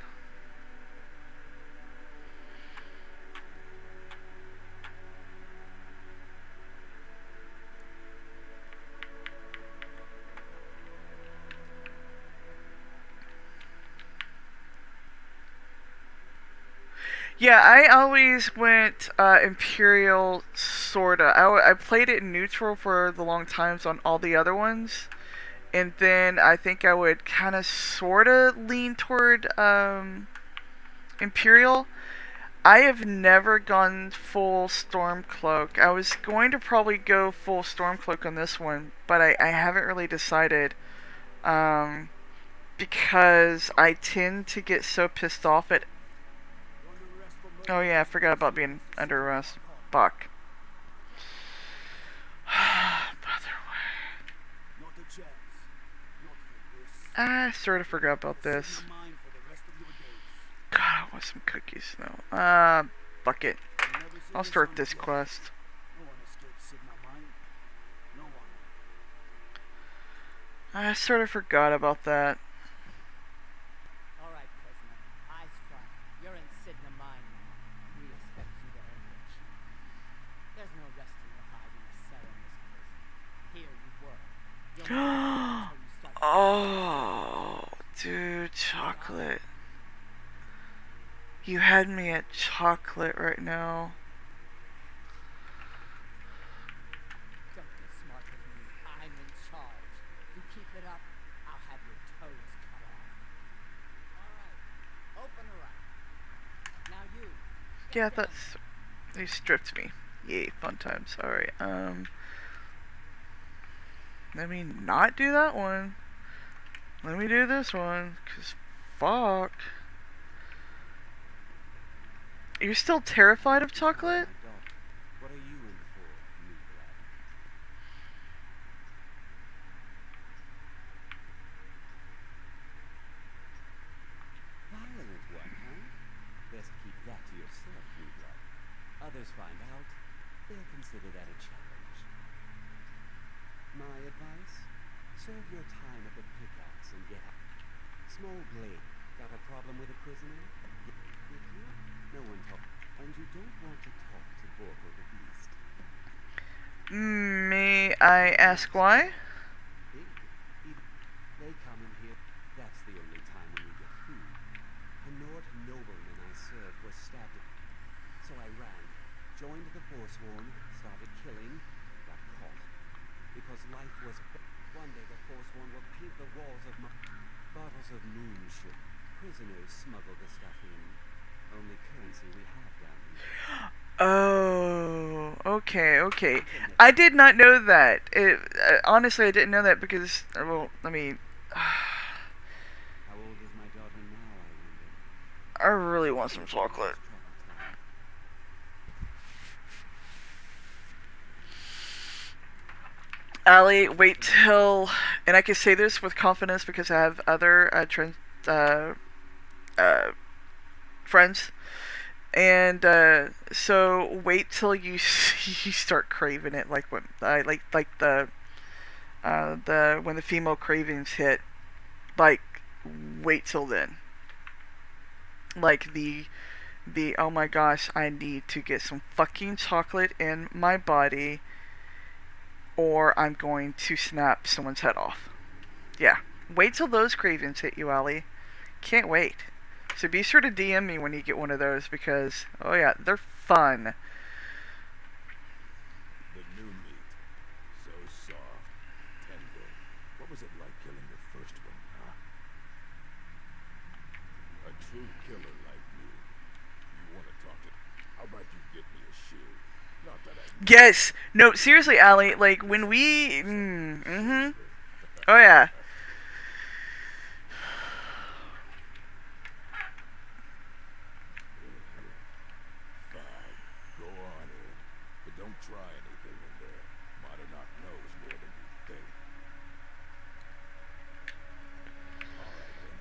Yeah, I always went Imperial, sorta. I played it in neutral for the long times on all the other ones, and then I think I would kind of sorta lean toward Imperial. I have never gone full Stormcloak. I was going to probably go full Stormcloak on this one, but I haven't really decided. Um, because I tend to get so pissed off at. Oh yeah, I forgot about being under arrest. Fuck. Brother, Not a chance. Not for this. I sort of forgot about Sit this. in mind for the rest of your days. God, I want some cookies though. Fuck it. You'll never see I'll the start sun this again. quest. No one escapes Sigma mind. No one. I sort of forgot about that. All right, prisoner. Eyes front. You're in Sidna mine now. We expect you to earn your keep. There's no resting your hide in a cell in this prison. Here you work. You'll never until you start. Oh, dude, chocolate. You had me at chocolate right now. Don't be smart with me. I'm in charge. You keep it up, I'll have your toes cut off. All right. Open her up. Now you. Yeah, that's. They stripped me. Yay, fun times. Alright, let me not do that one. Let me do this one, cause fuck. You're still terrified of chocolate? What are you in for, new blood? Violent one, huh? Best keep that to yourself, new blood. Others find out, they'll consider that a challenge. My advice? Serve your time at the pickaxe and get out. Small blade. Got a problem with a prisoner? With you? No one talk. And you don't want to talk to Borgo the Beast. May I ask why? They come in here. That's the only time when we get food. A Nord nobleman I served was stabbed. So I ran, joined the Forsworn, started killing, got caught. Because life was. One day the Forsworn will paint the walls of my. Bottles of moon sugar. Prisoners smuggle the stuff in. Only currency we have down here. Oh, okay. I did not know that. Honestly, I didn't know that because, well, I mean, How old is my daughter now, I I wonder? really want some chocolate. Allie, wait till, and I can say this with confidence because I have other friends, and so wait till you you start craving it, like when like the when the female cravings hit, like wait till then. Like the oh my gosh, I need to get some fucking chocolate in my body or I'm going to snap someone's head off. Yeah. Wait till those cravings hit you, Allie. Can't wait. So be sure to DM me when you get one of those because, oh yeah, they're fun. The new meat. So soft, tender. What was it like killing the first one, huh? A true killer like you. You want to talk to... How about you get me a shield? Not that I... Yes! No, seriously, Allie, like, when we... Oh yeah. Fine. Go on in. But don't try anything in there. Monarch knows more than you think. Alright then.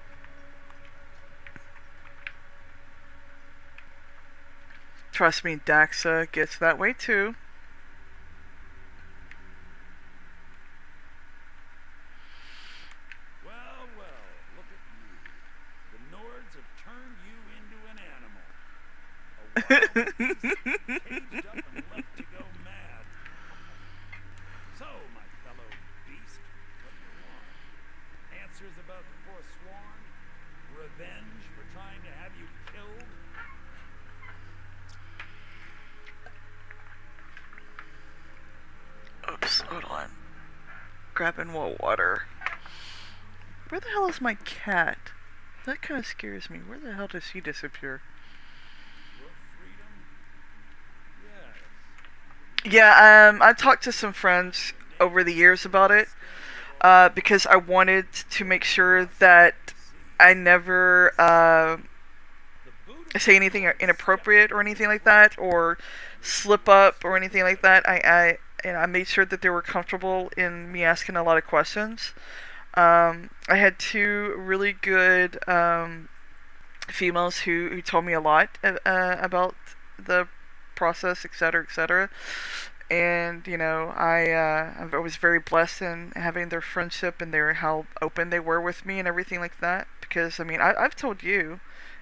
Trust me, Daxa gets that way too. Well, look at you. The Nords have turned you into an animal. A wild beast caged up and left to go mad. So, my fellow beast, what do you want? Answers about the Forsworn? Revenge for trying to have you killed? Hold on. Grabbing more water. Where the hell is my cat? That kind of scares me. Where the hell does he disappear? Your freedom? Yes. Yeah, I talked to some friends over the years about it, because I wanted to make sure that I never say anything inappropriate or anything like that, or slip up or anything like that. And I made sure that they were comfortable in me asking a lot of questions. I had two really good females who told me a lot about the process, etc., etc. And you know, I was very blessed in having their friendship and their how open they were with me and everything like that. Because I mean, I've told you,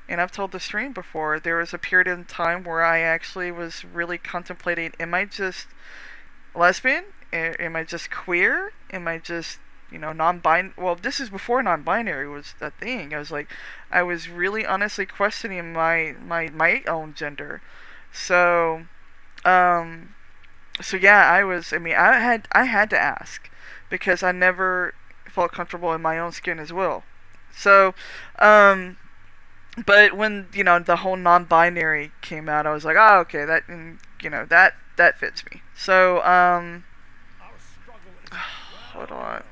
and I've told the stream before, there was a period in time where I actually was really contemplating: am I just lesbian? Am I just queer? Am I just, you know, non-binary? Well, this is before non-binary was a thing. I was really honestly questioning my own gender. So, so yeah, I mean, I had to ask because I never felt comfortable in my own skin as well. So, but when, you know, the whole non-binary came out, I was like, oh, okay, that, and, you know, that fits me. So, hold on.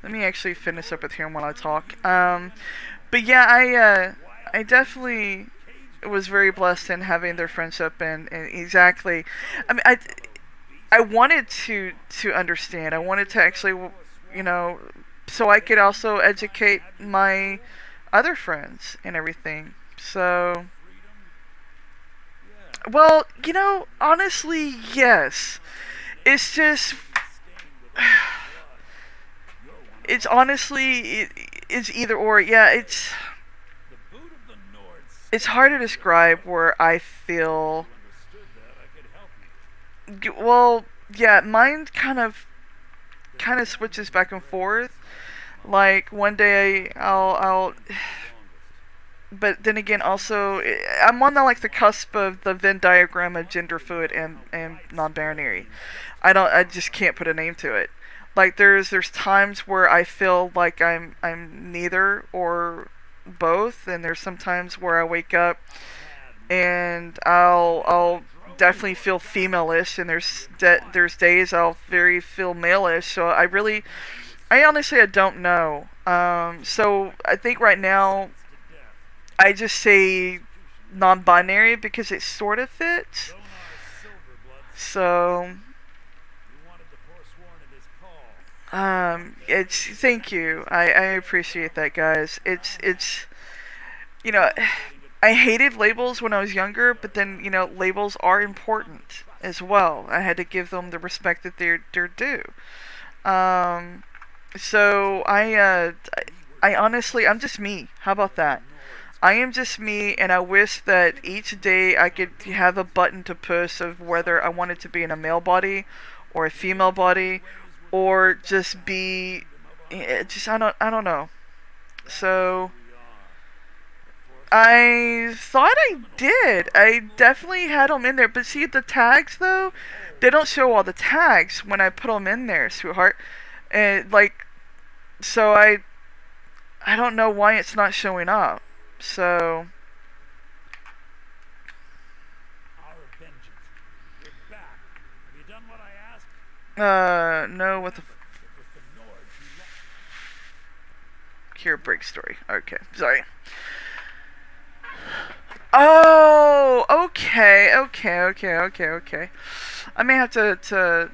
Let me actually finish up with him while I talk. But yeah, I definitely was very blessed in having their friendship, and exactly, I mean, I wanted to understand. I wanted to actually, you know, so I could also educate my other friends and everything. So, well, you know, honestly, yes. It's just, it's honestly, it's either or. Yeah, it's hard to describe where I feel. Well, yeah, mine kind of switches back and forth. Like one day I'll but then again, also I'm on the cusp of the Venn diagram of gender fluid and non-binary. I just can't put a name to it. Like there's times where I feel like I'm neither or both, and there's some times where I wake up and I'll definitely feel female-ish, and there's days I'll very feel male-ish. So I honestly I don't know. So I think right now I just say non-binary because it sort of fits. So, it's thank you. I appreciate that, guys. It's you know, I hated labels when I was younger, but then you know labels are important as well. I had to give them the respect that they're due. Um, so I honestly I'm just me. How about that? I am just me, and I wish that each day I could have a button to push of whether I wanted to be in a male body or a female body, or just be, just I don't know. So I thought I did. I definitely had them in there, but see the tags though, they don't show all the tags when I put them in there, sweetheart. And like, so I don't know why it's not showing up. So, no, what the here, break story. Okay, sorry. Oh, okay. I may have to.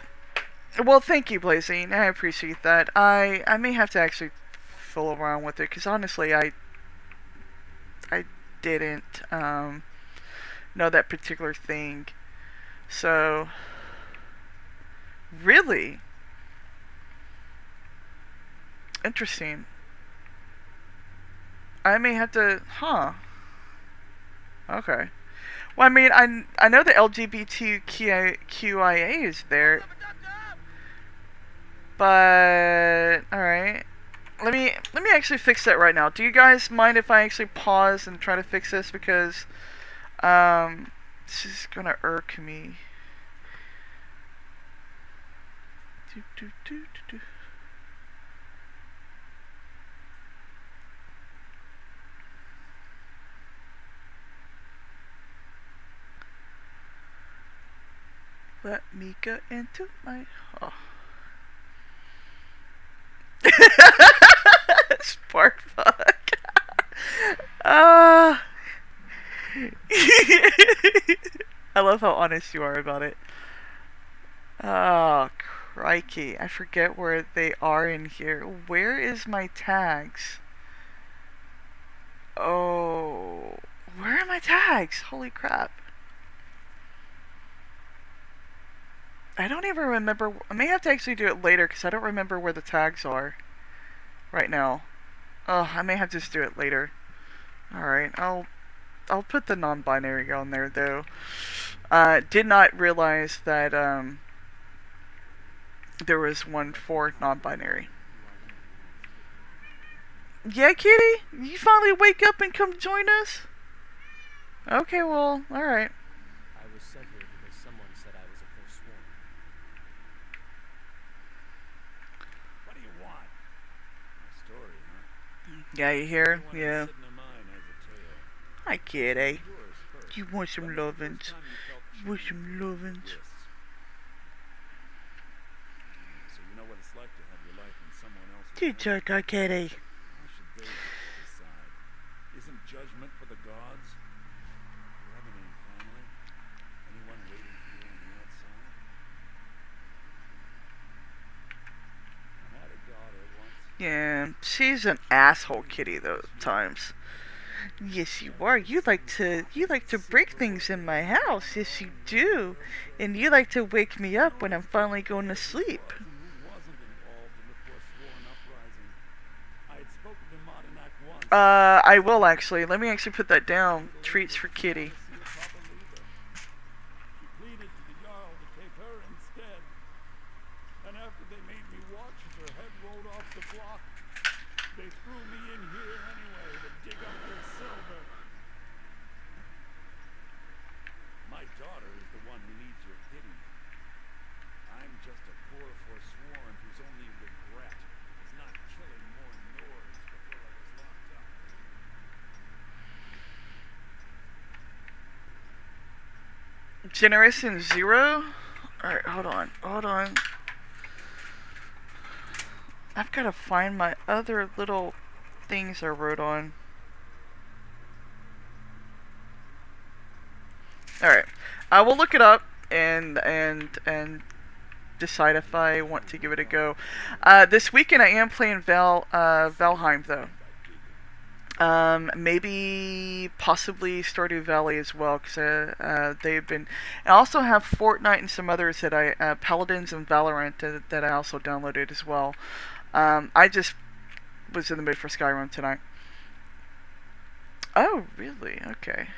Well, thank you, Blazing. I appreciate that. I may have to actually fool around with it because honestly, I didn't know that particular thing. So, really interesting. I may have to, huh? Okay. Well, I mean, I know the LGBTQIA is there, but all right. Let me actually fix that right now. Do you guys mind if I actually pause and try to fix this because this is gonna irk me. Do, do, do, do, do. Let me go into my... Oh. Spark fuck. I love how honest you are about it. Oh, crikey. I forget where they are in here. Where is my tags? Oh, where are my tags? Holy crap. I don't even remember. I may have to actually do it later because I don't remember where the tags are right now. Oh, I may have to just do it later. Alright, I'll put the non-binary on there though. Did not realize that there was one for non-binary. Yeah, kitty? You finally wake up and come join us? Okay, well, alright. I was sent here because someone said I was a forsworn. What do you want? My story, huh? Yeah, you hear? Anyone Yeah. sitting in mine has a tale. Hi, kitty. Yours first. You want some When was the lovins? first time you felt Want cheated some and lovins? bliss? So you know what it's like to have your life in someone else's You hands? jerk, kitty. How should they get to decide? Isn't judgment for the gods? Do you have any family? Anyone waiting for you on the outside? I had a daughter once. Yeah, she's an asshole kitty though at times. Yes, you are. You like to break things in my house. Yes, you do. And you like to wake me up when I'm finally going to sleep. Who wasn't involved in the forsworn uprising? I had spoken to Modenak once. I will actually. Let me actually put that down. Treats for kitty. She pleaded to the Jarl to take her instead. And after they made me watch as her head rolled off the block, they threw me in here anyway to dig up their silver. My daughter is the one who needs your pity. I'm just a poor forsworn whose only regret is not killing more Nords before I was locked up. Generation 0? Alright, hold on. I've got to find my other little things I wrote on. Alright, I will look it up and decide if I want to give it a go. This weekend I am playing Valheim though. Maybe possibly Stardew Valley as well, because they've been. I also have Fortnite and some others that Paladins and Valorant that I also downloaded as well. I just was in the mood for Skyrim tonight. Oh, really? Okay.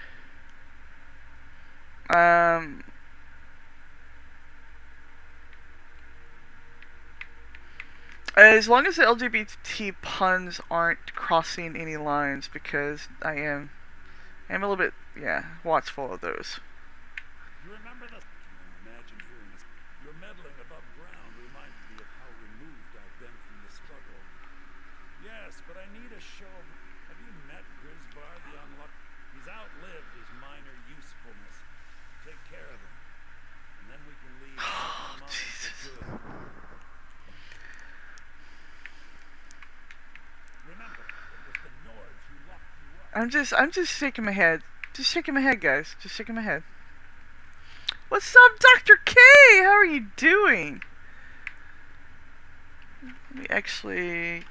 As long as the LGBT puns aren't crossing any lines, because I'm a little bit, watchful of those. You remember the... Imagine hearing this. Your meddling above ground reminds me of how removed I've been from the struggle. Yes, but I need a show. Have you met Grisbar the Unlucky? He's outlived his minor usefulness. Take care of him. And then we can leave for good. Remember, it was the Nords who locked you up. I'm just shaking my head. Just shaking my head, guys. Just shaking my head. What's up, Dr. K? How are you doing? Let me actually...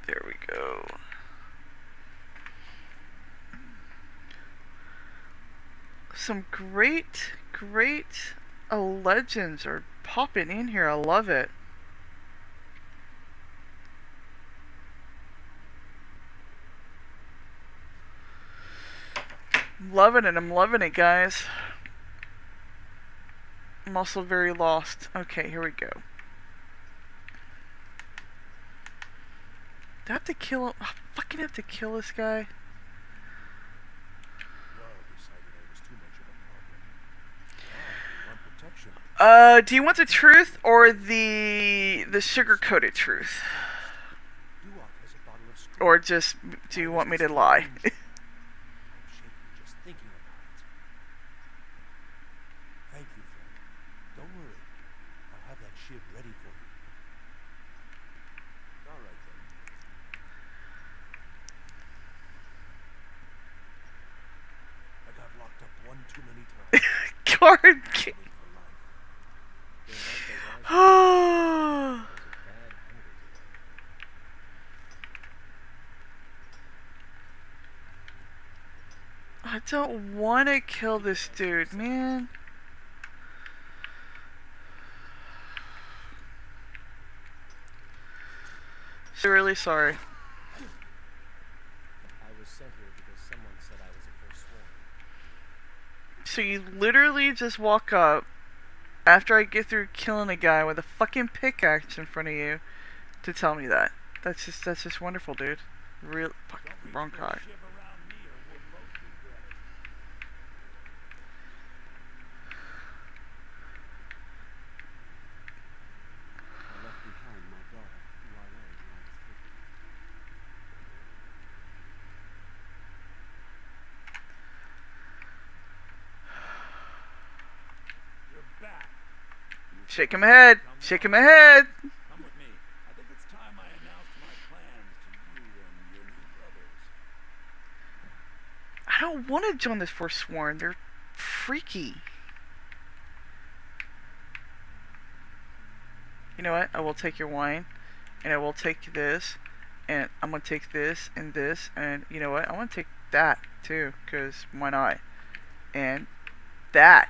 There we go. Some great legends are popping in here. I love it. I'm loving it, guys. I'm also very lost. Okay, here we go. Do I have to kill him? I fucking have to kill this guy. Do you want the truth or the sugar-coated truth? Duok has a bottle of screw. Or just, do you want me to lie? I'm shaking just thinking about it. Thank you, friend. Don't worry. I'll have that shiv ready for you. All right, then. I got locked up one too many times. Card For game. life. Oh. Bad hunger today. I don't want to kill this dude, man. So really sorry. I was sent here because someone said I was a forsworn. So you literally just walk up after I get through killing a guy with a fucking pickaxe in front of you to tell me that. That's just wonderful, dude. Real fucking wrong guy. Shiv around me or we'll both regret it. I left behind my daughter, who I lay when I was taken. You're back. Shake him ahead. Shake him ahead. Come with me. I think it's time I announced my plans to you and your new brothers. I don't want to join this Forsworn. They're freaky. You know what? I will take your wine, and I will take this, and I'm gonna take this, and you know what? I want to take that too, cause why not? And that,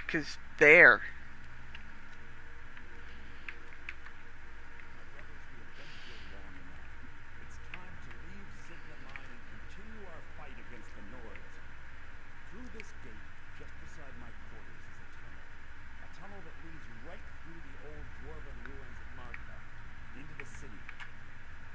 cause there. My brothers, we have been here long enough. It's time to leave Signa Mine and continue our fight against the Nords. Through this gate, just beside my quarters, is a tunnel. A tunnel that leads right through the old dwarven ruins of Marka, into the city.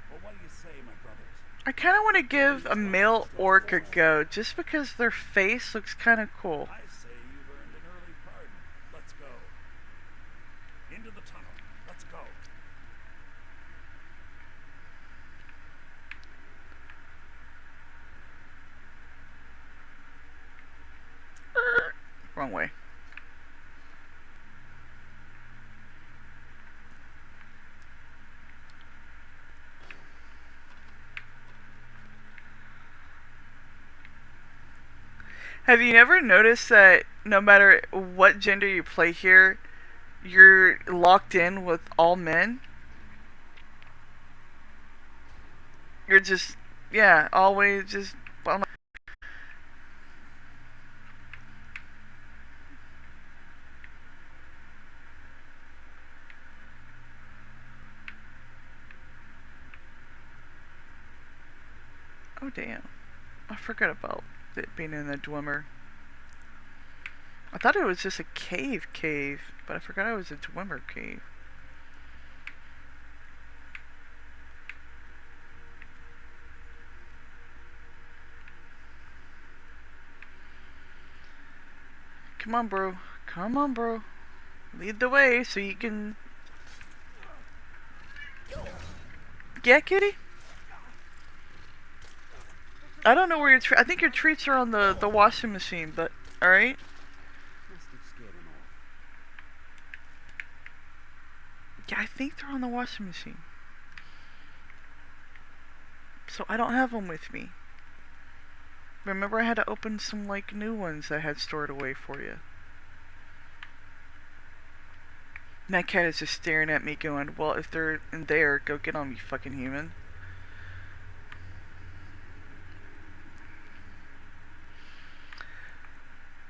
Well, what do you say, my brothers? I kind of want to give a male orc a go, just because their face looks kind of cool. I say you've earned an early pardon. Let's go. Into the tunnel. Let's go. Wrong way. Have you ever noticed that no matter what gender you play here, you're locked in with all men? You're just, yeah, always just. Oh damn. I forgot about it being in the Dwemer. I thought it was just a cave, but I forgot it was a Dwemer cave. Come on, bro. Come on, bro. Lead the way so you can... Yeah, kitty? I don't know where your I think your treats are on the washing machine, but... Alright? Must have scared him off. Yeah, I think they're on the washing machine. So I don't have them with me. Remember I had to open some, like, new ones I had stored away for you. And that cat is just staring at me going, well, if they're in there, go get them, you fucking human.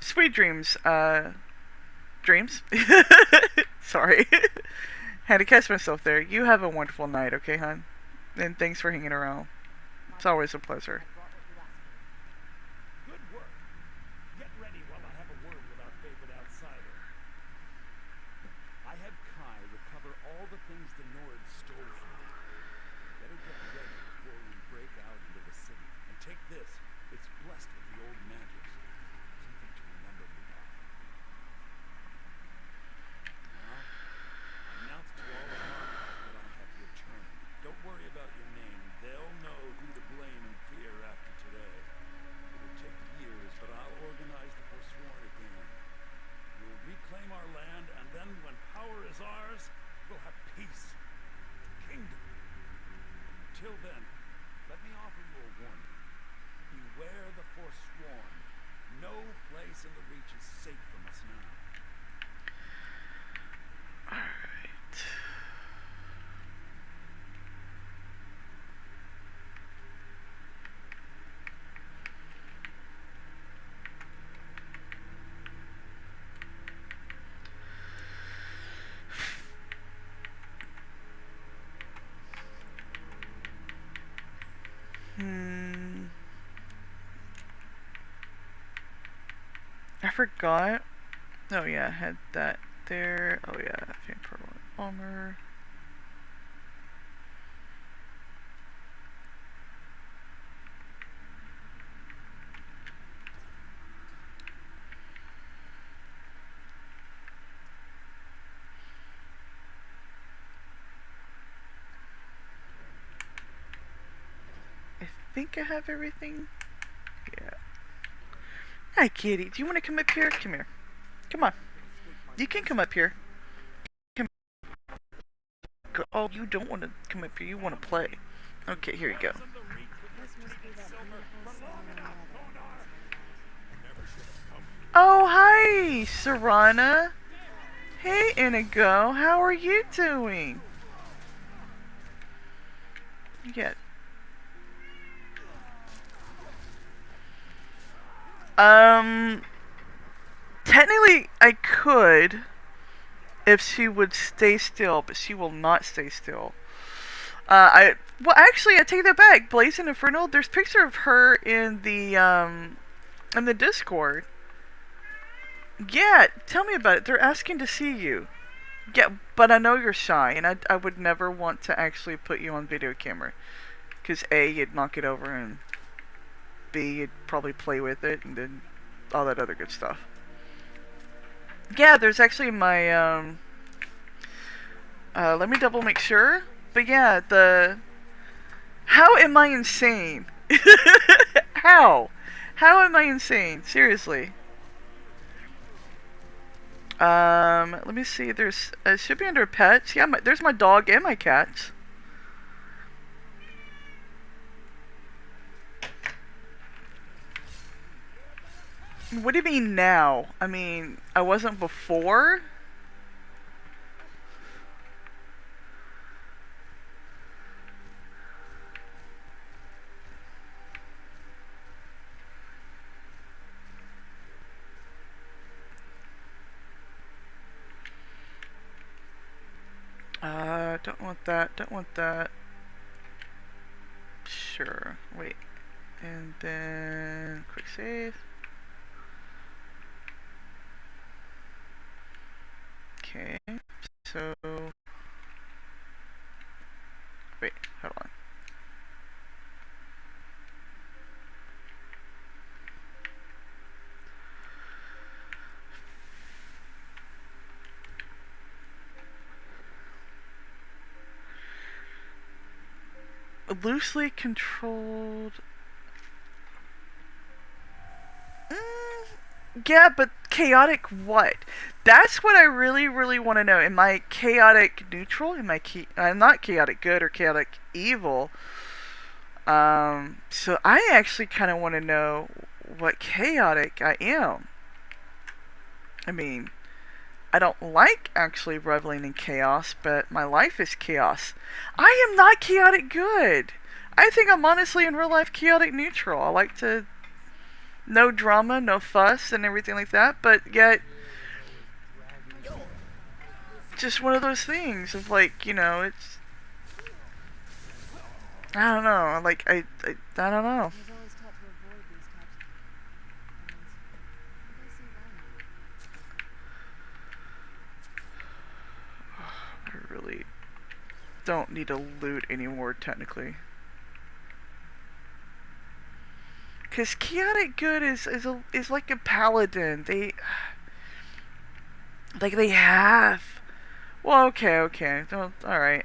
Sweet dreams, dreams? Sorry. Had to catch myself there. You have a wonderful night, okay, hon? And thanks for hanging around. It's always a pleasure. Good work. Get ready while I have a word with our favorite outsider. I had Kai recover all the things the Nords stole from me. Better get ready before we break out into the city. And take this. It's blessed with the old magics. Something to remember me by. Until then, let me offer you a warning. Beware the Forsworn. No place in the Reach is safe from us now. Alright. I forgot. Oh yeah, I had that there. Oh yeah, Vampire Armor. I think I have everything. Yeah. Hi, kitty. Do you want to come up here? Come here. Come on. You can come up here. Come. Oh, you don't want to come up here. You want to play. Okay, here you go. Oh, hi, Serana. Hey, Inigo. How are you doing? Yeah. Technically, I could if she would stay still, but she will not stay still. Well, actually, I take that back. Blazing Infernal. There's a picture of her in the Discord. Yeah, tell me about it. They're asking to see you. Yeah, but I know you're shy, and I would never want to actually put you on video camera. Because A, you'd knock it over, and B, you'd probably play with it, and then all that other good stuff. Yeah, there's actually my, let me double make sure. But yeah, how am I insane? How? How am I insane? Seriously. Let me see. There's it should be under pets. Yeah, there's my dog and my cats. What do you mean now? I mean, I wasn't before? Don't want that. Don't want that. Sure. Wait. And then quick save. Okay. So wait, hold on. Loosely controlled. Yeah, but chaotic what? That's what I really, really want to know. Am I chaotic neutral? Am I'm not chaotic good or chaotic evil. So I actually kind of want to know what chaotic I am. I mean, I don't like actually reveling in chaos, but my life is chaos. I am not chaotic good. I think I'm honestly in real life chaotic neutral. I like to no drama, no fuss, and everything like that, but yet just one of those things of like, you know, it's I don't know, like I don't know. I really don't need to loot anymore, technically. Cause chaotic good is like a paladin. They have. Well, okay. All right.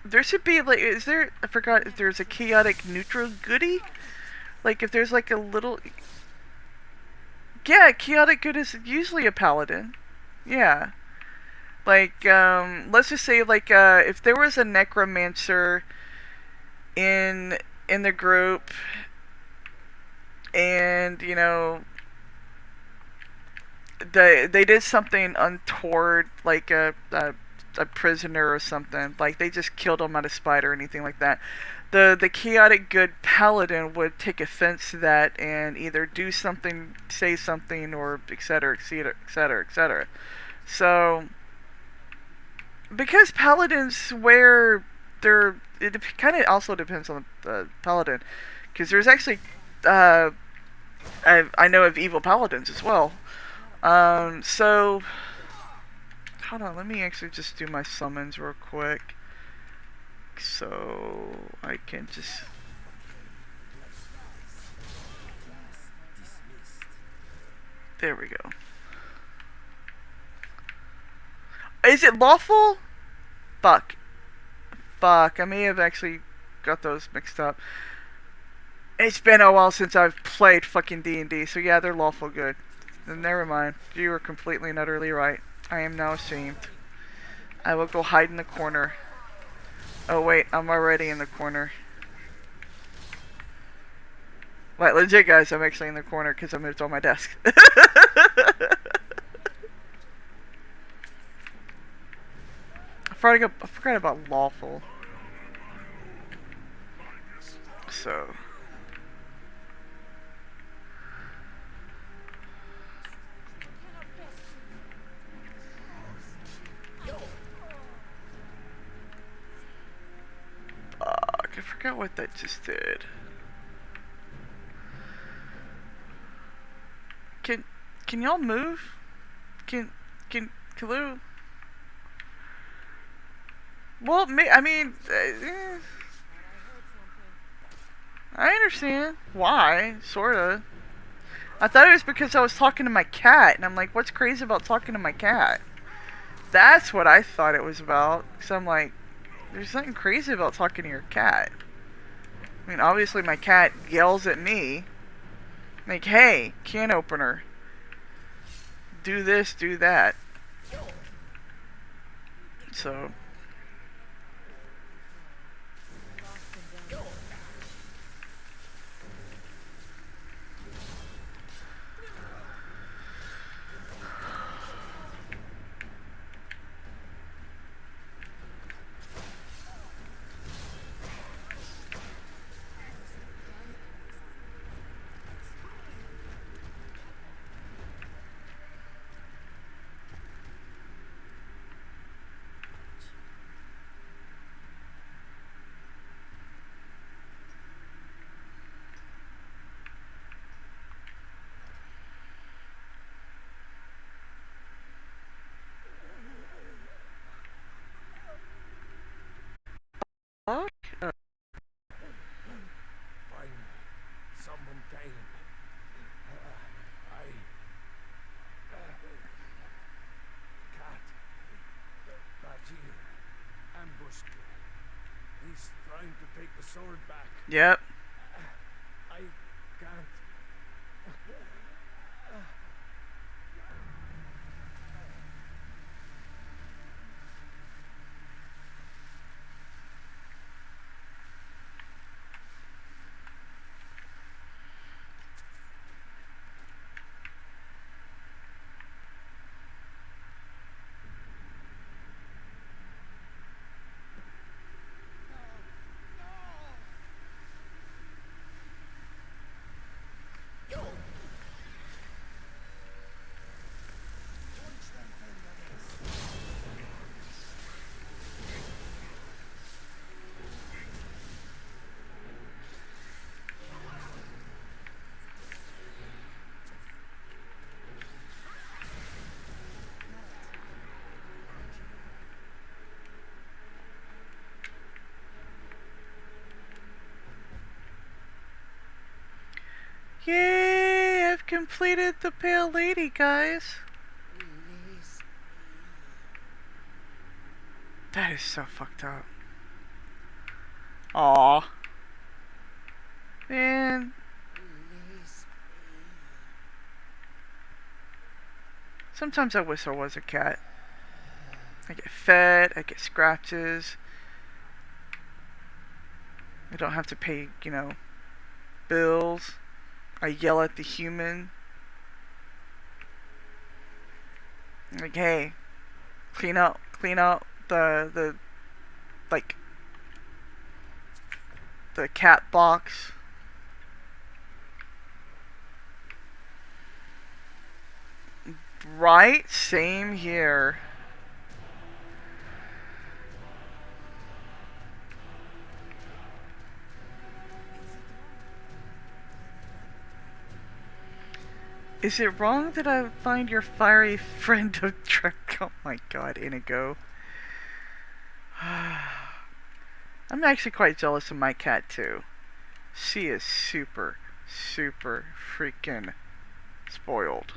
There should be like, is there? I forgot if there's a chaotic neutral goodie. Like if there's like a little. Yeah, chaotic good is usually a paladin. Yeah. Like let's just say like if there was a necromancer in in the group, and you know, they did something untoward, like a prisoner or something. Like they just killed him out of spite or anything like that. The chaotic good paladin would take offense to that and either do something, say something, or etc. etc. etc. etc. So because paladins wear their, it kind of also depends on the paladin, because there's actually I know of evil paladins as well. So hold on, let me actually just do my summons real quick, so I can just. There we go. Is it lawful? Fuck. Fuck. I may have actually got those mixed up. It's been a while since I've played fucking D&D, so yeah, they're lawful good. Then never mind. You were completely and utterly right. I am now ashamed. I will go hide in the corner. Oh wait, I'm already in the corner. Like legit guys, I'm actually in the corner because I moved on my desk. I forgot about lawful. So. Fuck, I forgot what that just did. Can y'all move? Can Lou? Well, I mean, I understand why, sorta. I thought it was because I was talking to my cat, and I'm like, what's crazy about talking to my cat? That's what I thought it was about. So I'm like, there's nothing crazy about talking to your cat. I mean, obviously my cat yells at me, like, hey, can opener, do this, do that. So. Fuck. Finally, someone came. Cat. That's you. Ambushed me. He's trying to take the sword back. Yep. I can't. Yay! I've completed the Pale Lady, guys. That is so fucked up. Aww. Man. Sometimes I wish I was a cat. I get fed, I get scratches. I don't have to pay, bills. I yell at the human. Like, hey, clean out the like the cat box. Right? Same here. Is it wrong that I find your fiery friend of Trek? Oh my god, Inigo. I'm actually quite jealous of my cat too. She is super, super freaking spoiled.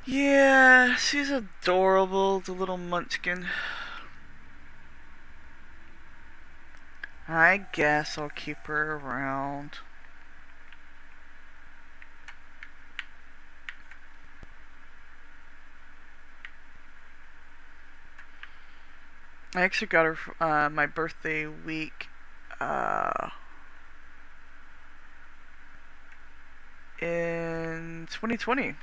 Yeah, she's adorable, the little munchkin. I guess I'll keep her around. I actually got her my birthday week in 2020.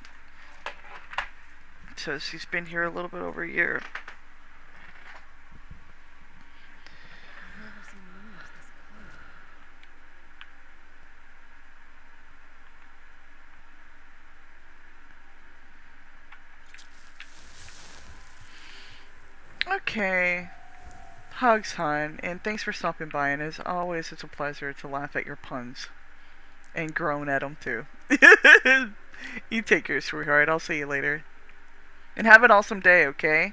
So she's been here a little bit over a year. I've never seen minis this color. Okay. Hugs, hon, and thanks for stopping by, and as always, it's a pleasure to laugh at your puns. And groan at them, too. You take care, sweetheart. I'll see you later. And have an awesome day, okay?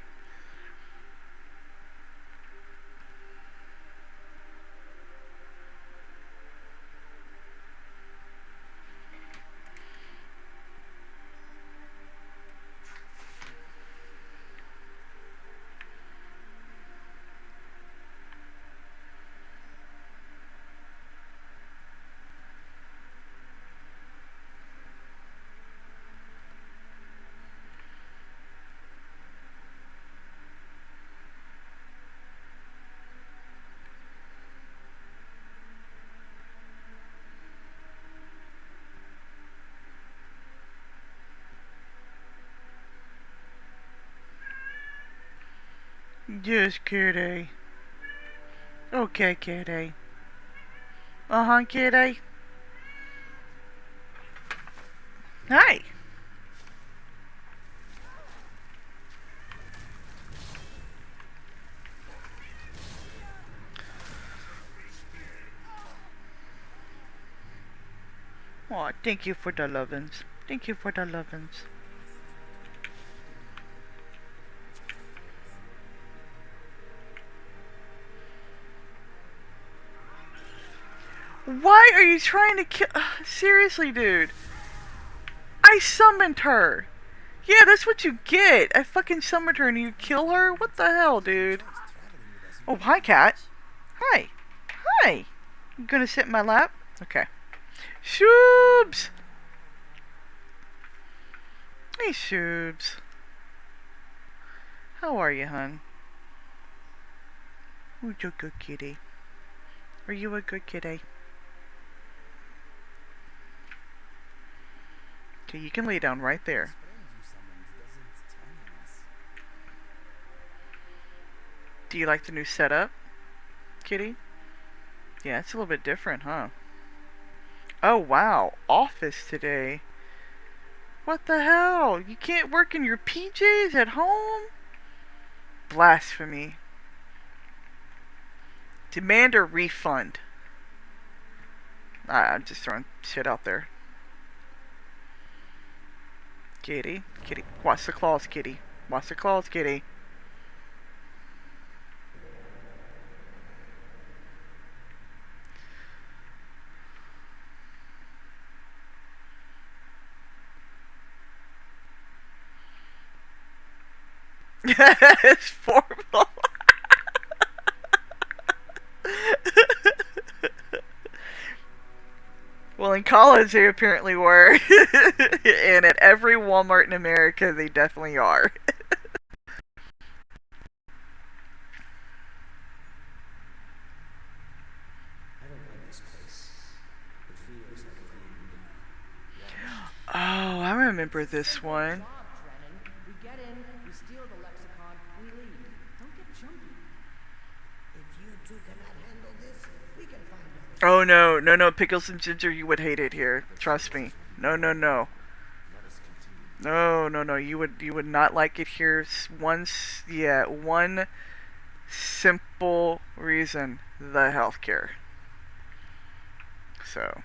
Yes, kitty. Okay, kitty. Uh-huh, kitty. Hi. Aw, thank you for the lovin's. Thank you for the lovin's. Why are you trying to kill... seriously, dude. I summoned her. Yeah, that's what you get. I fucking summoned her and you kill her? What the hell, dude? Oh, hi, cat. Hi. Hi. You gonna sit in my lap? Okay. Shoobs! Hey, Shoobs. How are you, hun? Who's a good kitty? Are you a good kitty? Okay, you can lay down right there. Do you like the new setup, kitty? Yeah, it's a little bit different, huh? Oh, wow. Office today. What the hell? You can't work in your PJs at home? Blasphemy. Demand a refund. I'm just throwing shit out there. Kitty. Kitty. Watch the claws, kitty. Watch the claws, kitty. it's horrible. Well, in college they apparently were, and at every Walmart in America they definitely are. I don't like this place. It feels like it's being Oh, I remember this one. Job, Drennan. We get in, we steal the lexicon, we leave. Don't get jumpy. If you two cannot handle this, we can find out. Oh no, no, no, Pickles and Ginger, you would hate it here. Trust me. No, no, no. No, no, no. You would not like it here. One simple reason: the healthcare. So,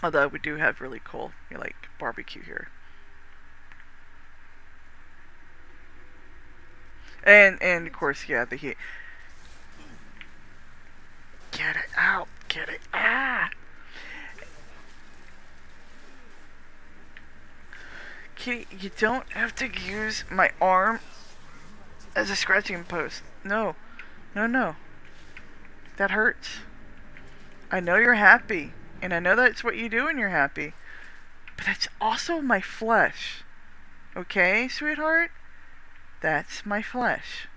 although we do have really cool, like barbecue here, and of course, yeah, the heat. Get it out! Get it! Ah! Kitty, you don't have to use my arm as a scratching post. No. No, no. That hurts. I know you're happy. And I know that's what you do when you're happy. But that's also my flesh. Okay, sweetheart? That's my flesh.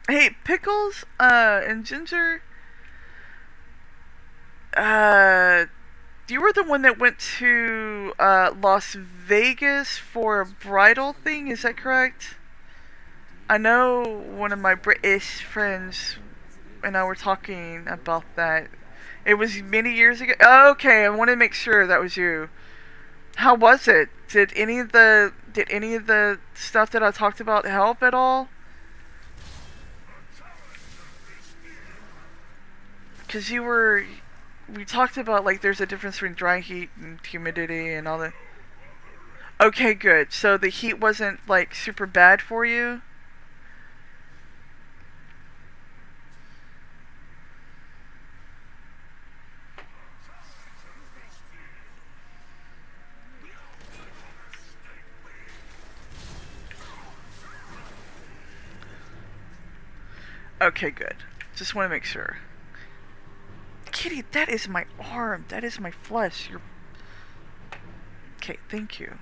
Hey, Pickles, and Ginger, you were the one that went to, Las Vegas for a bridal thing, is that correct? I know one of my British friends and I were talking about that. It was many years ago. Oh, okay, I want to make sure that was you. How was it? Did any of the stuff that I talked about help at all? Because we talked about, like, there's a difference between dry heat and humidity and all that. Okay, good. So the heat wasn't, like, super bad for you? Okay, good. Just want to make sure. Kitty, that is my arm. That is my flesh. You're... Okay, thank you.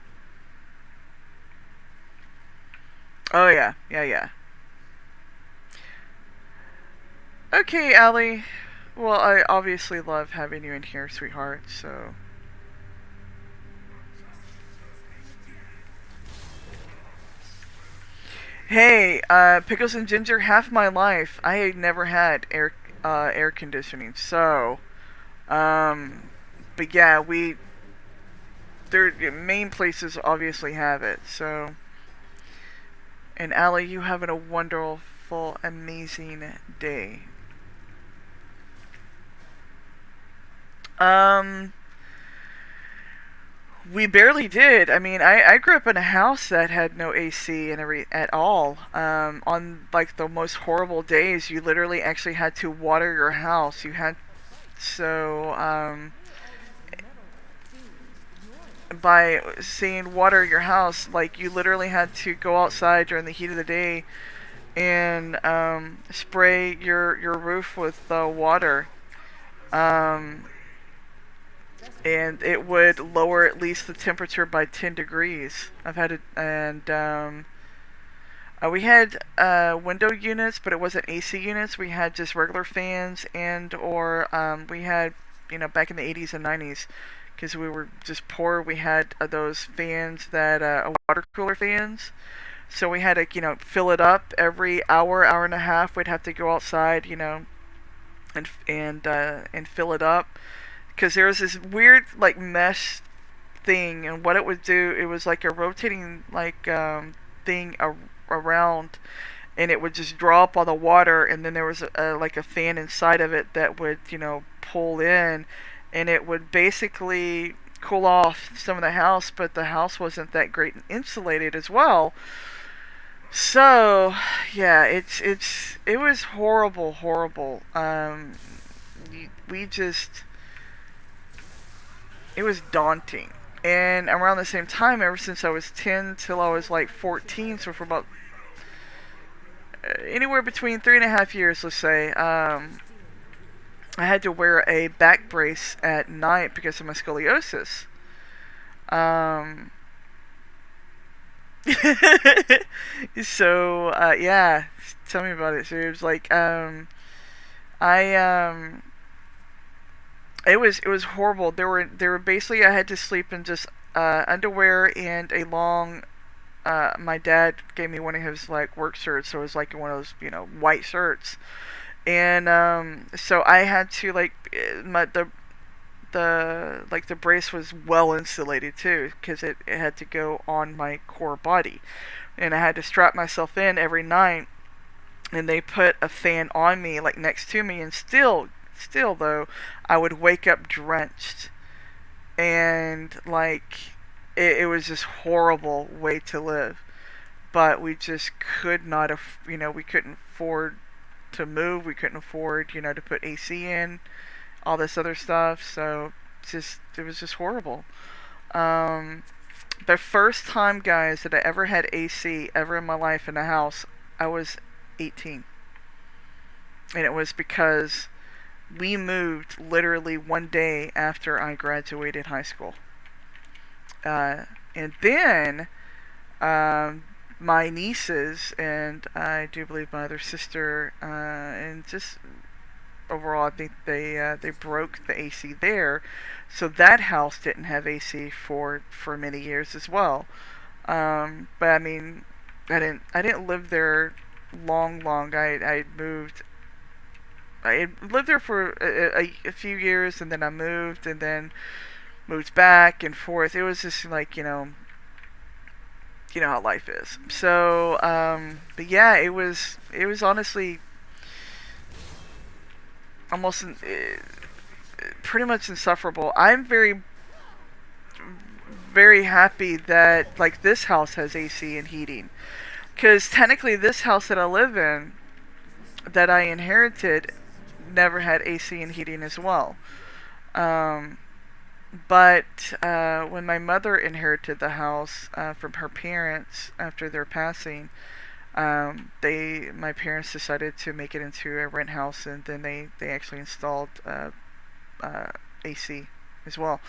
Oh, yeah. Yeah, yeah. Okay, Allie. Well, I obviously love having you in here, sweetheart, so... Hey, Pickles and Ginger, half my life, I never had air conditioning, so... But yeah, their main places obviously have it, so... And Allie, you having a wonderful, amazing day. We barely did. I mean, I grew up in a house that had no AC and at all. On like the most horrible days, you literally actually had to water your house. So, by saying water your house, like you literally had to go outside during the heat of the day and spray your roof with water. Um, and it would lower at least the temperature by 10 degrees. I've had it, and we had window units, but it wasn't AC units. We had just regular fans, or we had, back in the 80s and 90s, because we were just poor, we had those fans that, water cooler fans. So we had to, fill it up every hour and a half. We'd have to go outside, and fill it up, because there was this weird like mesh thing, and what it would do, it was like a rotating like thing around, and it would just draw up all the water, and then there was like a fan inside of it that would pull in, and it would basically cool off some of the house, but the house wasn't that great and insulated as well. So yeah, it was horrible. we just, it was daunting. And around the same time, ever since I was 10 till I was like 14, so for about anywhere between 3.5 years, let's say, I had to wear a back brace at night because of my scoliosis. Um, so, yeah, tell me about it. So it was like, I, it was horrible. There were basically, I had to sleep in just, underwear and a long, my dad gave me one of his, like, work shirts, so it was like one of those, white shirts. And, so I had to, like, the brace was well insulated too, because it had to go on my core body, and I had to strap myself in every night, and they put a fan on me, like, next to me, and still though, I would wake up drenched, and, like, it was just horrible way to live. But we just could not we couldn't afford to move, we couldn't afford, to put AC in, all this other stuff. So it was just horrible. Um, the first time, guys, that I ever had AC ever in my life in a house, I was 18, and it was because we moved literally one day after I graduated high school. And then my nieces, and I do believe my other sister, and just overall, I think they broke the AC there, so that house didn't have AC for many years as well. But I mean, I didn't live there long. I moved. I lived there for a few years, and then I moved, and then moved back and forth. It was just like, how life is. So, but yeah, it was honestly almost pretty much insufferable. I'm very happy that, like, this house has AC and heating, because technically this house that I live in, that I inherited, never had AC and heating as well. Um, but when my mother inherited the house from her parents after their passing, my parents decided to make it into a rent house, and then they actually installed AC as well,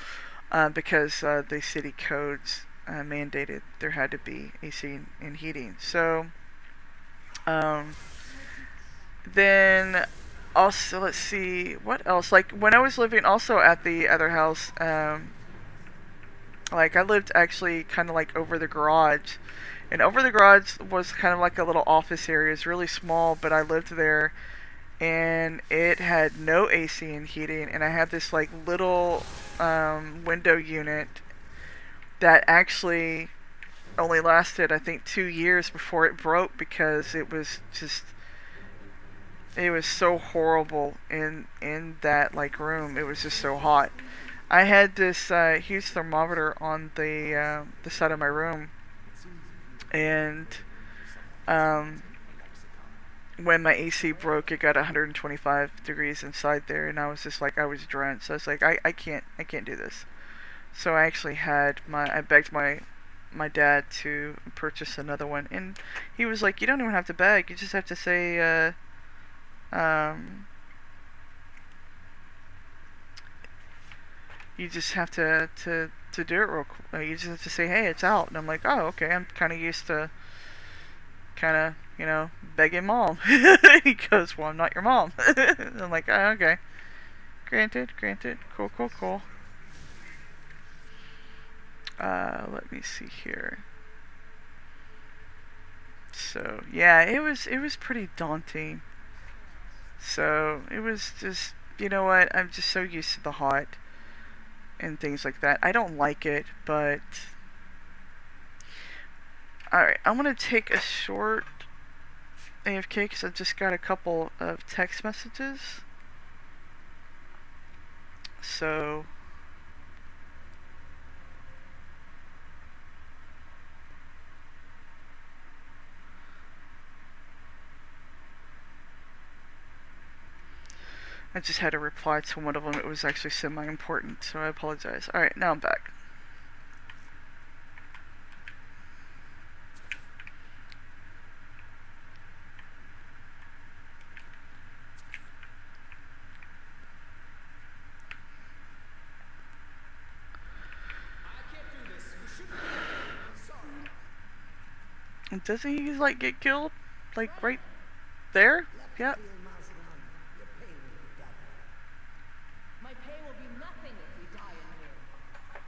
because the city codes mandated there had to be AC and heating. So, um, then also, let's see what else. Like, when I was living also at the other house, like, I lived actually kind of like over the garage, and over the garage was kind of like a little office area. It's really small, but I lived there, and it had no AC and heating, and I had this, like, little window unit that actually only lasted, I think, 2 years before it broke, because it was so horrible in that, like, room. It was just so hot. I had this huge thermometer on the side of my room, and um, when my AC broke, it got 125 degrees inside there, and I was just like, I was drenched. I was like, I can't do this. So I begged my dad to purchase another one, and he was like, you don't even have to beg. You just have to say, you just have to do it real quick. You just have to say, hey, it's out. And I'm like, oh, okay. I'm kind of used to begging mom. He goes, well, I'm not your mom. I'm like, oh, okay. Granted. Cool. Let me see here. So, yeah, it was pretty daunting. So, it was just, you know what? I'm just so used to the hot and things like that. I don't like it, but alright, I'm gonna take a short AFK because I've just got a couple of text messages. So, I just had to reply to one of them. It was actually semi-important, so I apologize. Alright, now I'm back. And doesn't he like get killed? Like right there? Yep. My pay will be nothing if we die in here.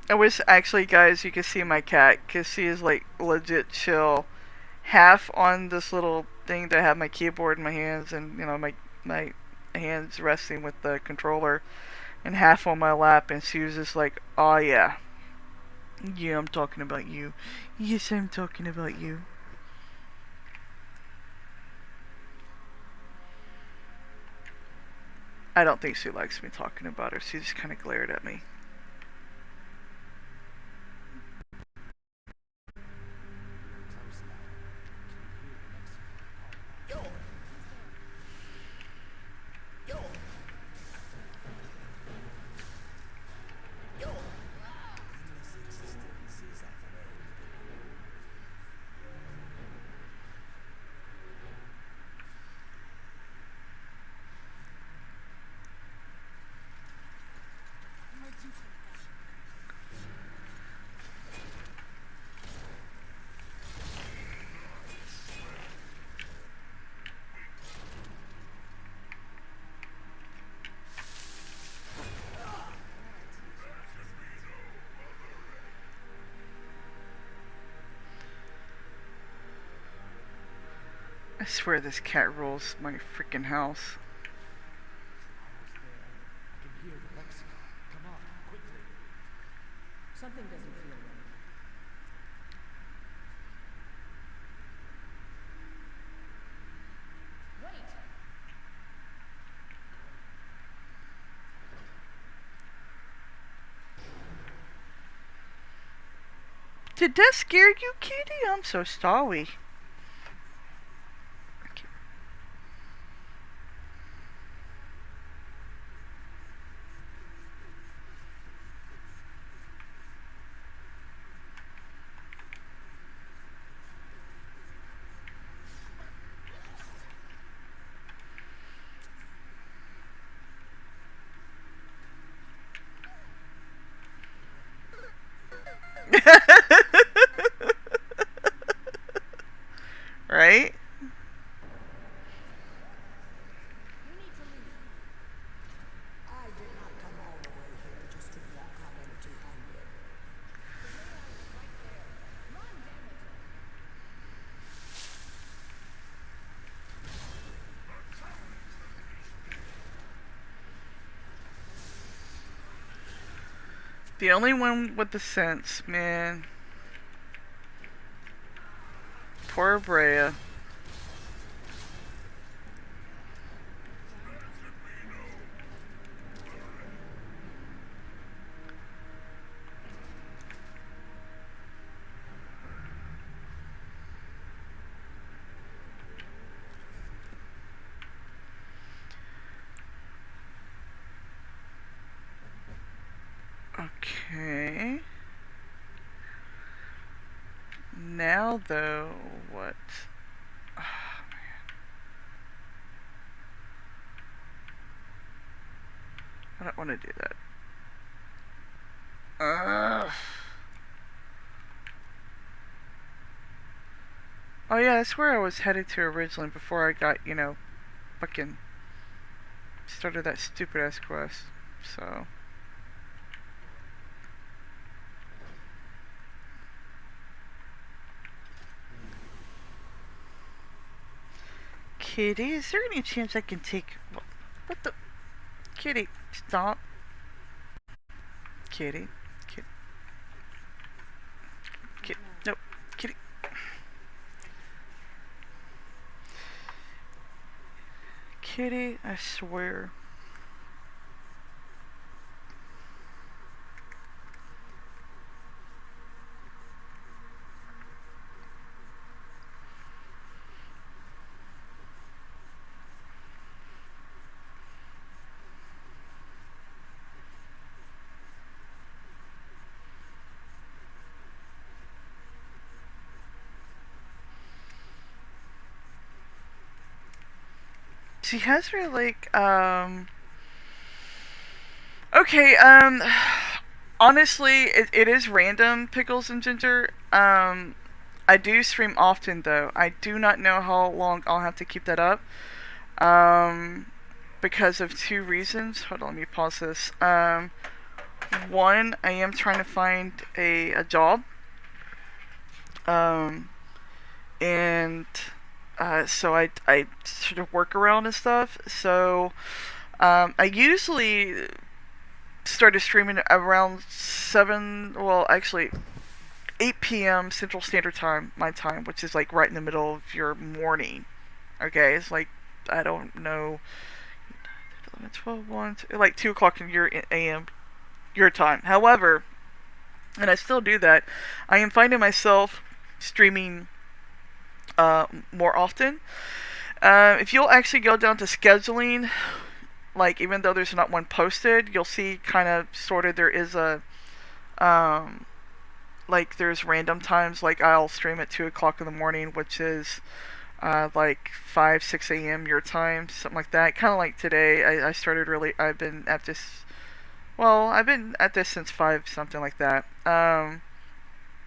I wish actually, guys, you could see my cat, because she is like legit chill. Half on this little thing that I have my keyboard in my hands, and you know, my hands resting with the controller, and half on my lap, and she was just like, oh yeah. Yeah, I'm talking about you. Yes, I'm talking about you. I don't think she likes me talking about her. She just kind of glared at me. I swear this cat rules my freaking house. Almost there. I can hear the lexicon. Come on, quickly. Something doesn't feel right. Wait! Did that scare you, kitty? I'm so sorry. Right? You need to leave. I did not come all the way here just to walk out empty-handed. The way out is right there. Run, damn it! The only one with the sense, man. Poor Brea. Okay. Now though, what? Oh, man. I don't want to do that. Oh yeah, that's where I was headed to originally before I got, you know, fucking started that stupid ass quest. So. Kitty, is there any chance I can take... What the... Kitty, stop. Kitty. Kitty. Kitty. Nope. Kitty. Kitty, I swear. She has her like okay, honestly, it is random pickles and ginger. I do stream often though. I do not know how long I'll have to keep that up. Um, because of two reasons. Hold on, let me pause this. One, I am trying to find a job. Um, and so I sort of work around and stuff. So I usually started streaming around 7, well, actually 8 p.m. Central Standard Time, my time, which is like right in the middle of your morning. Okay, it's like, I don't know, 11, 12, 1, 2, like 2 o'clock in your a.m. your time. However, and I still do that, I am finding myself streaming more often. If you'll actually go down to scheduling, like even though there's not one posted, you'll see kind of sort of there is a like there's random times, like I'll stream at 2 o'clock in the morning, which is like 5, 6 a.m. your time, something like that. Kind of like today, I started really, I've been at this, well, I've been at this since 5, something like that.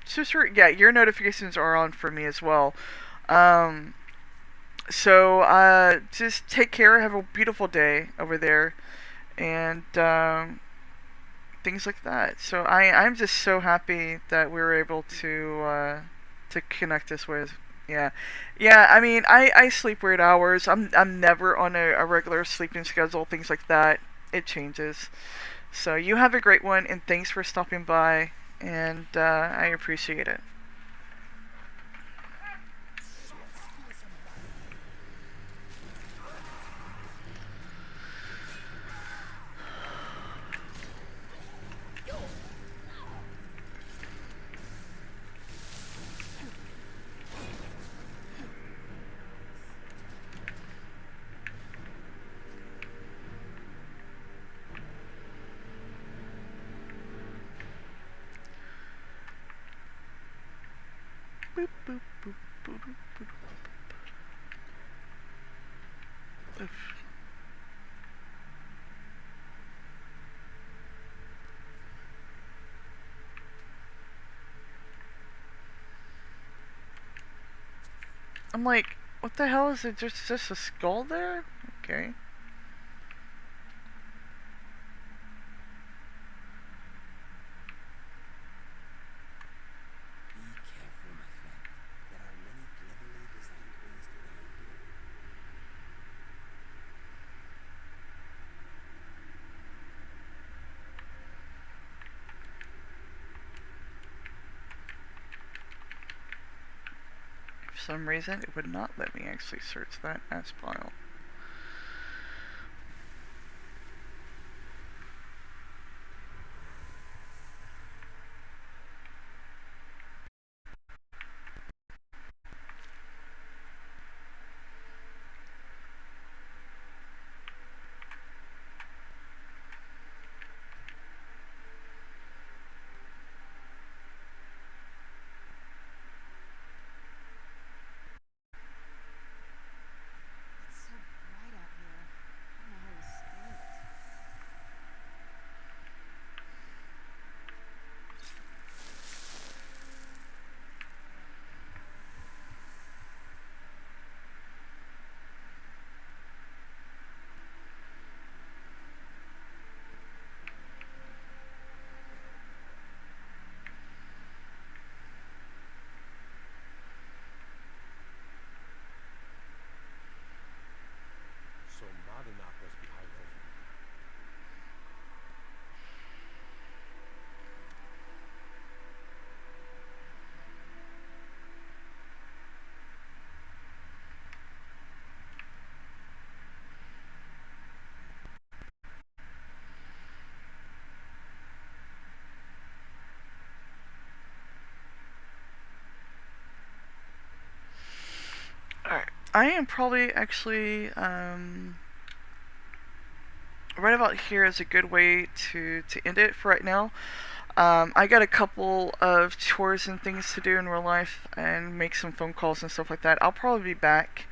So sure, yeah, your notifications are on for me as well. Um, so just take care, have a beautiful day over there, and things like that. So I'm just so happy that we were able to connect this with. Yeah, yeah. I mean, I sleep weird hours. I'm never on a regular sleeping schedule. Things like that. It changes. So you have a great one, and thanks for stopping by. And I appreciate it. Boop, boop, boop, boop, boop, boop. Oof. I'm like, what the hell is it? Just a skull there? Okay. Be careful, my friend. There are many cleverly designed ways to die here. For some reason, it would not let me actually search that as file. It's so bright out here. I don't know how you stand it. So Martinak was behind those. Alright. I am probably actually, right about here is a good way to end it for right now. I got a couple of chores and things to do in real life and make some phone calls and stuff like that. I'll probably be back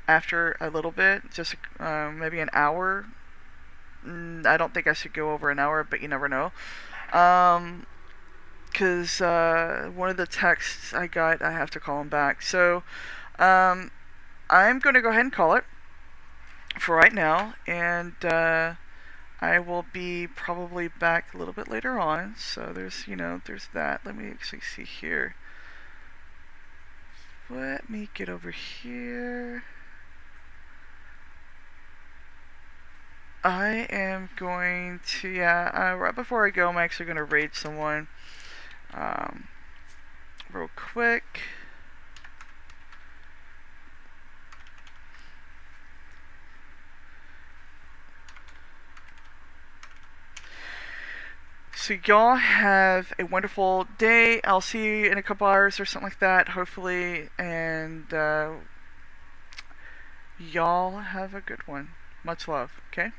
after a little bit, just maybe an hour. I don't think I should go over an hour, but you never know. Because one of the texts I got, I have to call him back. So I'm going to go ahead and call it for right now, and I will be probably back a little bit later on. So there's that. Let me actually see here. Let me get over here. I am going to, right before I go, I'm actually going to raid someone real quick. So y'all have a wonderful day. I'll see you in a couple hours or something like that, hopefully. And y'all have a good one. Much love, okay?